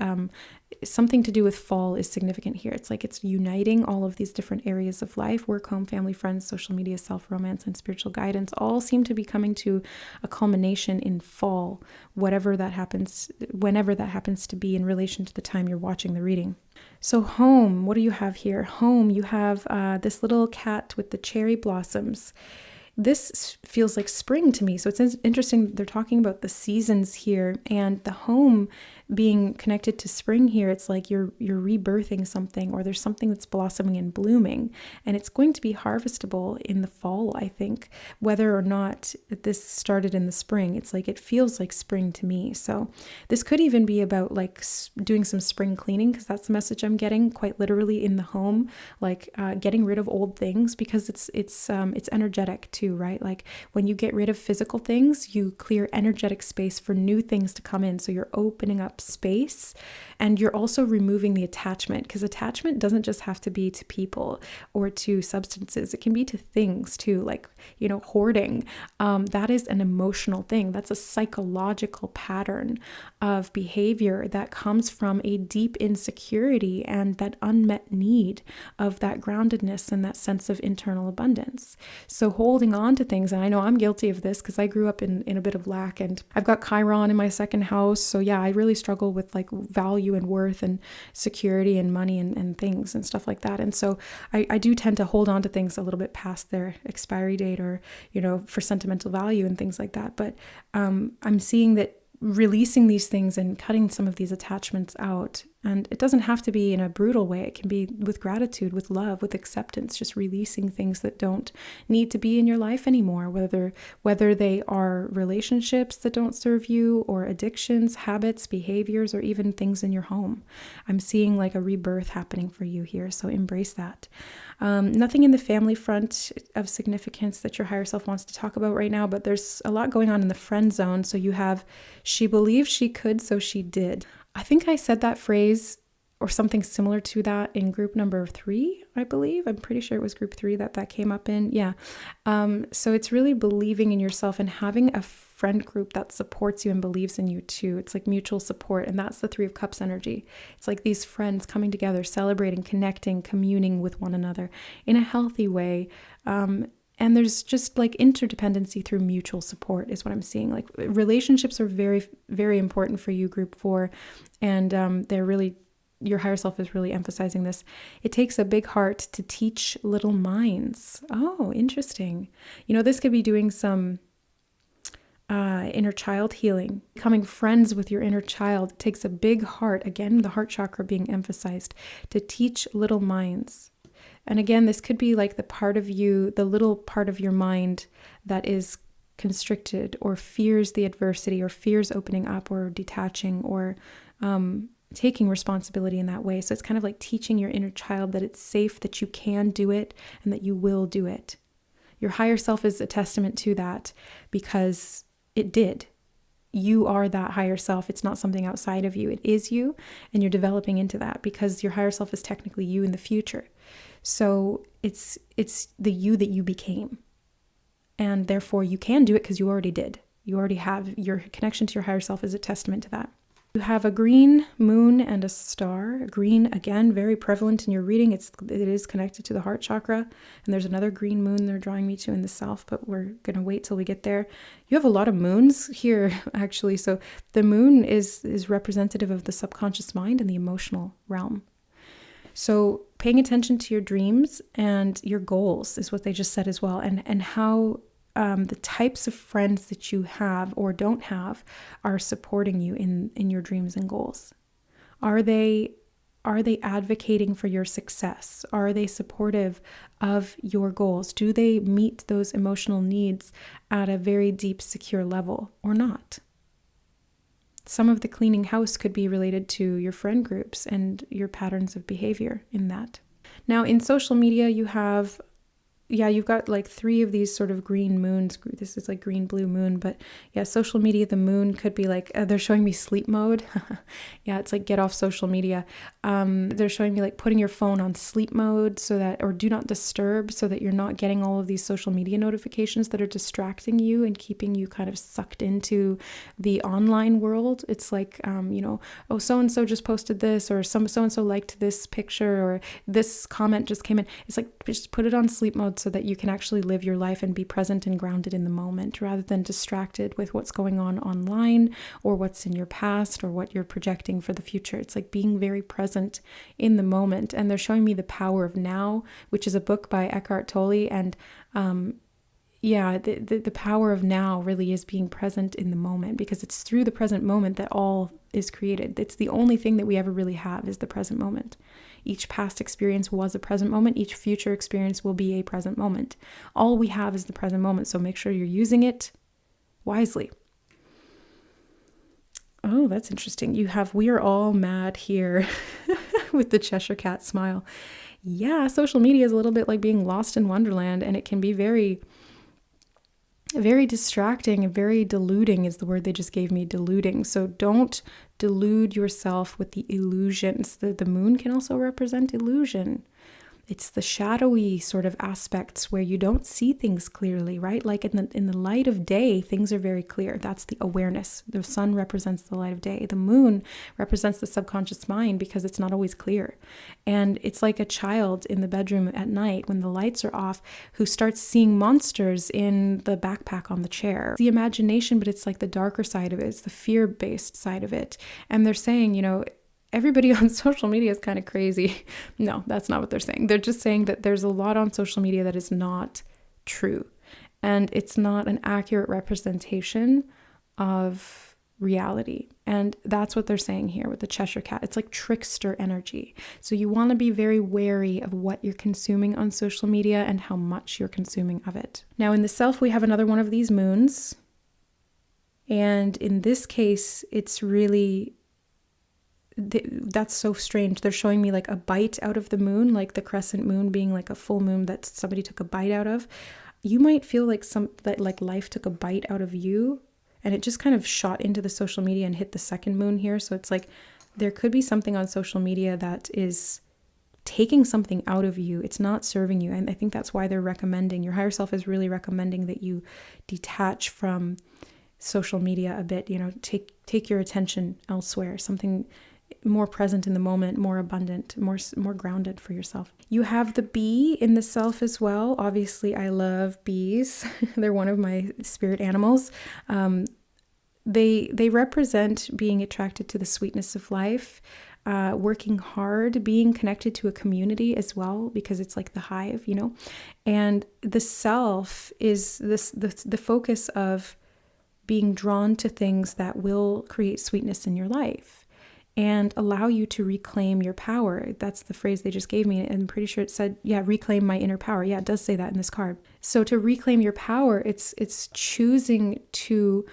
something to do with fall is significant here. It's like it's uniting all of these different areas of life: work, home, family, friends, social media, self-romance, and spiritual guidance all seem to be coming to a culmination in fall, whenever that happens to be in relation to the time you're watching the reading. So home, what do you have here? Home, you have this little cat with the cherry blossoms. This feels like spring to me. So it's interesting. They're talking about the seasons here, and the home being connected to spring here. It's like you're rebirthing something, or there's something that's blossoming and blooming, and it's going to be harvestable in the fall, I think, whether or not this started in the spring. It's like, it feels like spring to me. So this could even be about like doing some spring cleaning, because that's the message I'm getting, quite literally, in the home, like getting rid of old things, because it's energetic too, right? Like when you get rid of physical things, you clear energetic space for new things to come in. So you're opening up space, and you're also removing the attachment, because attachment doesn't just have to be to people or to substances. It can be to things too, like, hoarding. That is an emotional thing. That's a psychological pattern of behavior that comes from a deep insecurity and that unmet need of that groundedness and that sense of internal abundance. So holding on to things, and I know I'm guilty of this because I grew up in a bit of lack, and I've got Chiron in my second house. So yeah, I really struggle with like value and worth and security and money and things and stuff like that. And so I do tend to hold on to things a little bit past their expiry date, or, for sentimental value and things like that. But I'm seeing that releasing these things and cutting some of these attachments out. And it doesn't have to be in a brutal way. It can be with gratitude, with love, with acceptance, just releasing things that don't need to be in your life anymore, whether they are relationships that don't serve you, or addictions, habits, behaviors, or even things in your home. I'm seeing like a rebirth happening for you here, so embrace that. Nothing in the family front of significance that your higher self wants to talk about right now, but there's a lot going on in the friend zone. So you have, she believed she could, so she did. I think I said that phrase or something similar to that in group number 3, I believe. I'm pretty sure it was group 3 that came up in. Yeah. So it's really believing in yourself and having a friend group that supports you and believes in you too. It's like mutual support. And that's the 3 of Cups energy. It's like these friends coming together, celebrating, connecting, communing with one another in a healthy way. And there's just like interdependency through mutual support is what I'm seeing. Like relationships are very, very important for you, group 4. And they're really, your higher self is really emphasizing this. It takes a big heart to teach little minds. Oh, interesting. This could be doing some inner child healing, becoming friends with your inner child. It takes a big heart, again, the heart chakra being emphasized, to teach little minds. And again, this could be like the part of you, the little part of your mind that is constricted or fears the adversity or fears opening up or detaching or taking responsibility in that way. So it's kind of like teaching your inner child that it's safe, that you can do it, and that you will do it. Your higher self is a testament to that because it did. You are that higher self. It's not something outside of you. It is you, and you're developing into that because your higher self is technically you in the future. So it's the you that you became. And therefore you can do it because you already did. You already have. Your connection to your higher self is a testament to that. You have a green moon and a star. Green, again, very prevalent in your reading. It is connected to the heart chakra. And there's another green moon they're drawing me to in the south, but we're going to wait till we get there. You have a lot of moons here, actually. So the moon is representative of the subconscious mind and the emotional realm. So paying attention to your dreams and your goals is what they just said as well. And how the types of friends that you have or don't have are supporting you in your dreams and goals. Are they advocating for your success? Are they supportive of your goals? Do they meet those emotional needs at a very deep, secure level or not? Some of the cleaning house could be related to your friend groups and your patterns of behavior in that. Now, in social media, you've got like 3 of these sort of green moons. This is like green, blue moon, but yeah, social media, the moon could be like, they're showing me sleep mode. Yeah, it's like get off social media. They're showing me like putting your phone on sleep mode or do not disturb, so that you're not getting all of these social media notifications that are distracting you and keeping you kind of sucked into the online world. It's like, oh, so-and-so just posted this, or so-and-so liked this picture, or this comment just came in. It's like, just put it on sleep mode so that you can actually live your life and be present and grounded in the moment, rather than distracted with what's going on online or what's in your past or what you're projecting for the future. It's like being very present in the moment. And they're showing me The Power of Now, which is a book by Eckhart Tolle. And the power of now really is being present in the moment, because it's through the present moment that all is created. It's the only thing that we ever really have, is the present moment. Each past experience was a present moment. Each future experience will be a present moment. All we have is the present moment. So make sure you're using it wisely. Oh, that's interesting. You have "we are all mad here" with the Cheshire Cat smile. Yeah, social media is a little bit like being lost in Wonderland, and it can be very, very distracting and very deluding is the word they just gave me, deluding. So don't delude yourself with the illusions. The moon can also represent illusion. It's the shadowy sort of aspects where you don't see things clearly, right? Like in the light of day, things are very clear. That's the awareness. The sun represents the light of day. The moon represents the subconscious mind, because it's not always clear. And it's like a child in the bedroom at night when the lights are off, who starts seeing monsters in the backpack on the chair. It's the imagination, but it's like the darker side of it. It's the fear-based side of it. And they're saying, everybody on social media is kind of crazy. No, that's not what they're saying. They're just saying that there's a lot on social media that is not true. And it's not an accurate representation of reality. And that's what they're saying here with the Cheshire Cat. It's like trickster energy. So you want to be very wary of what you're consuming on social media and how much you're consuming of it. Now in the self, we have another one of these moons. And in this case, it's really... that's so strange. They're showing me like a bite out of the moon, like the crescent moon being like a full moon that somebody took a bite out of. You might feel like that life took a bite out of you, and it just kind of shot into the social media and hit the second moon here. So it's like there could be something on social media that is taking something out of you. It's not serving you. And I think that's why they're recommending, your higher self is really recommending that you detach from social media a bit, take your attention elsewhere, something more present in the moment, more abundant, more grounded for yourself. You have the bee in the self as well. Obviously, I love bees. They're one of my spirit animals. They represent being attracted to the sweetness of life, working hard, being connected to a community as well, because it's like the hive, And the self is the focus of being drawn to things that will create sweetness in your life and allow you to reclaim your power. That's the phrase they just gave me. And I'm pretty sure it said, reclaim my inner power. Yeah, it does say that in this card. So to reclaim your power, it's choosing to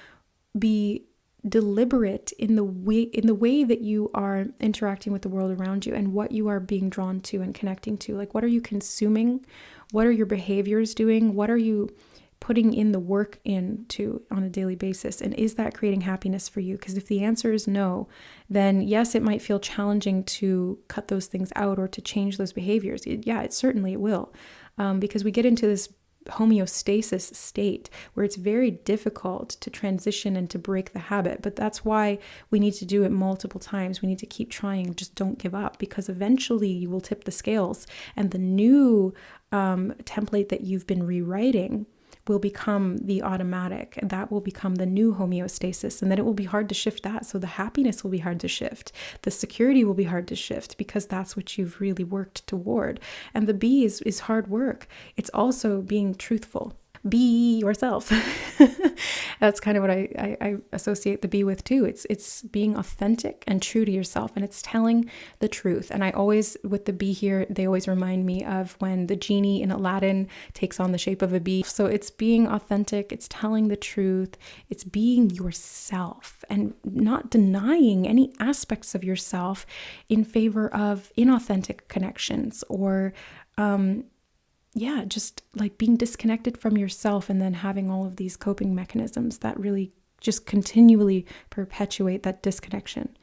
be deliberate in the way that you are interacting with the world around you and what you are being drawn to and connecting to. Like, what are you consuming? What are your behaviors doing? What are you putting in the work into on a daily basis? And is that creating happiness for you? Because if the answer is no, then yes, it might feel challenging to cut those things out or to change those behaviors. It certainly will. Because we get into this homeostasis state where it's very difficult to transition and to break the habit. But that's why we need to do it multiple times. We need to keep trying. Just don't give up, because eventually you will tip the scales and the new template that you've been rewriting will become the automatic, and that will become the new homeostasis, and then it will be hard to shift that. So the happiness will be hard to shift. The security will be hard to shift, because that's what you've really worked toward. And the B is hard work. It's also being truthful. be yourself. That's kind of what I associate the be with too. It's being authentic and true to yourself, and it's telling the truth. And I always, with the bee here, they always remind me of when the genie in Aladdin takes on the shape of a bee. So it's being authentic, it's telling the truth, it's being yourself and not denying any aspects of yourself in favor of inauthentic connections or just like being disconnected from yourself and then having all of these coping mechanisms that really just continually perpetuate that disconnection.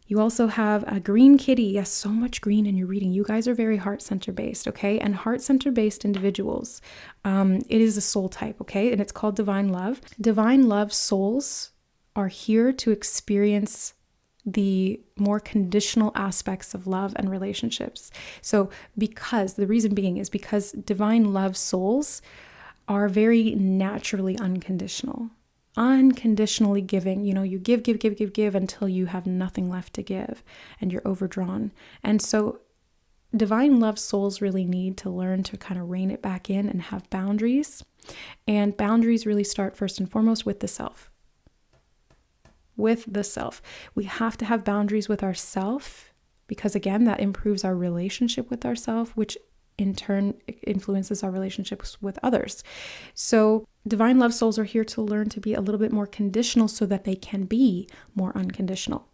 You also have a green kitty. Yes, so much green in your reading. You guys are very heart center based, okay? And heart center based individuals, it is a soul type, okay? And it's called divine love. Divine love souls are here to experience the more conditional aspects of love and relationships. So the reason being is because divine love souls are very naturally unconditionally giving. You give until you have nothing left to give and you're overdrawn. And so divine love souls really need to learn to kind of rein it back in and have boundaries. And boundaries really start first and foremost with the self. We have to have boundaries with ourself because, again, that improves our relationship with ourself, which in turn influences our relationships with others. So divine love souls are here to learn to be a little bit more conditional so that they can be more unconditional.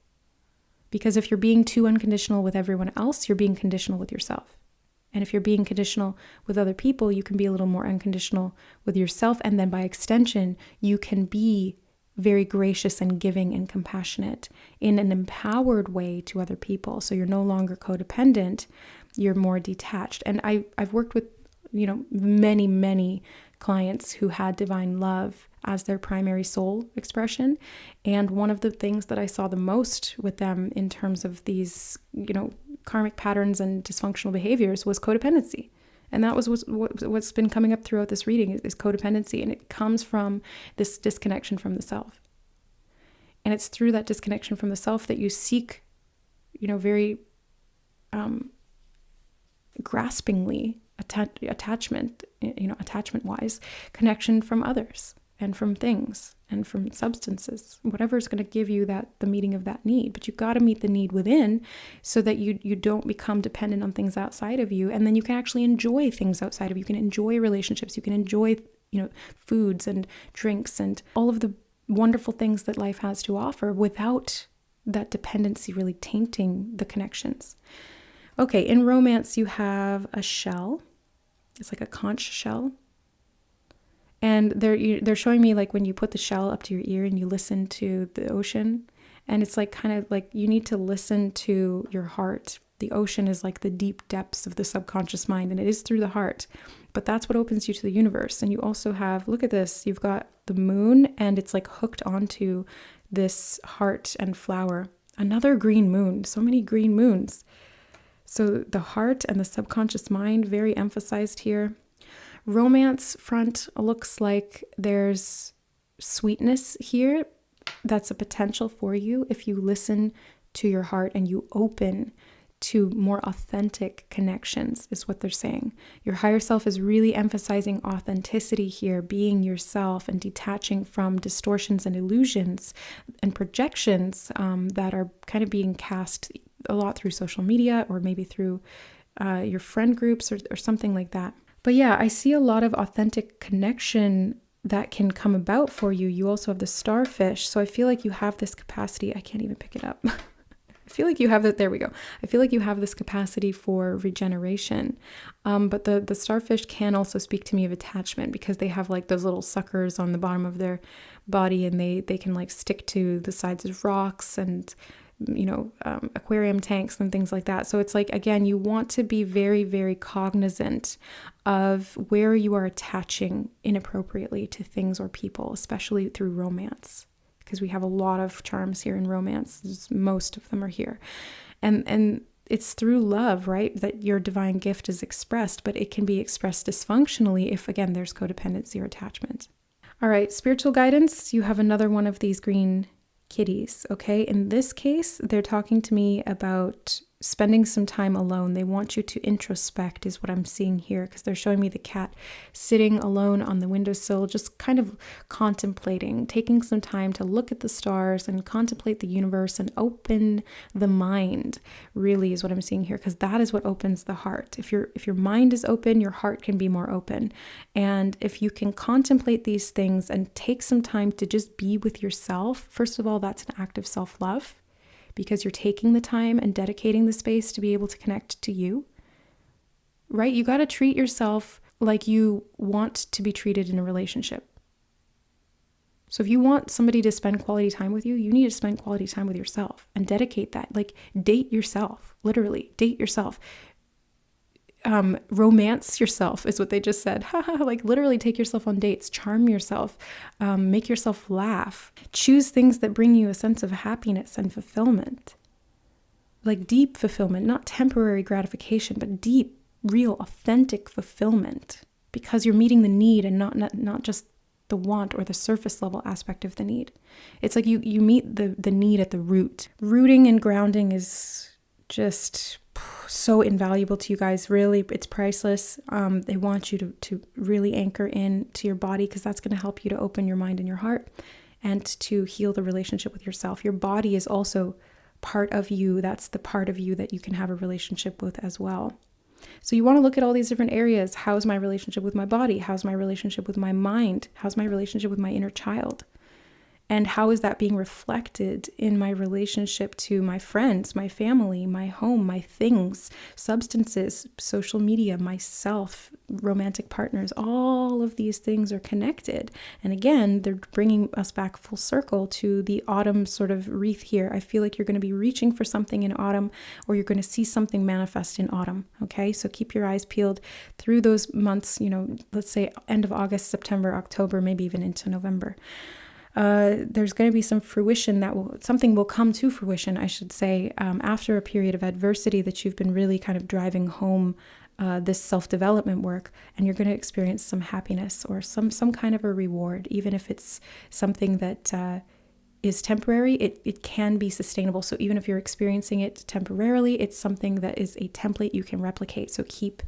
Because if you're being too unconditional with everyone else, you're being conditional with yourself. And if you're being conditional with other people, you can be a little more unconditional with yourself. And then by extension, you can be very gracious and giving and compassionate in an empowered way to other people. So you're no longer codependent, you're more detached. And I've worked with, many clients who had divine love as their primary soul expression. And one of the things that I saw the most with them in terms of these, karmic patterns and dysfunctional behaviors was codependency. And that was what's been coming up throughout this reading is codependency. And it comes from this disconnection from the self. And it's through that disconnection from the self that you seek, very graspingly attachment-wise, connection from others and from things and from substances, whatever is going to give you the meeting of that need. But you've got to meet the need within so that you don't become dependent on things outside of you. And then you can actually enjoy things outside of you. You can enjoy relationships. You can enjoy, foods and drinks and all of the wonderful things that life has to offer without that dependency really tainting the connections. Okay, in romance, you have a shell. It's like a conch shell. And they're showing me like when you put the shell up to your ear and you listen to the ocean. And it's like kind of like you need to listen to your heart. The ocean is like the deep depths of the subconscious mind, and it is through the heart. But that's what opens you to the universe. And you also have, look at this, you've got the moon, and it's like hooked onto this heart and flower. Another green moon, so many green moons. So the heart and the subconscious mind, very emphasized here. Romance front looks like there's sweetness here. That's a potential for you if you listen to your heart and you open to more authentic connections, is what they're saying. Your higher self is really emphasizing authenticity here, being yourself and detaching from distortions and illusions and projections that are kind of being cast a lot through social media or maybe through your friend groups or something like that. But yeah, I see a lot of authentic connection that can come about for you. You also have the starfish. So I feel like you have this capacity. I can't even pick it up. I feel like you have that. There we go. I feel like you have this capacity for regeneration. But the starfish can also speak to me of attachment because they have like those little suckers on the bottom of their body, and they can like stick to the sides of rocks and aquarium tanks and things like that. So it's like, again, you want to be very, very cognizant of where you are attaching inappropriately to things or people, especially through romance, because we have a lot of charms here in romance. Most of them are here. And it's through love, right, that your divine gift is expressed, but it can be expressed dysfunctionally if, again, there's codependency or attachment. All right, spiritual guidance. You have another one of these green kitties, okay? In this case, they're talking to me about spending some time alone. They want you to introspect is what I'm seeing here, because they're showing me the cat sitting alone on the windowsill, just kind of contemplating, taking some time to look at the stars and contemplate the universe and open the mind, really is what I'm seeing here, because that is what opens the heart. If your mind is open, your heart can be more open. And if you can contemplate these things and take some time to just be with yourself, first of all, that's an act of self-love, because you're taking the time and dedicating the space to be able to connect to you, right? You got to treat yourself like you want to be treated in a relationship. So if you want somebody to spend quality time with you, you need to spend quality time with yourself and dedicate that. Like, date yourself, literally date yourself. Romance yourself is what they just said. Like, literally take yourself on dates, charm yourself, make yourself laugh, choose things that bring you a sense of happiness and fulfillment, like deep fulfillment, not temporary gratification, but deep, real, authentic fulfillment, because you're meeting the need and not just the want or the surface level aspect of the need. It's like you meet the need at the root. Rooting and grounding is just so invaluable to you guys. Really, it's priceless. They want you to really anchor in to your body, because that's going to help you to open your mind and your heart and to heal the relationship with yourself. Your body is also part of you. That's the part of you that you can have a relationship with as well. So you want to look at all these different areas. How's my relationship with my body? How's my relationship with my mind? How's my relationship with my inner child? And how is that being reflected in my relationship to my friends, my family, my home, my things, substances, social media, myself, romantic partners? All of these things are connected. And again, they're bringing us back full circle to the autumn sort of wreath here. I feel like you're going to be reaching for something in autumn, or you're going to see something manifest in autumn. Okay, so keep your eyes peeled through those months, let's say end of August, September, October, maybe even into November. There's going to be some fruition something will come to fruition, I should say, after a period of adversity that you've been really kind of driving home this self-development work, and you're going to experience some happiness or some kind of a reward, even if it's something that is temporary. It can be sustainable. So even if you're experiencing it temporarily, it's something that is a template you can replicate. So keep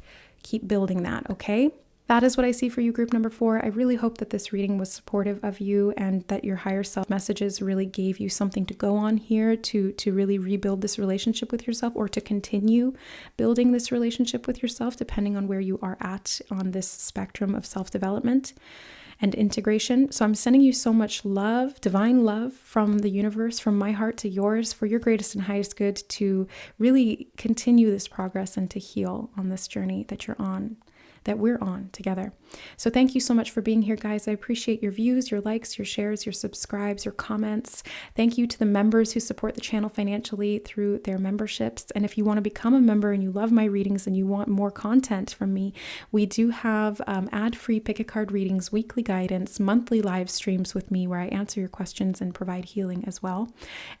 building that, okay? That is what I see for you, group number 4. I really hope that this reading was supportive of you and that your higher self messages really gave you something to go on here to really rebuild this relationship with yourself, or to continue building this relationship with yourself, depending on where you are at on this spectrum of self-development and integration. So I'm sending you so much love, divine love from the universe, from my heart to yours, for your greatest and highest good, to really continue this progress and to heal on this journey that we're on together. So thank you so much for being here, guys. I appreciate your views, your likes, your shares, your subscribes, your comments. Thank you to the members who support the channel financially through their memberships. And if you want to become a member and you love my readings and you want more content from me, we do have ad-free pick a card readings, weekly guidance, monthly live streams with me where I answer your questions and provide healing as well,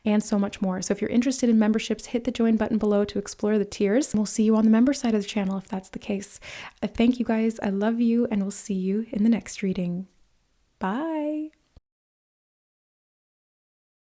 and so much more. So if you're interested in memberships, hit the join button below to explore the tiers. We'll see you on the member side of the channel if that's the case. Thank you guys. I love you, and we'll see you in the next reading. Bye.